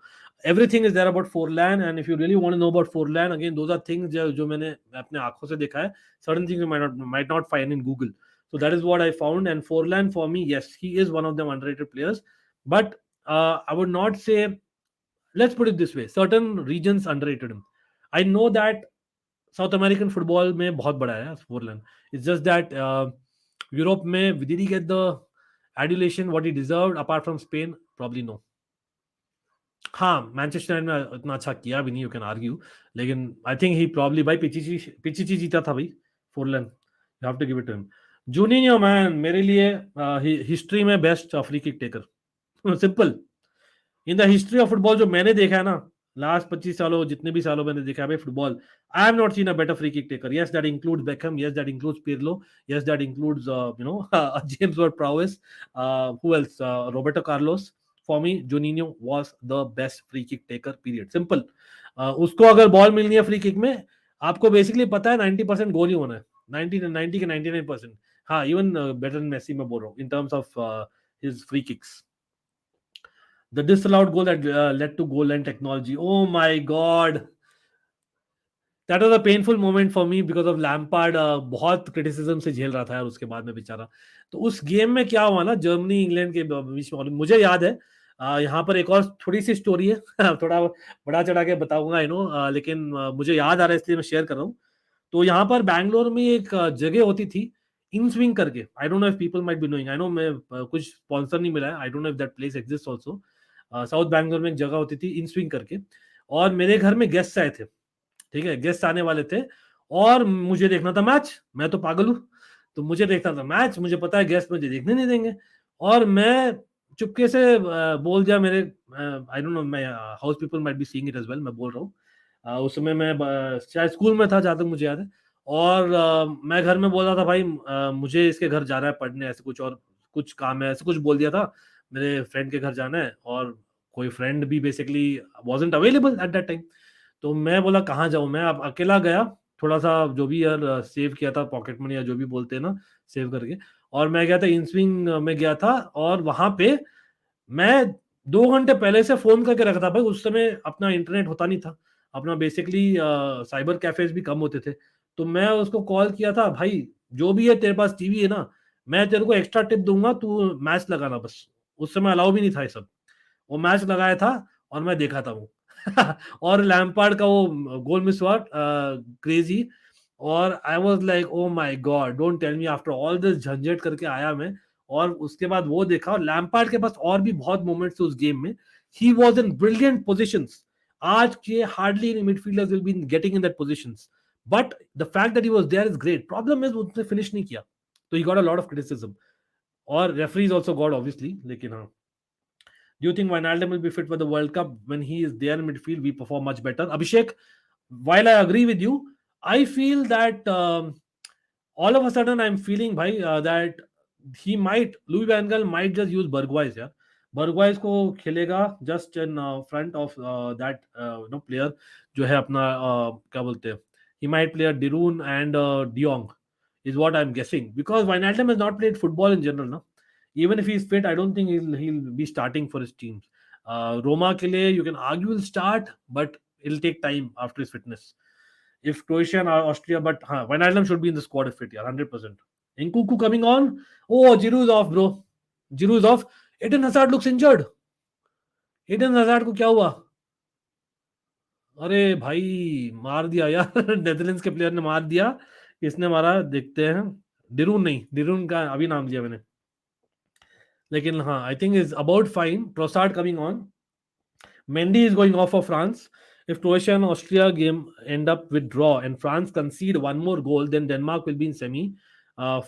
everything is there about Forlan, and if you really want to know about Forlan, again those are things जो मैंने अपने आंखों से देखा है. Certain things you might not find in Google. So that is what I found. And Forlan, for me, yes, he is one of them underrated players. But I would not say, let's put it this way, certain regions underrated him. I know that South American football में बहुत बड़ा है Forlan. It's just that Europe में did he get the adulation what he deserved apart from Spain? Probably no. हाँ, Manchester United में इतना अच्छा किया भी नहीं, यू कैन आर्ग्यू. लेकिन आई थिंक ही प्रॉब्ली भाई पिचिची जीता था भाई Forlan. You have to give it to him. Juninho man मेरे लिए हिस्ट्री में best free kick taker. Simple. In the history of football जो मैंने देखा है ना, लास्ट 25 सालों जितने भी सालों मैंने देखा है भाई football, I have not seen a better free kick taker. Yes, that includes Beckham. Yes, that includes Pirlo. Yes, that includes James word प्राउस. Who else? Roberto Carlos. For me, Juninho was the best free kick taker, period. Simple. उसको अगर ball मिलनी है free kick में, आपको basically पता है 90% गोल ही होना है. 90 के 99%. हाँ, इवन बेटर देन मेसी मैं बोल रहा हूँ in terms of his free kicks. The disallowed goal that led to goal line technology. Oh my God. That was a painful moment for me because of Lampard. बहुत criticism से झेल रहा था यार उसके बाद में बेचारा. तो उस गेम में क्या हुआ ना, जर्मनी इंग्लैंड के बीच में, मुझे याद है. यहाँ पर एक और थोड़ी सी स्टोरी है. थोड़ा बड़ा चढ़ा के बताऊंगा आई नो, लेकिन मुझे याद आ रहा है इसलिए मैं शेयर कर रहा हूँ. तो यहाँ पर बैंगलोर में एक जगह होती थी इन स्विंग करके. आई don't know if people might be knowing. I know मैं कुछ स्पॉन्सर नहीं मिला है. आई don't know if that place exist also. South Bangalore में एक जगह होती थी इन स्विंग करके, और मेरे घर में गेस्ट आए थे. ठीक है, गेस्ट आने वाले थे और मुझे देखना था मैच. मैं तो पागल हूँ. तो मुझे देखना था मैच, मुझे पता है गेस्ट मुझे देखने नहीं देंगे, और मैं चुपके से बोल दिया मेरे, आई डोंट नो, मैं house people might be seeing it as well, मैं बोल रहा हूँ उस समय मैं शायद स्कूल में था जहाँ तक मुझे याद है, और मैं घर में बोल रहा था भाई मुझे इसके घर जाना है पढ़ने, ऐसे कुछ और कुछ काम है, ऐसे कुछ बोल दिया था, मेरे फ्रेंड के घर जाना है, और कोई फ्रेंड भी basically wasn't available at that time. तो मैं बोला कहाँ जाऊँ, मैं अब अकेला गया, थोड़ा सा जो भी यार सेव किया था पॉकेट मनी या जो भी बोलते हैं ना सेव करके, और मैं गया था इन स्विंग में गया था, और वहां पे मैं 2 घंटे पहले से फोन करके रखा था भाई, उस समय अपना इंटरनेट होता नहीं था, अपना बेसिकली साइबर कैफेज भी कम होते थे, तो मैं उसको कॉल किया था, भाई जो भी है तेरे पास टीवी है ना, मैं तेरे को एक्स्ट्रा टिप दूंगा, तू मैच लगाना बस। उस समय अलाउ भी नहीं था ये सब, वो मैच लगाया था और मैं देखा था वो और लैम्पार्ड का वो गोल मिस हुआ क्रेजी, और I was like oh my God don't tell me, after all this झंझट करके आया मैं, और उसके बाद वो देखा, और लैम्पार्ड के पास और भी बहुत मोमेंट्स थे उस गेम में, he was in brilliant positions, आज के hardly any midfielders will be getting in that positions, but the fact that he was there is great, problem is उसने फिनिश नहीं किया, तो he got a lot of criticism, और referees also got obviously, लेकिन हाँ। Do you think Wijnaldum will be fit for the World Cup? When he is there in midfield, we perform much better. Abhishek, while I agree with you, I feel that all of a sudden I'm feeling bhai that he might, Louis Van Gaal might just use Bergwijn, yeah. Bergwijn को खेलेगा just in front of that player जो है अपना क्या बोलते हैं, he might play De Roon and De Jong is what I'm guessing, because Wijnaldum has not played football in general, no. Even if he's fit, I don't think he'll be starting for his teams. Roma के लिए you can argue he'll start, but it'll take time after his fitness. If Croatia and Austria, but Wijnaldum should be in the squad if fit, yeah, 100%. Nkunku coming on. Oh, Giroud's off, bro. Giroud's off. Eden Hazard looks injured. Eden Hazard को क्या हुआ? अरे भाई मार दिया यार Netherlands के player ने मार दिया। किसने मारा देखते हैं। डिरून नहीं, डिरून का अभी नाम लिया मैंने, लेकिन हाँ I think is about fine. Trossard coming on. Mendy is going off for France. If Croatia and Austria game end up with draw and France concede one more goal, then Denmark will be in semi.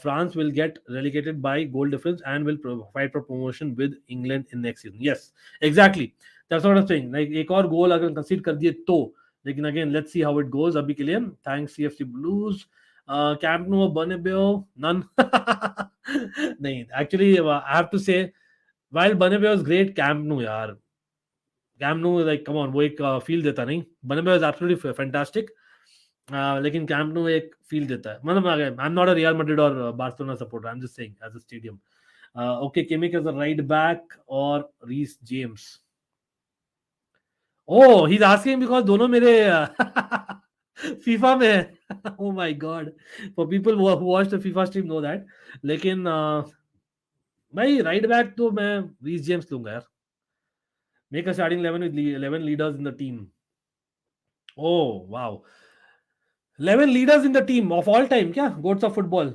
France will get relegated by goal difference and will fight for promotion with England in next season. Yes, exactly. That's what I'm saying. Like एक और goal अगर concede कर दिए तो, लेकिन again let's see how it goes. अभी के लिए thanks CFC Blues. Camp Nou, Bernabeu, none. नहीं, actually I have to say while Bernabeu was great, Camp Nou यार, Camp Nou like come on, वो एक फील देता नहीं। बर्नाब्यू इज एब्सोल्युटली फैंटास्टिक, लेकिन कैम्प नो एक फील देता है। मतलब I am not a Real Madrid और Barcelona supporter, I am just saying as a stadium. Okay, Kimmich as a right back और Reece James. Oh, he is asking because दोनों मेरे FIFA में है। Oh my god, for people who watch the FIFA stream no that. लेकिन भाई right back तो मैं Reece James लूंगा यार। Make a starting 11 with 11 leaders in the team. Oh wow, 11 leaders in the team of all time, क्या goats of football?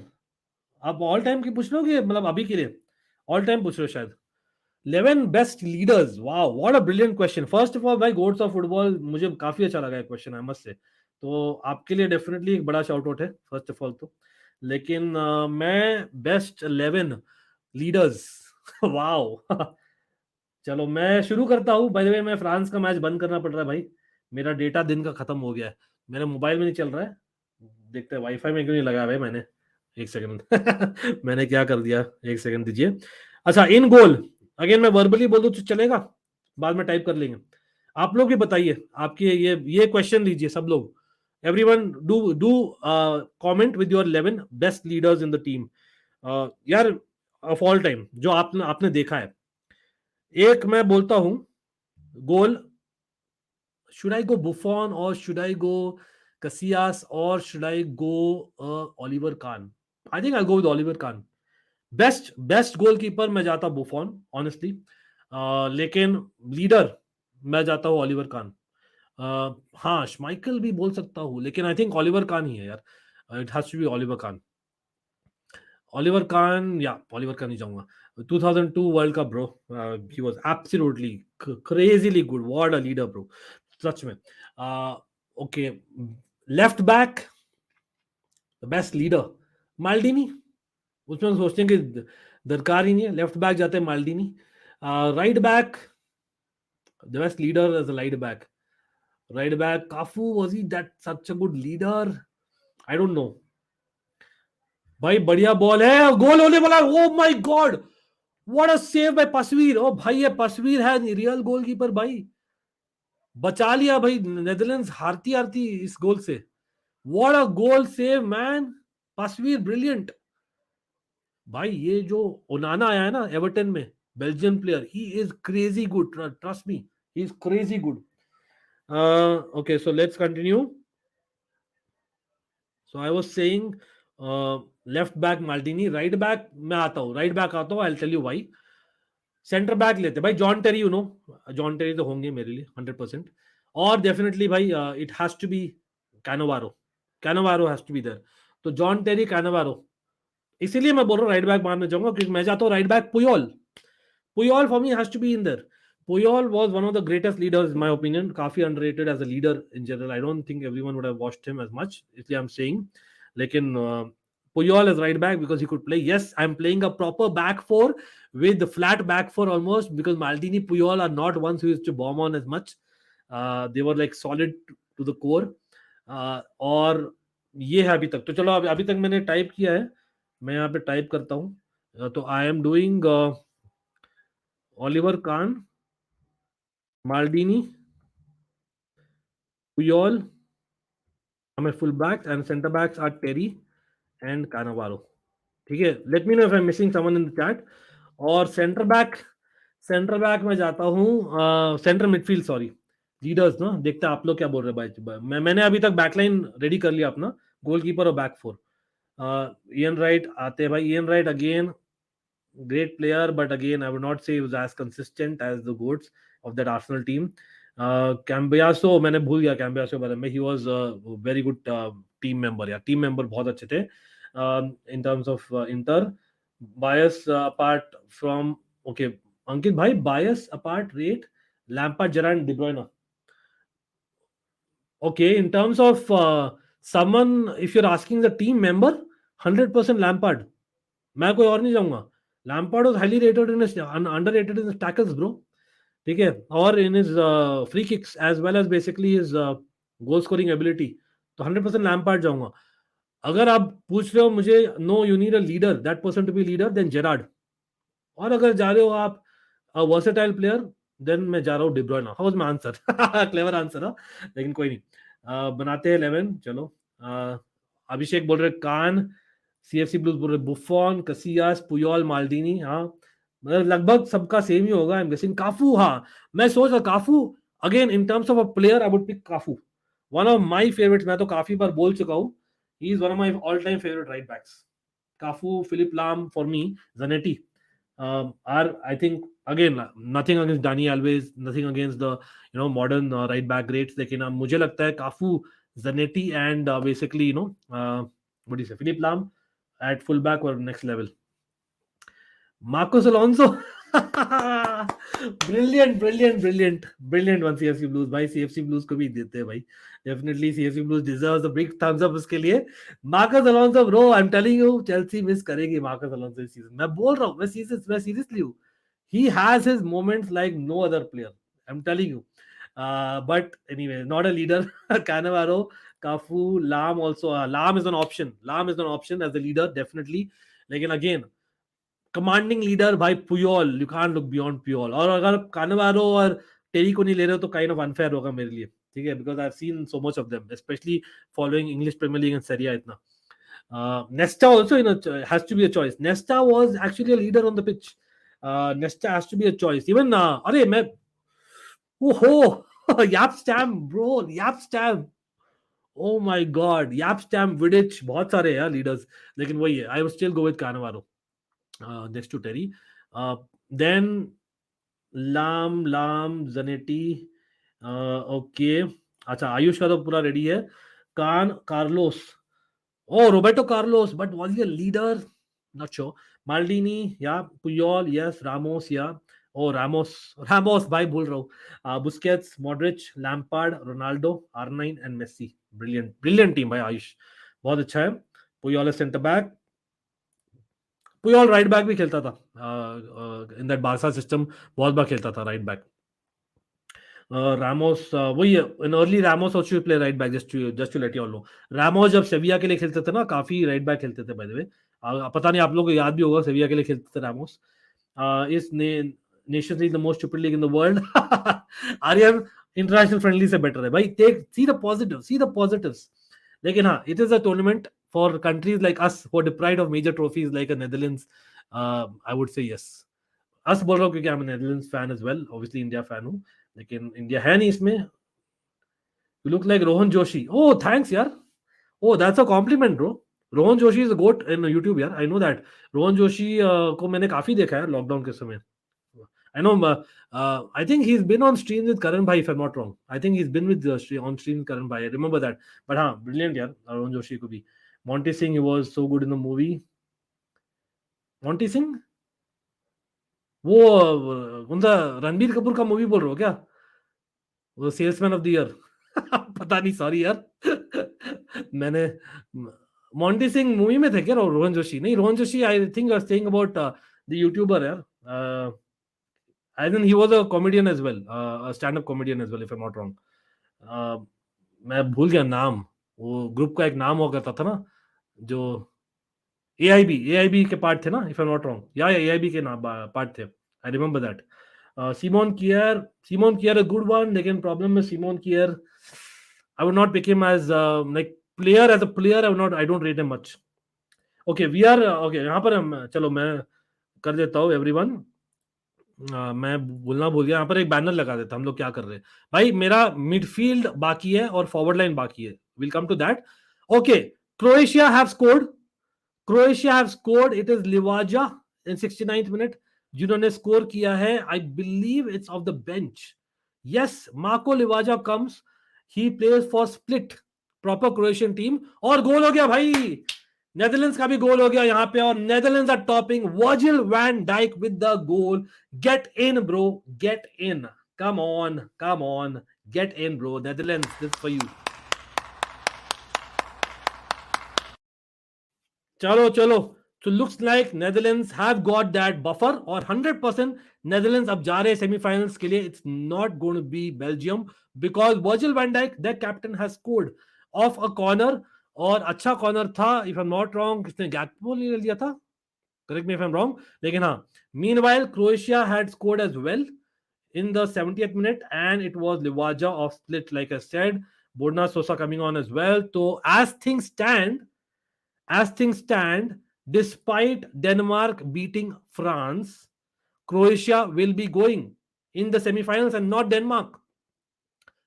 आप all time की पूछ लो कि मतलब अभी के लिए ऑल टाइम पूछ रहे हो शायद। 11 best leaders, wow what a brilliant question. First of all भाई, गोट्स ऑफ फुटबॉल मुझे काफी अच्छा लगा है क्वेश्चन, आई मस्ट से। तो आपके लिए डेफिनेटली एक बड़ा शाउट आउट है फर्स्ट ऑफ ऑल तो। लेकिन मैं बेस्ट 11 लीडर्स वाओ चलो मैं शुरू करता हूँ। बाय द वे, मैं फ्रांस का मैच बंद करना पड़ रहा है भाई, मेरा डेटा दिन का खत्म हो गया है, मेरे मोबाइल में नहीं चल रहा है। देखते हैं वाईफाई में क्यों नहीं लगाया भाई मैंने। एक सेकंड मैंने क्या कर दिया, एक सेकंड दीजिए। अच्छा, इन गोल अगेन मैं वर्बली बोल दूं तो चलेगा, बाद में टाइप कर लेंगे। आप लोग भी बताइए, आपके ये क्वेश्चन लीजिए सब लोग। Everyone do do comment with your 11 best leaders in the team यार, ऑफ ऑल टाइम जो आपने आपने देखा है। एक मैं बोलता हूं गोल, should I go Buffon or should I go Casillas or should I go Oliver Kahn? I think I'll go with Oliver Kahn. Best goalkeeper मैं जाता बुफॉन ऑनेस्टली, लेकिन लीडर मैं जाता हूँ ऑलिवर कान। हाँ, श्माइकल भी बोल सकता हूँ, लेकिन आई थिंक ऑलिवर कान ही है यार। It has to be Oliver Kahn. Oliver Kahn, yeah, Oliver Kahn ही जाऊंगा। 2002 world cup bro, he was absolutely crazily good. What a leader bro, सच में। Okay, left back the best leader Maldini. उसमें सोचने की दरकार ही नहीं है. लेफ्ट बैक जाते हैं Maldini. Right back, the best leader as a right back. Right back, Kafu, was he that such a good leader? I don't know. भाई बढ़िया बॉल है, गोल होने वाला. Oh my god, what a save by Pasveer. ओ भाई ये पसवीर है real goalkeeper भाई. बचा लिया भाई. नेदरलैंड्स हारती हारती इस गोल से. What a goal save man. Pasveer brilliant. भाई ये जो ओनाना आया है ना एवर्टन में, Belgian player, he is crazy good. Trust me, he is crazy good. Okay, so let's continue. So I was saying left back Maldini. Right back मैं आता हूँ, राइट बैक आता हूँ. I tell you why. Centre back लेते भाई John Terry. You know John Terry तो होंगे मेरे लिए 100%. और डेफिनेटली भाई it has to be Cannavaro. Cannavaro has to be there. तो जॉन टेरी, कैनोवारो. इसीलिए मैं बोल रहा हूँ राइट बैक मारने जाऊंगा, क्योंकि मैं चाहता हूँ right back Puyol. Puyol for me has to be in there. Puyol was one of the greatest leaders in my opinion. काफी underrated as a leader in general. I don't think everyone would have watched him as much. इसलिए I'm saying. लेकिन Puyol is right back because he could play. Yes, I'm playing a proper back four with the flat back four almost, because Maldini, Puyol are not ones who used to bomb on as much. They were like solid to the core. और ये है अभी तक. तो चलो अभी तक मैंने टाइप किया है. मैं यहाँ पे टाइप करता हूँ. तो I am doing Oliver Kahn, Maldini, Puyol. My full backs and center backs are Terry and Cannavaro. ठीक है. Let me know if I'm missing someone in the chat. और सेंटर बैक में जाता हूँ. सेंटर मिडफील्ड, सॉरी, लीडर्स ना. देखते हैं आप लोग क्या बोल रहे हैं भाई. मैंने अभी तक बैकलाइन रेडी कर लिया अपना, गोलकीपर और बैक फोर. इयन राइट आते हैं भाई. Ian right again great player, but again I would not say he was as consistent as the goats of that Arsenal team. Cambiaso मैंने भूल गया Cambiaso बारे में. He was a very good team member. या team member बहुत अच्छे थे. In terms of Inter, bias apart from, okay, Ankit भाई, bias apart, rate Lampard, Gerrard, De Bruyne. Okay, in terms of someone, if you're asking the team member, 100% Lampard. मैं कोई और नहीं जाऊंगा. Lampard was highly rated in his underrated in his tackles, bro. ठीक है. और in his free kicks as well as basically his goal scoring ability. तो 100% Lampard जाऊंगा. अगर आप पूछ रहे हो मुझे, no, you need a leader, that person to be leader, then Gerrard. और अगर जा रहे हो आप वर्सेटाइल प्लेयर, देन मैं जा रहा हूँ डिब्रॉयना. How was my answer? Clever answer है. लेकिन कोई नहीं. बनाते हैं 11. चलो. अभिषेक बोल रहे कान. सीएफसी ब्लूज बोल रहे बुफॉन, कसियास, पुयोल, माल्डीनी. हाँ, मतलब लगभग सबका सेम ही होगा. आई एम गेसिंग काफू. हाँ, मैं सोच रहा Cafu. Again in terms of a player I would pick Cafu. One of my favourites. मैं तो काफी बार बोल चुका हूँ, he is one of my all time favourite right backs. Cafu, Philipp Lahm, for me Zanetti are, I think, again, nothing against Dani Alves, nothing against the modern right back greats. लेकिन मुझे लगता है काफू, Zanetti and basically what do you say, Philip Lahm at full back were next level. Marcos Alonso. Brilliant one. CFC Blues भाई, CFC Blues को भी देते हैं भाई. Definitely CFC Blues deserves a big thumbs up उसके लिए. Marcos Alonso bro, I'm telling you, Chelsea miss करेगी Marcos Alonso इस सीजन. मैं बोल रहा हूँ, मैं सीरियसली हूँ. He has his moments like no other player. I'm telling you. But anyway, not a leader. Cannavaro, Cafu, Lam also. Lam is an option. As a leader, definitely. Like, and again, commanding leader भाई Puyol. You can't look beyond Puyol. और अगर कानवारो और टेरी को नहीं ले रहे हो तो काइंड ऑफ अनफेयर होगा मेरे लिए. ठीक है, because I have seen so much of them, specially following English Premier League and Serie A इतना. Nesta also has to be a choice. Nesta was actually a leader on the pitch. Nesta has to be a choice. Even अरे मैं ओहो Jaap Stam bro, Jaap Stam. Oh my god, Jaap Stam, Vidic, बहुत सारे हैं leaders. लेकिन वही है, I will still go with Cannavaro next to Terry. Then Lam, Zanetti. Okay. अच्छा, आयुष का तो पूरा रेडी है. कान, Carlos. Oh, Roberto Carlos, but was he a leader? Not sure. Maldini, yeah. Puyol, yes. Ramos, yeah. Oh, Ramos, भाई भूल रहा हूँ. Busquets, Modric, Lampard, Ronaldo, R9 and Messi. Brilliant team भाई आयुष. बहुत अच्छा है. Puyol is center back. Puyol right back भी खेलता था इन दैट बारसा सिस्टम, बहुत बार खेलता था राइट बैक. रामोस वही in early Ramos also play right back, just to let you all know. Ramos जब सेविया के लिए खेलते थे ना, काफी राइट बैक खेलते थे बाय द वे. पता नहीं आप लोगों को याद भी होगा, सेविया के लिए खेलते थे रामोस. इस nations league the most stupid league in the world. आर्यन इंटरनेशनल फ्रेंडली से बेटर है भाई. Take see the positives. लेकिन हाँ, it is a tournament for countries like us who are deprived of major trophies like Netherlands. I would say yes. अस बोल रहा हूँ क्योंकि I am Netherlands fan as well, obviously India fan हूँ, लेकिन India है नहीं इसमें. You look like Rohan Joshi. Oh thanks यार. Oh that's a compliment bro. Rohan Joshi is a goat in YouTube यार, I know that. Rohan Joshi को मैंने काफी देखा है लॉकडाउन के समय. I know. I think he's been on streams with Karan Bhai, if I'm not wrong. I think he's been with on streams with Karan Bhai. I remember that. But brilliant, yeah. Arun Joshi could be. Monty Singh, he was so good in the movie. Monty Singh? वो कौन सा रणबीर कपूर का movie बोल रहे हो क्या? वो salesman of the year. पता नहीं, सॉरी यार. मैंने मॉन्टी सिंह मूवी में थे क्या रोहन जोशी? नहीं, Rohan Joshi I think are saying about the YouTuber यार. I think he was a comedian as well, a stand-up comedian as well, if I'm not wrong. मैं भूल गया नाम. वो ग्रुप का एक नाम हुआ करता था ना, जो AIB के पार्ट थे ना, if I'm not wrong. या AIB के नाम पार्ट थे. I remember that. Simon Kier a good one, लेकिन problem में Simon Kier, I would not pick him as like player. As a player, I don't rate him much. Okay, we are okay. यहाँ पर चलो मैं कर देता हूँ everyone. मैं बोलना भूल गया. यहाँ पर एक बैनर लगा देता, हम लोग क्या कर रहे हैं भाई. मेरा मिडफील्ड बाकी है और फॉरवर्ड लाइन बाकी है. Will come to that. Okay, Croatia have scored. It is Livaja in 69th minute जिन्होंने स्कोर किया है. I believe it's off the bench. Yes, Marko Livaja comes. He plays for Split, proper Croatian team. और goal हो गया भाई. Netherlands का भी गोल हो गया यहाँ पे, और Netherlands are topping. Virgil van Dijk with the goal. Get in bro, get in. Come on, get in bro. Netherlands, this for you. चलो. So looks like Netherlands have got that buffer, और 100% Netherlands अब जा रहे हैं semifinals के लिए. It's not going to be Belgium because Virgil van Dijk, their captain, has scored off a corner. और अच्छा कॉर्नर था, if I'm not wrong. किसने गैक्पो ले लिया था? Correct me if I'm wrong. लेकिन हाँ, meanwhile Croatia had scored as well in the 70th minute, and it was Livaja of split, like I said. Borna Sosa coming on as well. So as things stand, despite Denmark beating France, Croatia will be going in the semi-finals and not Denmark.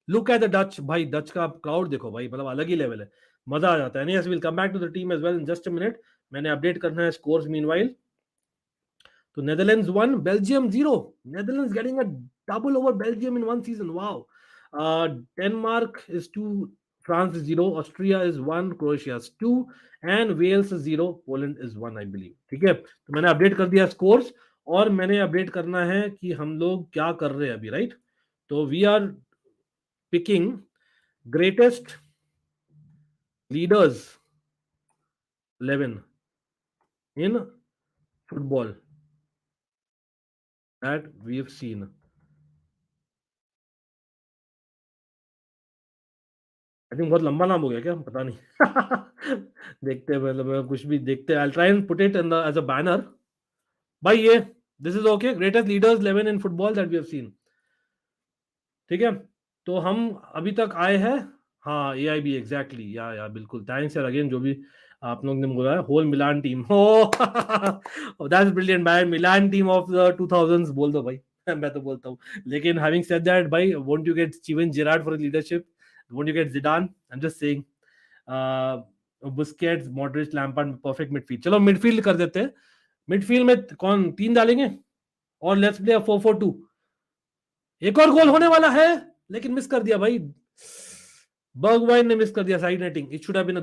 Look at the Dutch. भाई Dutch का crowd देखो भाई, मतलब अलग ही level है, मजा आ जाता है. Yes, we'll come back to the team as well in just a minute. मैंने अपडेट करना है scores meanwhile. So Netherlands 1, Belgium 0. Netherlands getting a double over Belgium in one season. Wow. Denmark is 2, France is 0, Austria is 1, Croatia is 2, and Wales is 0, Poland is 1, I believe. ठीक है, तो मैंने update कर दिया scores, और मैंने update करना है कि हम लोग क्या कर रहे हैं अभी, राइट? तो we are picking greatest leaders 11 in football that we have seen. I think बहुत लंबा नाम हो गया क्या, पता नहीं. देखते हैं, मतलब कुछ भी देखते हैं. I'll try and put it in the as a banner. भाई ये this is okay. Greatest leaders 11 in football that we have seen. ठीक है, तो हम अभी तक आए हैं. हाँ, AIB एग्जैक्टली. या बिल्कुल. थैंक्स यार अगेन, जो भी आप लोग ने बोला है. Whole Milan team. That's brilliant भाई. Milan team of the 2000s बोल दो भाई. मैं तो बोलता हूँ. लेकिन हैविंग सेड दैट भाई, won't you get Steven Gerrard for leadership? Won't you get Zidane? I am just saying. Busquets, Modric, Lampard, perfect midfield. चलो मिडफील्ड कर देते हैं. मिडफील्ड में कौन 3 डालेंगे, और लेट्स प्ले 4-4-2. एक और गोल होने वाला है, लेकिन मिस कर दिया भाई. बर्गवाइन ने मिस कर दिया side netting. It should have been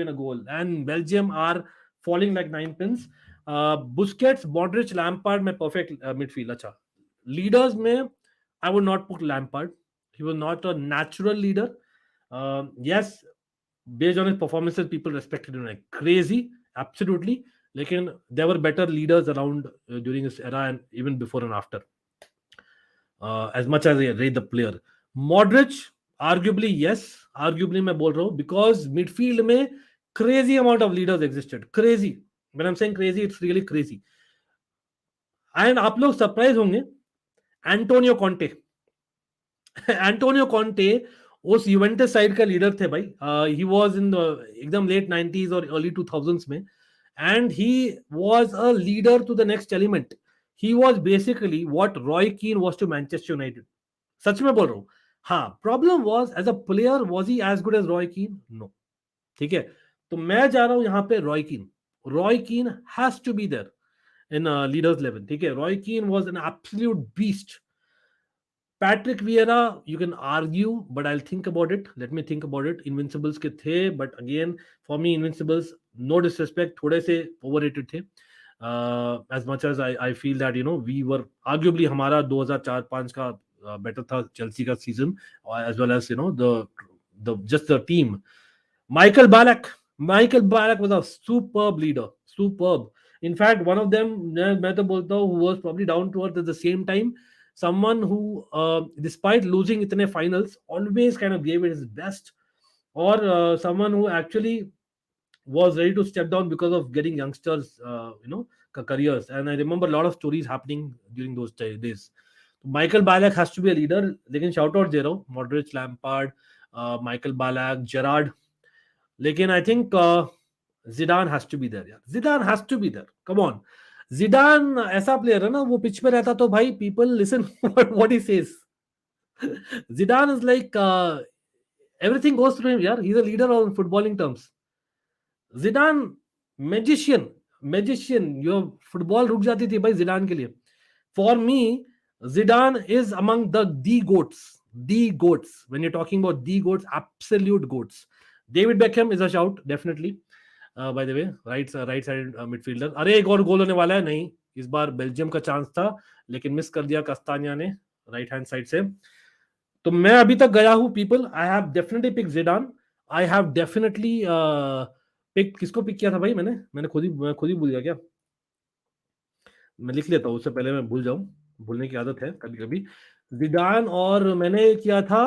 a goal. And Belgium are falling like 9 pins. Busquets, Modric, Lampard में परफेक्ट मिडफील्ड. अच्छा, लीडर्स में I would not put Lampard. He was not a natural leader. Yes, based on his performances, people respected him like crazy, absolutely. लेकिन there were better leaders around during this era and even before and after. As much as I rate the player, Modric, arguably yes, arguably मैं बोल रहा हूँ because midfield में crazy amount of leaders existed. Crazy. When I'm saying crazy, it's really crazy. And आप लोग surprise होंगे, Antonio Conte. Antonio Conte उस Juventus side का लीडर थे भाई. ही वाज इन एकदम लेट 90s और अर्ली 2000s में, and he was a leader to the next element. He was basically what Roy Keane was to Manchester United. सच में बोल रहा हूं. हाँ, problem was as a player was he as good as Roy Keane? No. ठीक है, तो मैं जा रहा हूं यहां पे Roy Keane. Roy Keane has to be there in leaders level. ठीक है, रॉय कीन was an absolute beast. Patrick Vieira, you can argue, but I'll think about it. Let me think about it. Invincibles के थे, but again, for me, Invincibles, no disrespect, थोड़े से overrated थे. As much as I feel that, you know, we were arguably हमारा 2004-5 का better था Chelsea का season, as well as, you know, the just the team. Michael Ballack was a superb leader. Superb. In fact, one of them, मैं तो बोलता हूँ, who was probably down to earth at the same time. Someone who, despite losing इतने finals, always kind of gave it his best. Or someone who actually was ready to step down because of getting youngsters, careers. And I remember a lot of stories happening during those days. Michael Ballack has to be a leader. लेकिन shout out दे रहा हूँ, Modric, Lampard, Michael Ballack, Gerrard. लेकिन I think Zidane has to be there यार. Zidane has to be there. Come on. Zidane ऐसा player है ना, वो pitch पे रहता तो भाई people listen what he says. Zidane is like everything goes through him यार. He is a leader on footballing terms. Zidane magician. यो फुटबॉल रुक जाती थी भाई जिडान के लिए. For me, Zidane is among the goats. When you're talking about the goats, absolute goats. David Beckham is a shout, definitely. By the way, right side midfielder. अरे एक और गोल होने वाला है. नहीं, इस बार बेल्जियम का चांस था, लेकिन मिस कर दिया कस्तानिया ने राइट हैंड साइड से. तो मैं अभी तक गया हूं people. I have definitely pick Zidane. I have definitely pick. किसको पिक किया था भाई मैंने खुद ही भूल गया क्या. मैं लिख लेता हूँ उससे पहले मैं भूल जाऊं. भूलने की आदत है कभी कभी. जिडान और मैंने किया था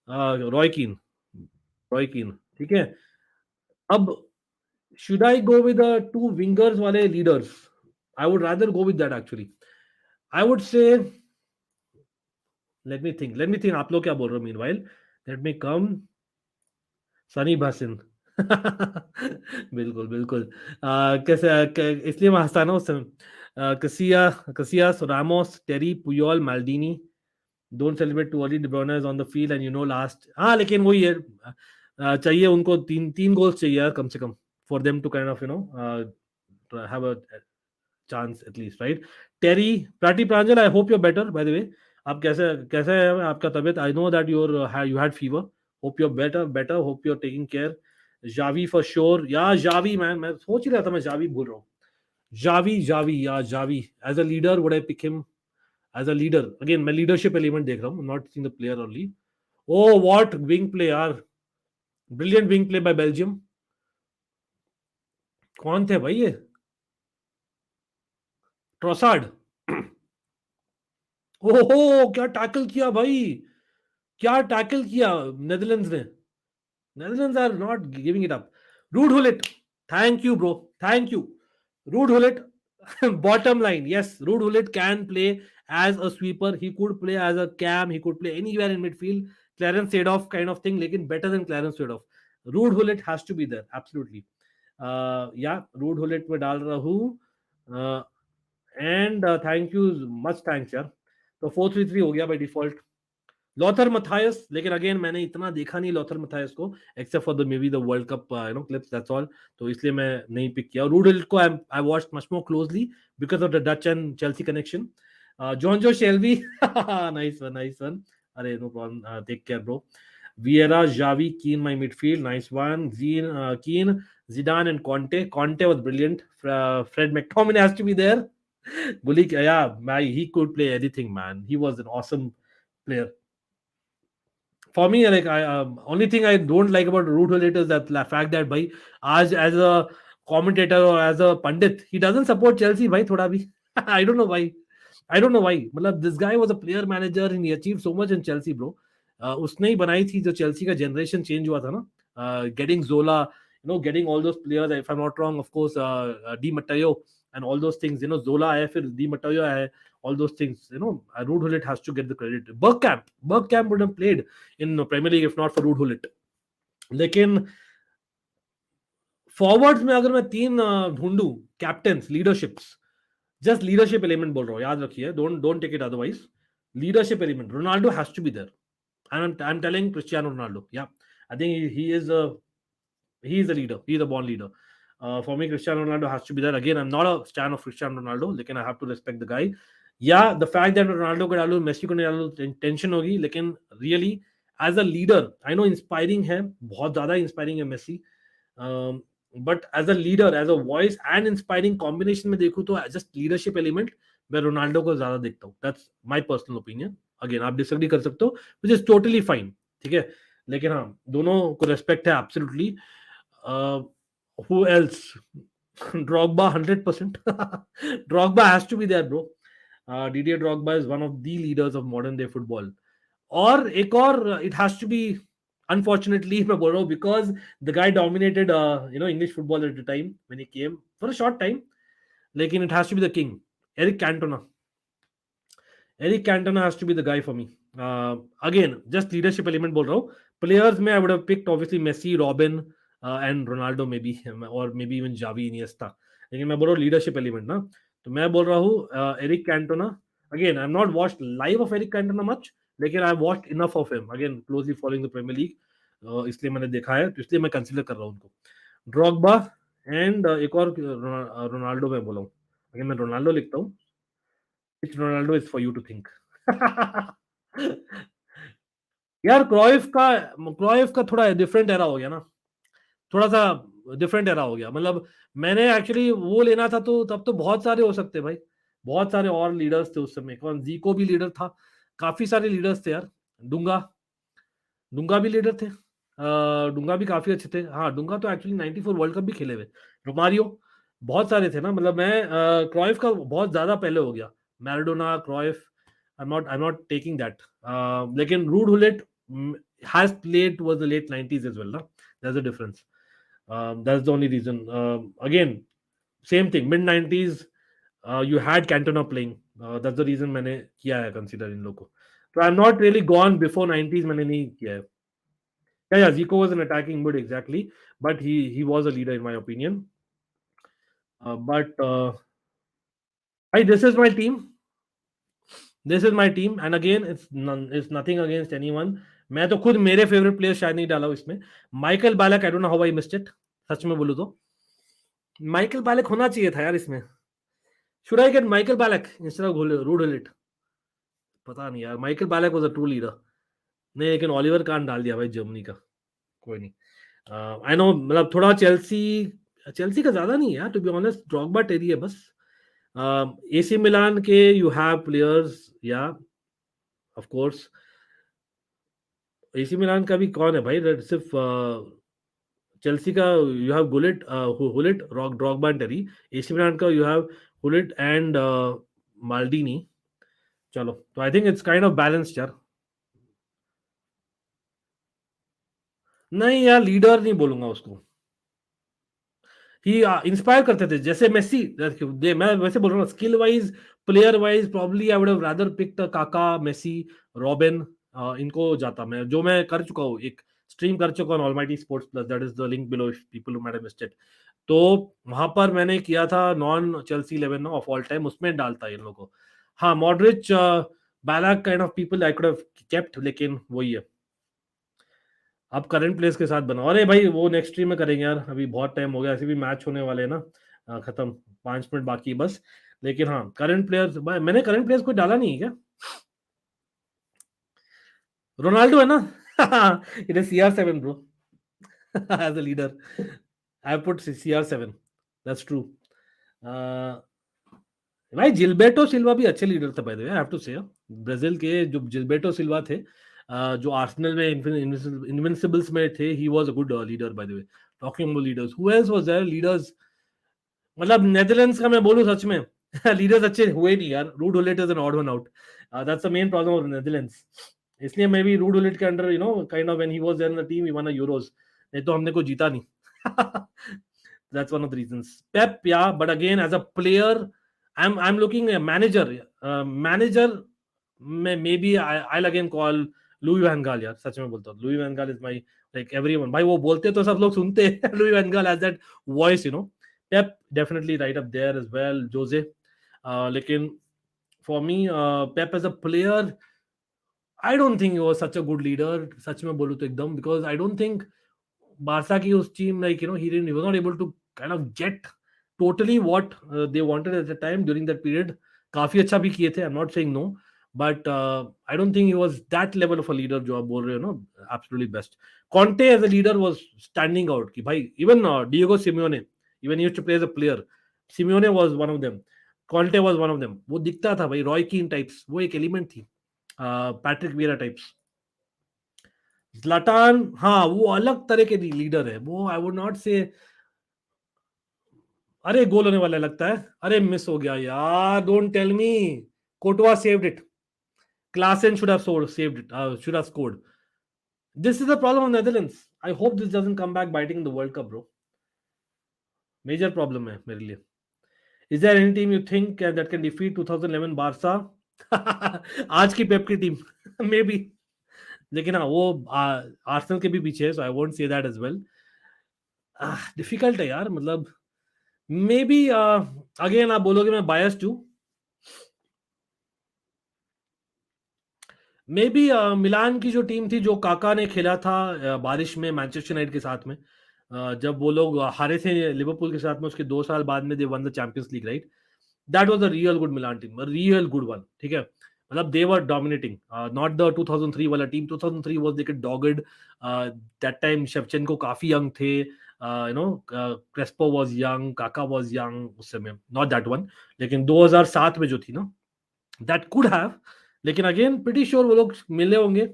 रॉय कीन. ठीक है. अब should I go with the two wingers wale leaders? I would rather go with that actually. I would say, let me think. आप लोग क्या बोल रहे हो meanwhile? Let me come. Sunny Bhasin. बिल्कुल. इसलिए मैं हंसता ना उस समय. Casillas, Ramos, Terry, Puyol, Maldini. Don't celebrate too early. De Bruyne is on the field and you know last. हाँ, लेकिन वही है. चाहिए उनको तीन गोल्स चाहिए यार कम से कम, for them to kind of, you know, have a chance at least, right? Terry, Prati Pranjal, I hope you're better, by the way. आप कैसे है आपका तबीयत? I know that you had fever. Hope you're better. Hope you're taking care. Javi for sure. Yeah, Javi man. मैं सोच ही रहा था मैं Javi भूल रहा हूँ. Javi. As a leader, would I pick him? As a leader, again, मैं leadership element देख रहा हूँ. I'm not seeing the player only. Oh, what wing play यार. Brilliant wing play by Belgium. कौन थे भाई ये? ट्रोसार्ड. ओहो, क्या टैकल किया भाई. नेदरलैंड्स ने. Netherlands are not giving it up. Ruud Gullit. Thank you bro. Ruud Gullit. Bottom line, yes, Ruud Gullit can play as a sweeper. He could play as a cam. He could play anywhere in midfield. Clarence Seedorf kind of thing, लेकिन better than Clarence Seedorf. Ruud Gullit has to be there, absolutely. Yeah, Ruud Gullit में डाल रहा हूँ. And thank you, much thanks यार. तो 4-3-3 हो गया by default. Lothar Matthaus, लेकिन अगेन मैंने इतना देखा नहीं लॉथर मथायस को, except for the maybe the world cup clips, that's all. तो इसलिए मैं नहीं पिक किया. रूड हिलिट को I watched much more closely because of the Dutch and Chelsea connection. Jonjo Shelvey. Nice one. अरे no problem, take care bro. Vieira, Xavi, Keane, my midfield, nice one. Keane, Zidane, and Conte. Conte was brilliant. Fred McTominay has to be there. Gullit, yeah, he could play anything, man. He was an awesome player. For me, like, only thing I don't like about Ruud Gullit is that the fact that, bhai, as a commentator or as a pandit, he doesn't support Chelsea bhai thoda bhi. I don't know why. I don't know why. मतलब this guy was a player manager and he achieved so much in Chelsea, bro. उसने ही बनाई थी जो Chelsea का generation change हुआ था ना. Getting Zola, getting all those players. If I'm not wrong, of course, Di Matteo and all those things. Zola आया फिर Di Matteo आया. All those things. Ruud Gullit has to get the credit. Bergkamp would have played in the Premier League if not for Ruud Gullit. लेकिन forwards में अगर मैं 3 ढूंढूं, captains, leaderships, just leadership element बोल रहा हूं, याद रखिए, don't take it otherwise. Leadership element, Ronaldo has to be there. I am telling Cristiano Ronaldo. या I think he is a leader. He is a born leader. For me, Cristiano Ronaldo has to be there. Again, I'm not a stan of Cristiano Ronaldo, लेकिन I have to respect the guy. Yeah, the fact that Ronaldo को डालूं, Messi को नहीं डालूं, tension होगी, लेकिन really as a leader, I know inspiring है, बहुत ज्यादा inspiring है Messi, but as a leader, as a voice and inspiring combination में देखूं तो just leadership element मैं रोनाल्डो को ज्यादा देखता हूं. That's my personal opinion. Again, आप disagree कर सकते हो, which is totally fine. ठीक है, लेकिन हाँ, दोनों को respect है absolutely. Who else? Drogba 100%. Drogba has to be there, bro. Didier Drogba is one of the leaders of modern day football. और एक और, it has to be, unfortunately, मैं बोल रहा हूँ, because the guy dominated English football at the time when he came for a short time. लेकिन it has to be the king, Eric Cantona. Eric Cantona has to be the guy for me. Again, just leadership element बोल रहा हूँ. Players में I would have picked obviously Messi, Robin, and Ronaldo maybe, or maybe even Xavi, Iniesta. लेकिन मैं बोल रहा हूँ leadership element ना, तो मैं बोल रहा हूँ Eric Cantona. Again, I've not watched live of Eric Cantona much, लेकिन I've watched enough of him. Again, closely following the Premier League, इसलिए मैंने देखा है, तो इसलिए मैं कंसीडर कर रहा हूँ उनको. ड्रॉगबा एंड एक और रोनाल्डो मैं बोला हूँ. अगर मैं रोनाल्डो लिखता हूँ, which Ronaldo is for you to think. यार क्राइफ का थोड़ा डिफरेंट एरा हो गया ना, थोड़ा सा डिफरेंट एरा हो गया. मतलब मैंने एक्चुअली वो लेना था, तो तब तो बहुत सारे हो सकते भाई, बहुत सारे और लीडर्स थे उस समय. कौन, जीको भी लीडर था, काफी सारे लीडर्स थे यार. डुंगा भी लीडर थे. डुंगा भी काफी अच्छे थे. हाँ, डुंगा तो एक्चुअली 94 वर्ल्ड कप भी खेले हुए. रोमारियो, बहुत सारे थे ना. मतलब मैं क्राइफ का बहुत ज्यादा पहले हो गया. Maradona, क्राइफ, I'm not taking that. लेकिन rude हुलिट has played towards the late 90s as well. Na? There's a difference. That's the only reason. Again, same thing. Mid 90s, you had Cantona playing. That's the reason मैंने किया है consider इन लोगों को. So I'm not really gone before 90s. मैंने नहीं किया है. Yeah, Zico was an attacking mid exactly, but he was a leader in my opinion. But this is my team. This is my team, and again, it's nothing against anyone. मैं तो खुद मेरे favourite player शायद नहीं डाला हूं इसमें. Michael Ballack, I don't know how I missed it. सच में बोलूं तो माइकल बैलक होना चाहिए था यार इसमें. Should I get Michael Ballack instead of Ruud Gullit? पता नहीं यार. Michael Ballack was a true leader. नहीं, लेकिन ओलिवर कान डाल दिया भाई जर्मनी का. कोई नहीं. आई नो, मतलब थोड़ा चेल्सी का ज्यादा नहीं यार, to be honest. Drogba, Terry है बस. AC मिलान के यू हैव प्लेयर्स, या ऑफ कोर्स AC मिलान का भी कौन है भाई, सिर्फ चेल्सी का you have Gullit, Drogba and Terry. AC Milan का you have Gullit and Maldini. चलो, तो I think it's kind of balanced यार. नहीं यार, लीडर नहीं बोलूंगा उसको. ही इंस्पायर करते थे जैसे मेसी. मैं वैसे बोल रहा हूँ, skill wise, player wise, probably I would have rather picked काका, मेसी, रॉबिन. इनको जाता मैं, जो मैं कर चुका हूँ, एक स्ट्रीम कर चुका हूँ Almighty sports plus. That is the link below if people who might have missed it. तो वहां पर मैंने किया था non Chelsea 11 of all time, उसमें डालता है इन लोगों को. हाँ, Modric, Ballack kind of people I could have kept, लेकिन वही है. आप करंट प्लेयर्स के साथ बनाओ. अरे भाई, वो नेक्स्ट स्ट्रीम में करेंगे यार, अभी बहुत टाइम हो गया. ऐसे भी मैच होने वाले हैं ना, खत्म, 5 मिनट बाकी बस. लेकिन हाँ, करंट प्लेयर्स, मैंने करंट प्लेयर्स कोई डाला नहीं है क्या? रोनाल्डो है ना. It is CR7 bro. As a leader I put CR7. That's true. भाई जिल्बर्टो सिल्वा भी अच्छे लीडर थे by the way, I have to say. Brazil के जो जिल्बर्टो सिल्वा थे, जो आर्सेनल में इनविंसिबल्स में थे, ही was a good leader bye the way. Talking about leaders, who else was there leaders? मतलब नेदरलैंड्स का मैं बोलूं सच में लीडर्स अच्छे हुए नहीं यार. Ruud Gullit is an odd one out. That's the main problem of Netherlands. इसलिए मे बी रूड हुलिट के under kind of when he was there in the team we won a Euros. नहीं तो हमने को जीता नहीं. That's one of the reasons. Pep, yeah, but again, as a player, I'm looking at manager. Manager, maybe I'll again call Louis Van Gaal यार. सच में बोलता हूँ, Louis Van Gaal is my like everyone. भाई वो बोलते तो सब लोग सुनते हैं. Louis Van Gaal has that voice, Pep definitely right up there as well. Jose, लेकिन for me, Pep as a player, I don't think he was such a good leader. सच में बोलूँ तो एकदम, because I don't think Barca की उस team, like he was not able to kind of get totally what they wanted at the time during that period. काफी अच्छा भी किए थे. I'm not saying no, but I don't think he was that level of a leader जो आप बोल रहे हो ना. Absolutely best. Conte as a leader was standing out. कि भाई even Diego Simeone, even he used to play as a player. Simeone was one of them. Conte was one of them. वो दिखता था भाई. Roy Keane types. वो एक element थी. Patrick Vieira types. ज़्लाटान, हाँ, वो अलग तरह के लीडर है. वो आई वुड नॉट से. अरे गोल होने वाला लगता है. अरे मिस हो गया यार. Don't tell me. Courtois saved it. Klaassen should have saved it. Should have scored. This is the problem of Netherlands. I hope this doesn't come back biting in the world cup bro. Major problem है मेरे लिए. Is there any team you think that can defeat 2011 Barca? आज की पेप की team may be. लेकिन हाँ, वो Arsenal के भी पीछे है, so I won't say that as well. Difficult है यार. मतलब मे बी अगेन आप बोलोगे मैं बायस्ड हूं. मे बी मिलान की जो टीम थी जो काका ने खेला था बारिश में मैनचेस्टर यूनाइटेड के साथ में, जब वो लोग हारे थे लिवरपूल के साथ में, उसके 2 साल बाद में they won the Champions League, right? That was a real good Milan team, real good one. ठीक है, मतलब they were dominating. Not the 2003 वाला टीम. 2003 was like dogged. That time Shevchenko काफी यंग थे. Crespo was young, Kaka was young उस समय. Not that one. लेकिन 2007 में जो थी ना, दैट कुड हैव. लेकिन अगेन प्रीटी श्योर वो लोग मिले होंगे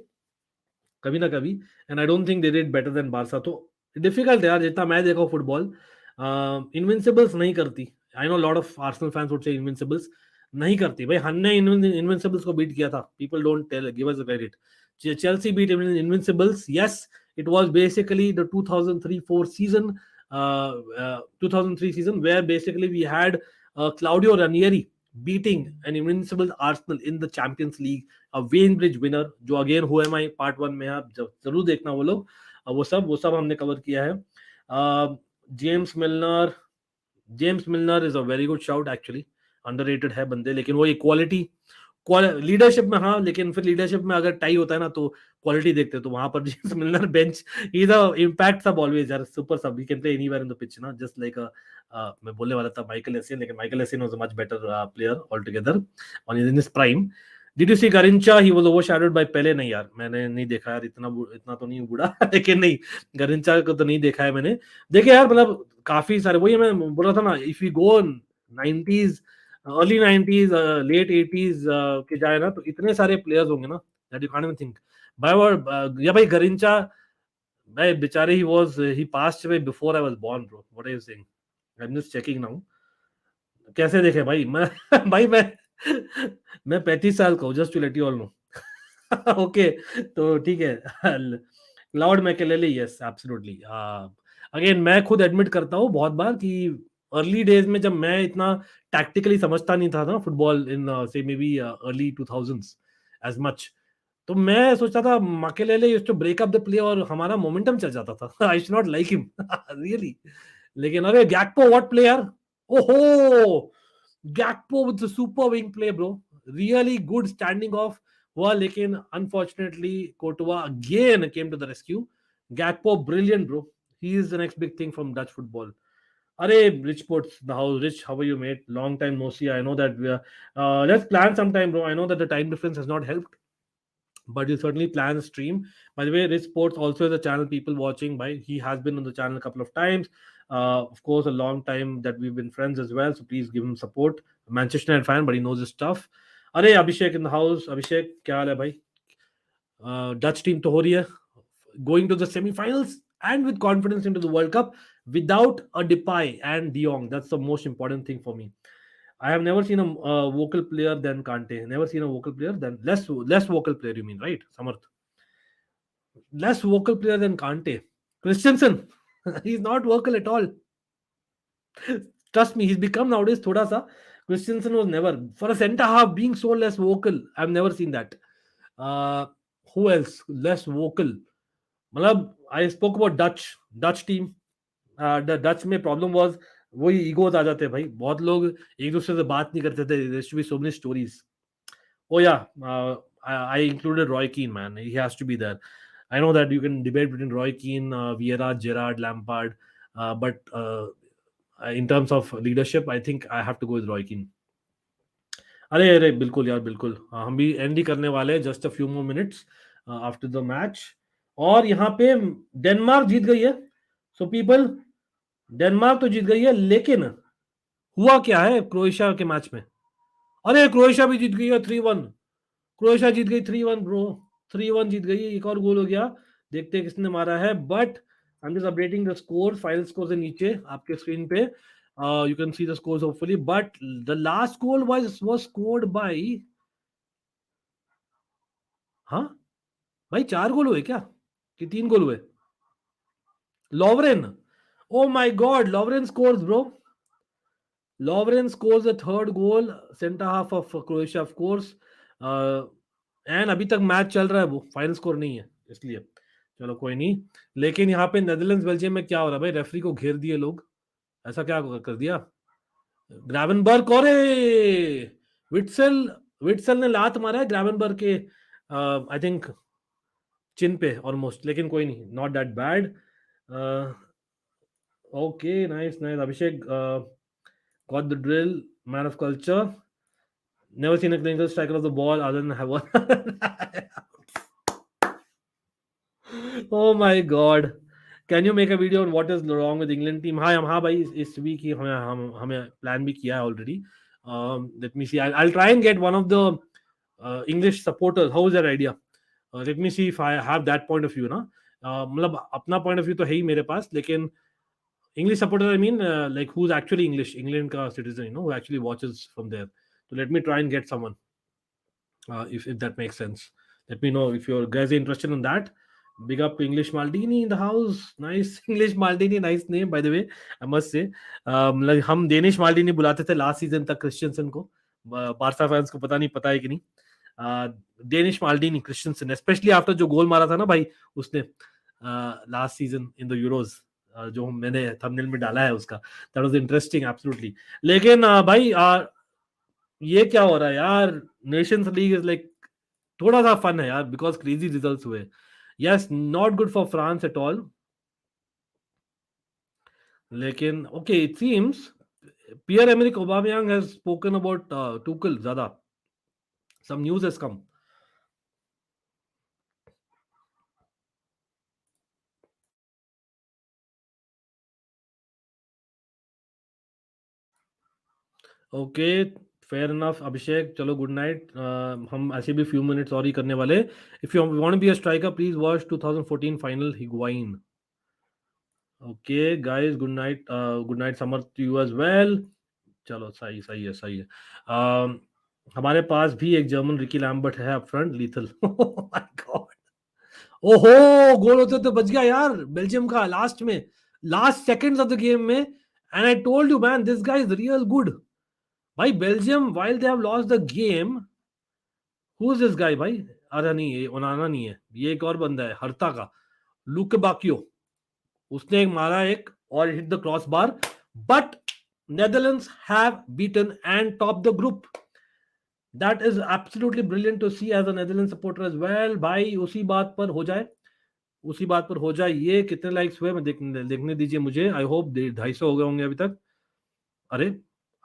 कभी ना कभी. And I don't think they did better than Barça. तो डिफिकल्ट है यार. जितना मैं देखा हूं फुटबॉल, इनविंसिबल्स नहीं करती. I know lot of Arsenal fans would say Invincibles नहीं करती. भाई हमने इनविंसिबल्स को बीट किया था. People don't tell give us credit. Chelsea beat Invincibles. Yes, it was basically the 2003-4 season. 2003 season where basically we had Claudio Ranieri beating an invincible Arsenal in the Champions League, a Wayne Bridge winner, जो again हुआ है my part 1 में. आप जरूर देखना वो लोग. वो सब हमने कवर किया है. James मिलनर is a very good shout actually. Underrated है बंदे, लेकिन वो इक्वालिटी लीडरशिप में, हाँ, लेकिन फिर लीडरशिप में अगर टाई होता है ना तो क्वालिटी देखते हैं. तो वहां पर James Milner bench, he the impact sub always यार. Super sub, he can play anywhere in the pitch ना, जस्ट लाइक मैं बोलने वाला था माइकल एसियन, लेकिन Michael Essien was a much better player all together on in his prime. Did you see Garrincha? He was overshadowed by Pele. नहीं यार, मैंने नहीं देखा यार. इतना तो नहीं बूढ़ा लेकिन नहीं, गरिंचा को तो नहीं देखा है मैंने. देखे यार, मतलब काफी सारे. वही मैं बोल रहा था ना, if you go 90s, early 90s, late 80s के जाए ना, तो इतने सारे प्लेयर्स होंगे ना that you can't even think. या भाई गरिंचा, भाई बेचारे, he passed away before I was born bro. What are you saying? I am just checking now. कैसे देखे भाई मैं भाई मैं 35 साल का हूँ, just to let you all know. Okay, तो ठीक है. Claude Makelele, yes absolutely. Again मैं खुद एडमिट करता हूँ बहुत बार कि अर्ली डेज में जब मैं इतना टैक्टिकली समझता नहीं था ना football, in say maybe early 2000s as much, तो मैं सोचता था Makelele used to break up the play और हमारा मोमेंटम चल जाता था. I should not like him really. लेकिन अरे गैक्पो, व्हाट प्लेयर! ओहो, Gakpo with the super wing play bro. Really good standing off हुआ, लेकिन अनफॉर्चुनेटली कोटवा again came to the rescue. Gakpo brilliant bro. He is the next big thing from Dutch football. Arey, Rich Sports, the house. Rich, how are you, mate? Long time no see. I know that we are. Let's plan sometime, bro. I know that the time difference has not helped, but you'll certainly plan a stream. By the way, Rich Sports also has a channel. People watching, by he has been on the channel a couple of times. Of course, a long time that we've been friends as well. So please give him support. A Manchester United fan, but he knows his stuff. Arey, Abhishek in the house. Abhishek, क्या हाल है भाई? Dutch team तो हो रही है, going to the semi-finals and with confidence into the World Cup. without a Depay and De Jong. That's the most important thing for me. I have never seen a vocal player than Kante. Never seen a vocal player than less vocal player. You mean, right, Samarth? Less vocal player than Kante. Christensen, he's not vocal at all. Trust me, he's become nowadays thoda sa. Christensen was never for a centre half being so less vocal. I've never seen that. Uh, who else less vocal? मतलब I spoke about Dutch team. The Dutch में problem was वही egos आ जाते हैं भाई. बहुत लोग एक दूसरे से बात नहीं करते थे. There should be so many stories. Oh yeah, I included Roy Keane, man. He has to be there. I know that you can debate between Roy Keane, Vieira, Gerrard, Lampard, but in terms of leadership, I think I have to go with Roy Keane. अरे अरे बिल्कुल यार बिल्कुल. हम भी and he करने वाले हैं. Just a few more minutes after the match. और यहाँ पे डेनमार्क जीत गई है. सो पीपल, डेनमार्क तो जीत गई है, लेकिन हुआ क्या है क्रोएशिया के मैच में? अरे क्रोएशिया भी जीत गई है 3-1. क्रोएशिया जीत गई 3-1 ब्रो. 3-1 जीत गई. एक और गोल हो गया. देखते हैं किसने मारा है. But I am just updating the score. Final score से नीचे आपके स्क्रीन पे you can see the scores hopefully. But the last goal was scored by, हाँ भाई 4 गोल हुए क्या कि 3 गोल हुए? Lovren. Oh my god, Lovren scores bro. Lovren scores the third goal, center half of Croatia, of course. And अभी तक match चल रहा है, वो फाइनल स्कोर नहीं है इसलिए. चलो कोई नहीं. लेकिन यहाँ पे नेदरलैंड्स बेल्जियम में क्या हो रहा है भाई? रेफरी को घेर दिए लोग. ऐसा क्या कर दिया? ग्रावेनबर्ग और विट्सल. विट्सल ने लात मारा है ग्रावेनबर्ग के आई थिंक चिन पे ऑलमोस्ट. लेकिन कोई नहीं, not that bad. Okay nice nice. Abhishek got the drill, man of culture. Never seen a clinical striker of the ball other than have one. Oh my god. Can you make a video on what is wrong with England team? हाँ भाई इस week ही हमें plan भी किया है already. Let me see. I'll try and get one of the English supporters. How is that idea? Let me see if I have that point of view ना. मतलब अपना point of view तो है ही मेरे पास, लेकिन English supporter, I mean, like who's actually English, England ka citizen, you know, who actually watches from there. So let me try and get someone, if that makes sense. Let me know if you guys are interested in that. Big up English Maldini in the house. Nice English Maldini, nice name by the way, I must say. Like हम Danish माल्डिनी बुलाते थे last season तक Christiansen को. Barca fans को पता है कि नहीं. डेनिश माल्डिनी क्रिश्चियनसन, स्पेशली आफ्टर जो गोल मारा था ना भाई उसने last season in the euros, जो मैंने थंबनेल में डाला है उसका. That was interesting absolutely. लेकिन भाई ये क्या हो रहा है यार? नेशंस लीग इज लाइक थोड़ा सा फन है यार, बिकॉज क्रेजी रिजल्ट्स हुए. Yes, not good for France at all. लेकिन okay, it seems Pierre Emerick Aubameyang has spoken about Tuchel ज्यादा. Some news has come. Okay fair enough Abhishek. चलो good night. हम ऐसे भी फ्यू मिनट्स और ही करने वाले. If you want to be a striker please watch 2014 final Higuain. Okay guys, good night. Good night Samarth you as well. चलो सही सही है सही है. हमारे पास भी एक जर्मन रिकी लैम्बर्ट है up front, lethal. My God. ओहो, गोल होते तो बच गया यार बेल्जियम का लास्ट में, last seconds of the game में. And I told you man, this guy is real good. भाई Belgium while they have lost the game, who is this guy भाई? अरे नहीं, ये ओनाना नहीं है, ये एक और बंदा है हर्ता का, लुक बाकियो. उसने एक मारा एक और hit the crossbar. But Netherlands have beaten and top the group. That is absolutely brilliant to see as a Netherland supporter as well. भाई उसी बात पर हो जाए, उसी बात पर हो जाए. ये कितने लाइक्स हुए मैं देखने दीजिए मुझे. आई होप 250 हो गए होंगे अभी तक. अरे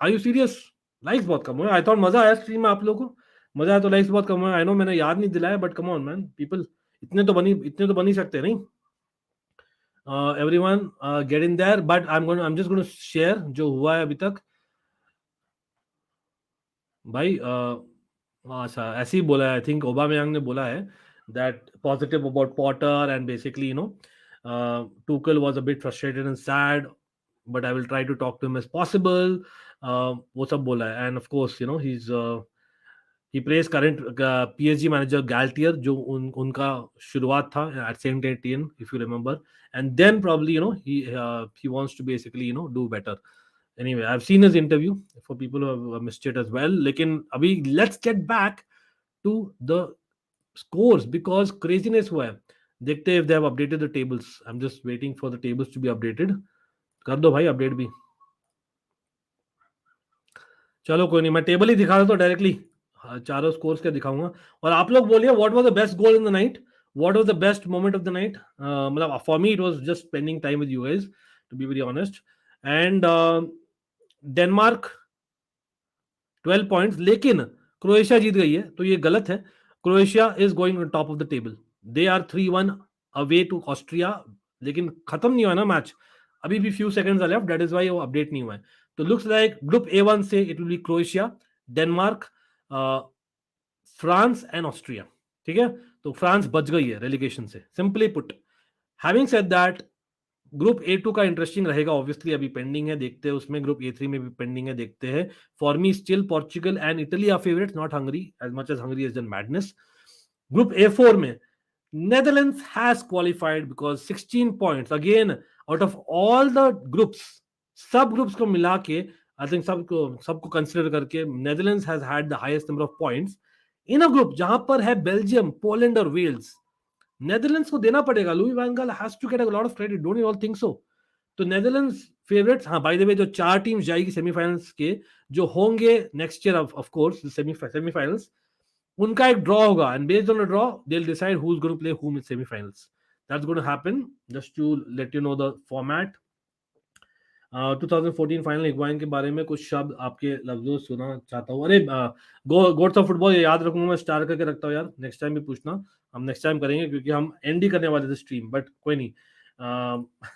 आर यू सीरियस? लाइक्स बहुत कम हुए. आई थॉट मजा आया स्ट्रीम में आप लोगों को. मजा आया तो लाइक्स बहुत कम हुए. आई नो मैंने याद नहीं दिलाया, but come on man people, इतने तो बन ही सकते नहीं. Everyone get in there. But I am just going to share जो हुआ है अभी तक. भाई अच्छा ऐसे ही बोला है, आई थिंक ओबामेयांग ने बोला है that positive about Potter and basically you know Tuchel was a bit frustrated and sad, but I will try to talk to him as possible. वो सब बोला है, and of course, you know, he praised current PSG manager Galtier, जो उनका शुरुआत था at Saint Etienne, if you remember, and then probably, you know, he wants to basically, you know, do better. Anyway, I've seen his interview for people who have missed it as well. लेकिन अभी let's get back to the scores because craziness हुआ है. देखते हैं if they have updated the tables. I'm just waiting for the tables to be updated. कर दो भाई update भी. चलो कोई नहीं, मैं टेबल ही दिखा देता हूँ डायरेक्टली. चारों स्कोर्स क्या दिखाऊंगा और आप लोग बोलिए what was the best goal in the night, what was the best moment of the night. मतलब for me it was just spending time with you guys, to be very honest. And Denmark 12 points, लेकिन Croatia जीत गई है तो ये गलत है. Croatia is going on top of the table. They are 3-1 away to Austria, लेकिन खत्म नहीं हुआ ना मैच, अभी भी few seconds are left, that is why वो अपडेट नहीं हुआ है. तो लुक्स लाइक ग्रुप A1 से it will be Croatia, Denmark, France and Austria. ठीक है, तो फ्रांस बच गई है रेलिगेशन से, simply put. Having said that, group A2 का इंटरेस्टिंग रहेगा, ऑब्वियसली अभी पेंडिंग है, देखते हैं उसमें. ग्रुप A3 में भी पेंडिंग है, देखते हैं. For me still Portugal and Italy are favourites, not Hungary, as much as Hungary is done madness. Group A4 में Netherlands has qualified because 16 points again out of all the groups, सब groups को मिला के, I think सबको consider करके Netherlands has had the highest number of points in a group जहां पर है बेल्जियम, पोलैंड और वेल्स. नेदरलैंड्स को देना पड़ेगा. Louis van Gaal has to get a lot of credit, don't you all think so? तो Netherlands favourites. हाँ, by the way, जो 4 टीम्स जाएगी सेमीफाइनल्स के, जो होंगे next year of course semifinals, उनका एक ड्रॉ होगा, and based on the draw they will decide who is going to play whom in semifinals. That's going to happen. Just to let you know the format. 2014 final इक्वाइन के बारे में कुछ शब्द आपके लफ्जों सुना चाहता हूँ. अरे गोड्स ऑफ फुटबॉल, ये याद रखूंगा, मैं स्टार करके रखता हूँ यार. नेक्स्ट टाइम भी पूछना, हम नेक्स्ट टाइम करेंगे क्योंकि हम एंड ही करने वाले थे स्ट्रीम, बट कोई नहीं.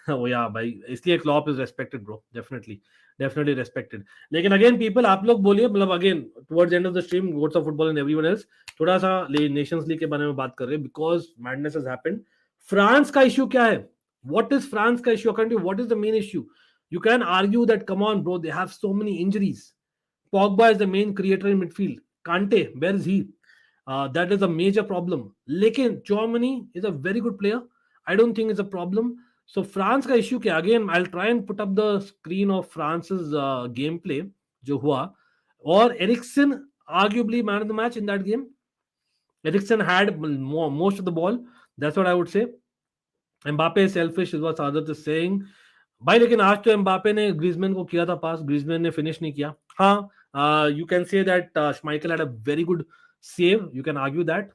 वो या भाई, इसलिए Klopp is respected bro, definitely respected. लेकिन अगेन पीपल, आप लोग बोलिए, मतलब again towards end of the stream, gods of football and everyone else, थोड़ा सा नेशंस लीग के बारे में बात कर रहे हैं because madness has happened. France का इश्यू क्या है? व्हाट इज फ्रांस का issue according to, what is the main issue? You can argue that, come on, bro, they have so many injuries. Pogba is the main creator in midfield. Kante, where is he? That is a major problem. Lekin Germany is a very good player. I don't think it's a problem. So France का issue क्या? Again, I'll try and put up the screen of France's gameplay जो हुआ. और Eriksen, arguably man of the match in that game. Eriksen had most of the ball. That's what I would say. Mbappe is selfish is what Sadat is saying. भाई लेकिन आज तो Mbappe ने Griezmann को किया था पास, ग्रीजमैन ने finish नहीं किया. हाँ, you can say that Schmeichel had a very good save, you can argue that,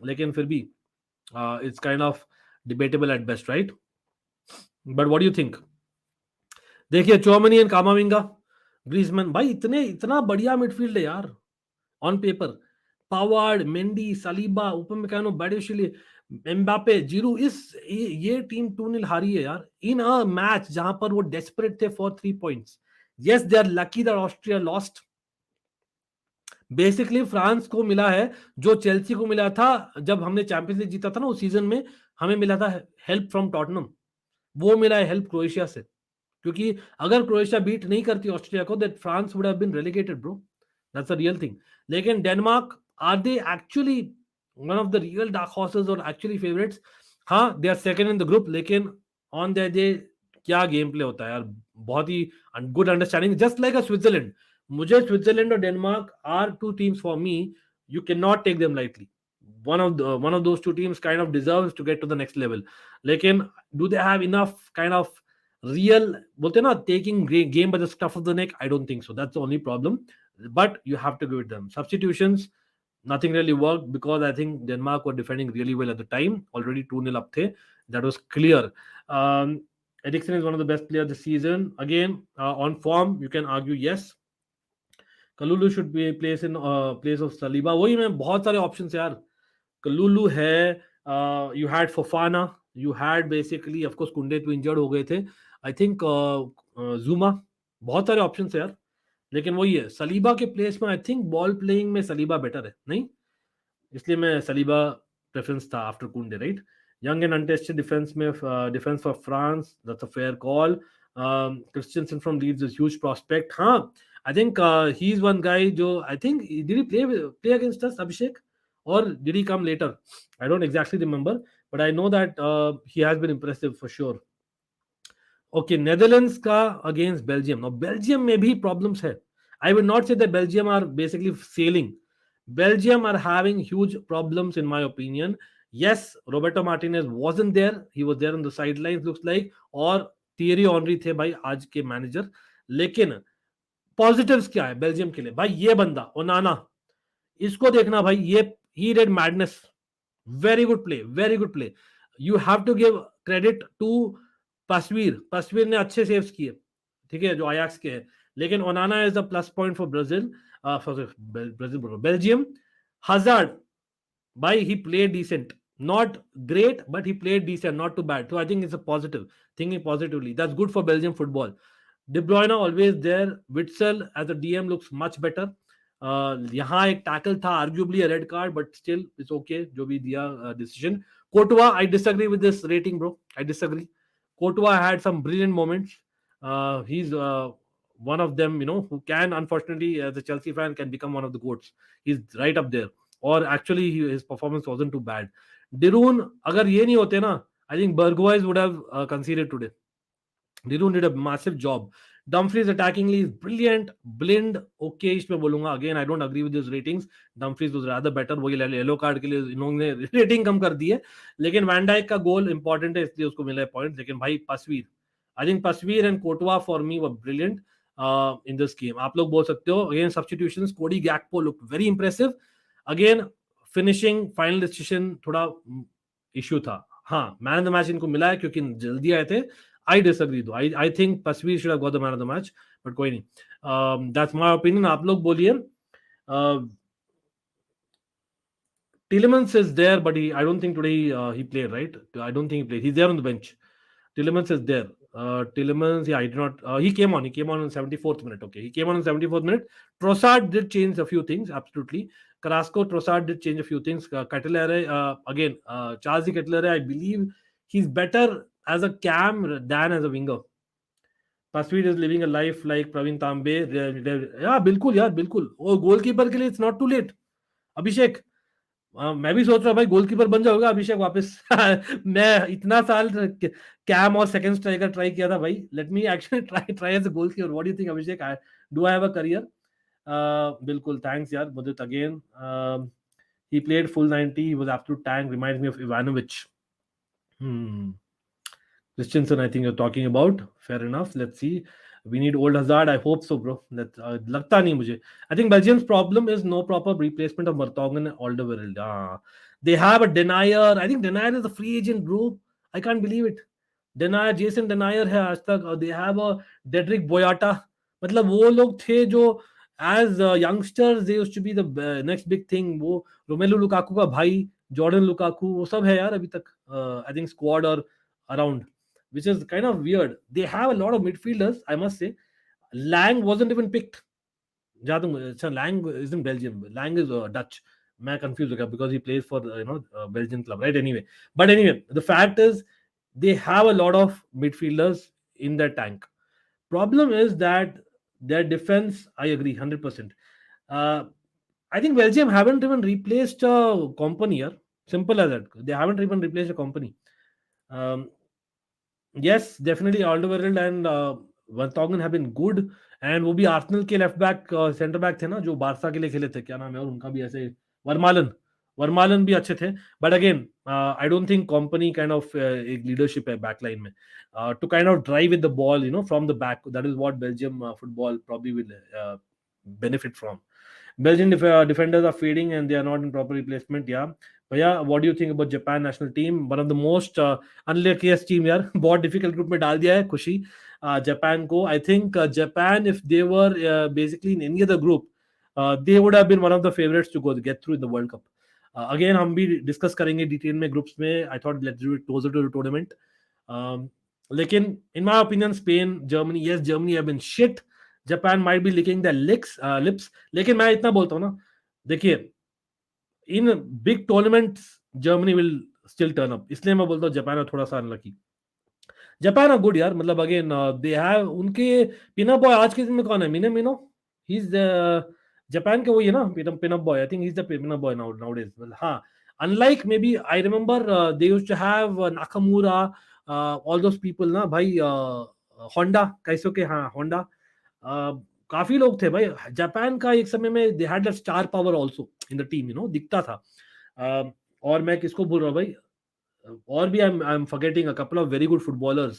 लेकिन फिर भी it's kind of debatable at best, right? But what do you think? देखिए, चौमनी एंड कामाविंगा, ग्रीजमैन, भाई इतना बढ़िया मिडफील्ड है यार on paper. Pavard, Mendy, Saliba, Upamecano, Badiashile, Mbappe, Giroud. ये टीम 2-0 हारी है यार इन अ मैच जहां पर वो डेस्परेट थे for 3 points. Yes, they are lucky that Austria lost. Basically France को मिला है जो चेल्सी को मिला था जब हमने चैंपियंस लीग जीता था ना उस सीजन में, हमें मिला था हेल्प फ्रॉम टॉटनम. वो मिला है हेल्प क्रोएशिया से, क्योंकि अगर क्रोएशिया बीट नहीं करती ऑस्ट्रिया को, that France would have been relegated bro. That's a real thing. लेकिन Denmark, are they actually one of the real dark horses or actually favorites? हाँ, they are second in the group, लेकिन on their day क्या game play होता है यार, बहुत ही good understanding, just like a Switzerland. मुझे स्विट्जरलैंड और Denmark are 2 teams for me, you can not take them lightly. one of those 2 teams kind of deserves to get to the next level. लेकिन do they have enough kind of real, बोलते हैं ना, taking game by the scruff of the neck? I don't think so. That's the only problem. But you have to give it them. Substitutions, nothing really worked because I think Denmark were defending really well at the time. Already 2-0 up there. That was clear. Eriksen is one of the best players this season. Again, on form, you can argue yes. Kalulu should be placed in place of Saliba. वही में बहुत सारे options यार. Kalulu है, you had Fofana, you had basically, of course, Kunde तो injured हो गए थे. I think Zuma, बहुत सारे options है यार. लेकिन वही है, सलीबा के प्लेस में आई थिंक बॉल प्लेइंग में सलीबा बेटर है, नहीं? इसलिए मैं सलीबा प्रेफरेंस था आफ्टर कुंडे, right? Young and untested defense for France. That's a fair call. Christensen from Leeds is huge prospect. Huh? I think he's one guy. Jo, I think did he play against us, Abhishek, or did he come later? I don't exactly remember, but I know that he has been impressive for sure. Okay, Netherlands ka against Belgium. Now Belgium में भी problems है. I would not say that Belgium are basically sailing. Belgium are having huge problems in my opinion. Yes, Roberto Martinez wasn't there. He was there on the sidelines looks like. और Thierry Henry थे भाई आज के manager. लेकिन positives क्या है Belgium के लिए भाई? ये बंदा ओनाना, इसको देखना भाई, ये ही डिड मैडनेस. Very good play, very good play. You have to give credit to Pasveer ने अच्छे सेव्स किए, ठीक है, जो आयाक्स के हैं. लेकिन ओनाना is the plus point for Brazil, Belgium. Hazard भाई, he played decent, not great, but he played decent, not too bad. So I think it's a positive, thinking positively. That's good for Belgium football. De Bruyne always there. Witzel as a DM looks much better. यहाँ एक tackle था, arguably a red card, but still it's okay. जो भी दिया decision. Courtois, I disagree with this rating, bro. I disagree. Courtois had some brilliant moments. He's one of them, who can, unfortunately, as a Chelsea fan, can become one of the goats. He's right up there. Or actually, his performance wasn't too bad. Diroon, अगर ये नहीं होते ना, I think Bergwijn would have conceded today. Diroon did a massive job. Dumfries attackingly is brilliant. Blind, okay, इसमें बोलूंगा. Again, I don't agree with his ratings. Dumfries was rather better. वही yellow card के लिए इन्होंने rating कम कर दी है. लेकिन van Dyke का गोल इंपॉर्टेंट है, इसलिए उसको मिला है पॉइंट. लेकिन भाई पसवीर, I think Pasveer and Courtois for me were brilliant in this game. आप लोग बोल सकते हो. Again, substitutions. Cody Gakpo looked very impressive. Again, finishing, final decision थोड़ा इश्यू था. हाँ, मैन ऑफ द मैच इनको मिला है क्योंकि जल्दी आए थे. I disagree though. I think Pasveer should have got the man of the match, but कोई नहीं. That's my opinion. आप लोग बोलिए. Tielemans is there, but I don't think today he played, right? I don't think he played. He's there on the bench. Tielemans is there. Tielemans, yeah, he did not. He came on. He came on 74th minute. Okay, he came on 74th minute. Trossard did change a few things, absolutely. Carrasco, Trossard did change a few things. Catelere, again, Charles Catelere, I believe he's better as a cam than as a winger. Pasveer is living a life like Praveen Tambe. Yeah, बिल्कुल यार, बिल्कुल. और goalkeeper के लिए it's not too late. अभिषेक, मैं भी सोच रहा हूँ भाई गोलकीपर बन जाओगे अभिषेक वापस. मैं इतना साल कैम और सेकंड स्ट्राइकर ट्राई किया था भाई. Let me actually try as a goalkeeper. What do you think Abhishek? Do I have a career? बिल्कुल, थैंक्स यार Mudit. Again, he played full 90. He was absolute tank. Reminds me of Ivanovic. Christensen, I think you're talking about. Fair enough. Let's see. We need old Hazard. I hope so, bro. That लगता नहीं मुझे. I think Belgium's problem is no proper replacement of Vertonghen and Alderweireld. They have a Denier. I think Denier is a free agent, bro. I can't believe it. Denier, Jason Denier है आज तक. They have a Dedrick Boyata. मतलब वो लोग थे जो as youngsters they used to be the next big thing. वो Romelu Lukaku का भाई, Jordan Lukaku, वो सब है यार अभी तक. I think squad or around, which is kind of weird. They have a lot of midfielders, I must say. Lang wasn't even picked. Lang is in Belgium. Lang is Dutch. I'm confused because he plays for Belgian club, right? Anyway, the fact is they have a lot of midfielders in their tank. Problem is that their defense, I agree 100%. I think Belgium haven't even replaced a company here. Simple as that. They haven't even replaced a company. Yes, definitely Alderweireld and Vertonghen have been good. And वो भी Arsenal के left back centre back थे ना जो Barça के लिए खेले थे, क्या नाम है, और उनका भी ऐसे वर्मालन भी अच्छे थे. But again I don't think company kind of एक लीडरशिप है बैक लाइन में to kind of drive with the ball from the back. That is what Belgium football probably will benefit from. Belgian defenders are fading and they are not in proper replacement. Yeah. But yeah, what do you think about Japan national team? One of the most unluckiest team यार. बहुत difficult group में डाल दिया है खुशी Japan को. I think Japan, if they were basically in any other group, they would have been one of the favorites to get through in the World Cup. Again, हम भी discuss करेंगे detail में ग्रुप्स में. I thought let's do it closer to the tournament. लेकिन in my opinion, Spain, Germany, yes, Germany have been shit. Japan might be licking their lips. लेकिन मैं इतना बोलता हूँ ना, देखिए, in big tournaments Germany will still turn up. इसलिए मैं बोलता हूँ जापान थोड़ा सा अनलकी. जापान आर गुड यार, मतलब अगेन दे हैव उनके पिनअप बॉय आज के दिन में कौन है? मिनो ही इज जापान के वही है ना pinup boy. I think he is the pinup boy nowadays. हाँ, unlike maybe I remember they used to have Nakamura, all those people ना भाई, होंडा कैसो के, हाँ होंडा, काफी लोग थे भाई. जापान का एक समय में they had that star power also in the team, दिखता था. और मैं किसको बोल रहा हूँ भाई, or be I'm forgetting a couple of very good footballers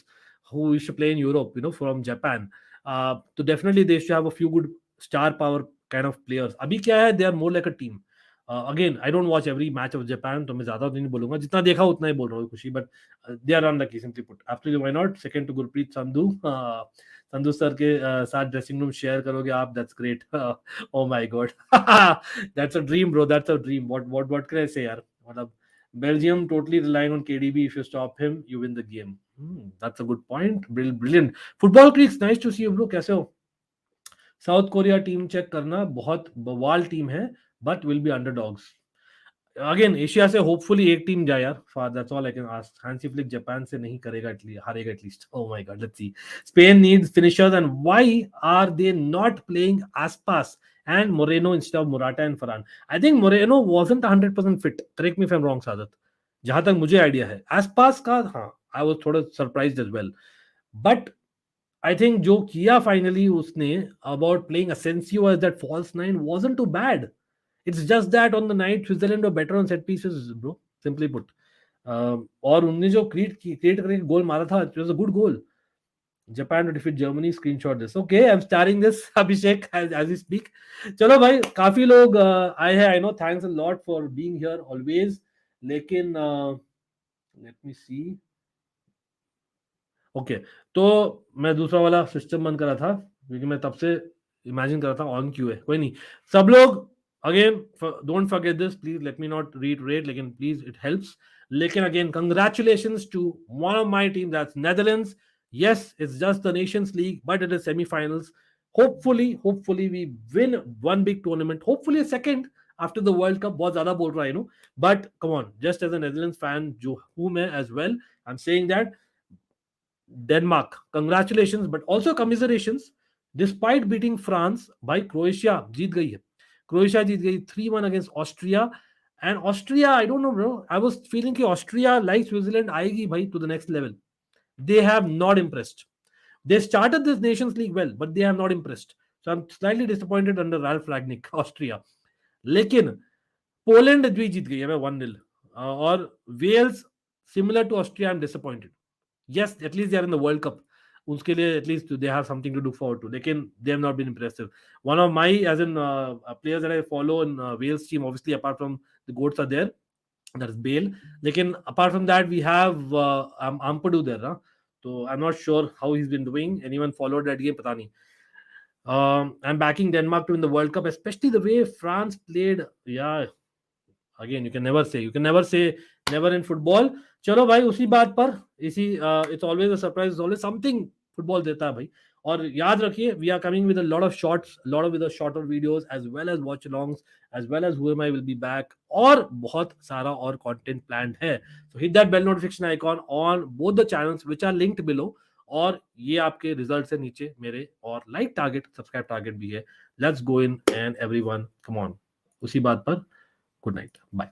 who used to play in Europe, from Japan. So definitely they should have a few good star power kind of players. Abhi kya hai, they are more like a team. Again, I don't watch every match of Japan, तो मैं ज्यादा नहीं बोलूंगा, जितना देखा उतना ही बोल रहा हूँ खुशी. But they are unlucky, simply put. Absolutely, why not? Second to Gurpreet Sandhu. Sandhu sir के साथ ड्रेसिंग रूम शेयर करोगे आप, that's great. O my God, that's a dream bro, that's a dream. What can I से यार, मतलब Belgium totally relying on KDB. If you stop him, you win the game. That's a good point. Brilliant. Football Creeks, nice to see you, bro. कैसे हो? South Korea team check करना, बहुत बवाल team है, but will be underdogs. Again Asia से hopefully एक team जाए यार. That's all I can ask. Hansi Flick Japan से नहीं करेगा, हारेगा at least. Oh my God, let's see. Spain needs finishers and why are they not playing Aspas and Moreno instead of Morata and Varane? I think Moreno wasn't 100% fit. Correct me if I'm wrong, Sadat. जहां तक मुझे idea है Aspas का, हाँ, I was थोड़ा surprised as well. But I think जो किया finally उसने about playing Asensio as that false nine wasn't too bad. It's just that on the night Switzerland were better on set pieces, bro. Simply put. और उनने जो create करके गोल मारा था, it was a good goal. Japan to defeat Germany. Screenshot this. Okay, I'm starting this, Abhishek, as we speak. चलो भाई, काफी लोग आए हैं. I know. Thanks a lot for being here always. लेकिन let me see. ओके, तो मैं दूसरा वाला सिस्टम बंद करा था क्योंकि मैं तब से इमेजिन कर रहा था ऑन क्यों है. कोई नहीं, सब लोग again don't forget this please, let me not reiterate, लेकिन प्लीज इट हेल्प्स. लेकिन again congratulations to one of my team, that's Netherlands. Yes, it's just the Nations League, but it is semi-finals. Hopefully we win one big tournament. Hopefully a second after the World Cup. बहुत ज़्यादा बोल रहा है, but come on, just as a Netherlands fan जो हूँ मैं as well, I'm saying that Denmark, congratulations, but also commiserations. Despite beating France by Croatia, जीत गई है. Croatia जीत गई 3-1 against Austria. And Austria, I don't know, bro. I was feeling कि Austria like Switzerland आएगी भाई to the next level. They have not impressed. They started this Nations League well, but they have not impressed. So I'm slightly disappointed under RalfRangnick, Austria. लेकिन Poland भी जीत गई है 1-0. और Wales similar to Austria, I'm disappointed. Yes, at least they are in the World Cup. उसके लिए at least they have something to look forward to. लेकिन they have not been impressive. One of my, as in players that I follow in Wales team, obviously apart from the goats are there. That's Bale. लेकिन apart from that, we have Ampadu there. Huh? So I'm not sure how he's been doing. Anyone followed that game? पता नहीं. I'm backing Denmark to win the World Cup, especially the way France played. Yeah, again, you can never say never in football. चलो भाई, उसी बात पर it's always a surprise. It's always something football देता है भाई. और याद रखिए, we are coming with a lot of shorts, with the shorter videos as well as watch alongs, as well as Who Am I will be back, और बहुत सारा और content planned है. So hit that bell notification icon on both the channels which are linked below. और ये आपके result से नीचे मेरे और लाइक टारगेट, सब्सक्राइब टारगेट भी है. Let's go in and everyone come on. उसी बात पर गुड नाइट, बाय.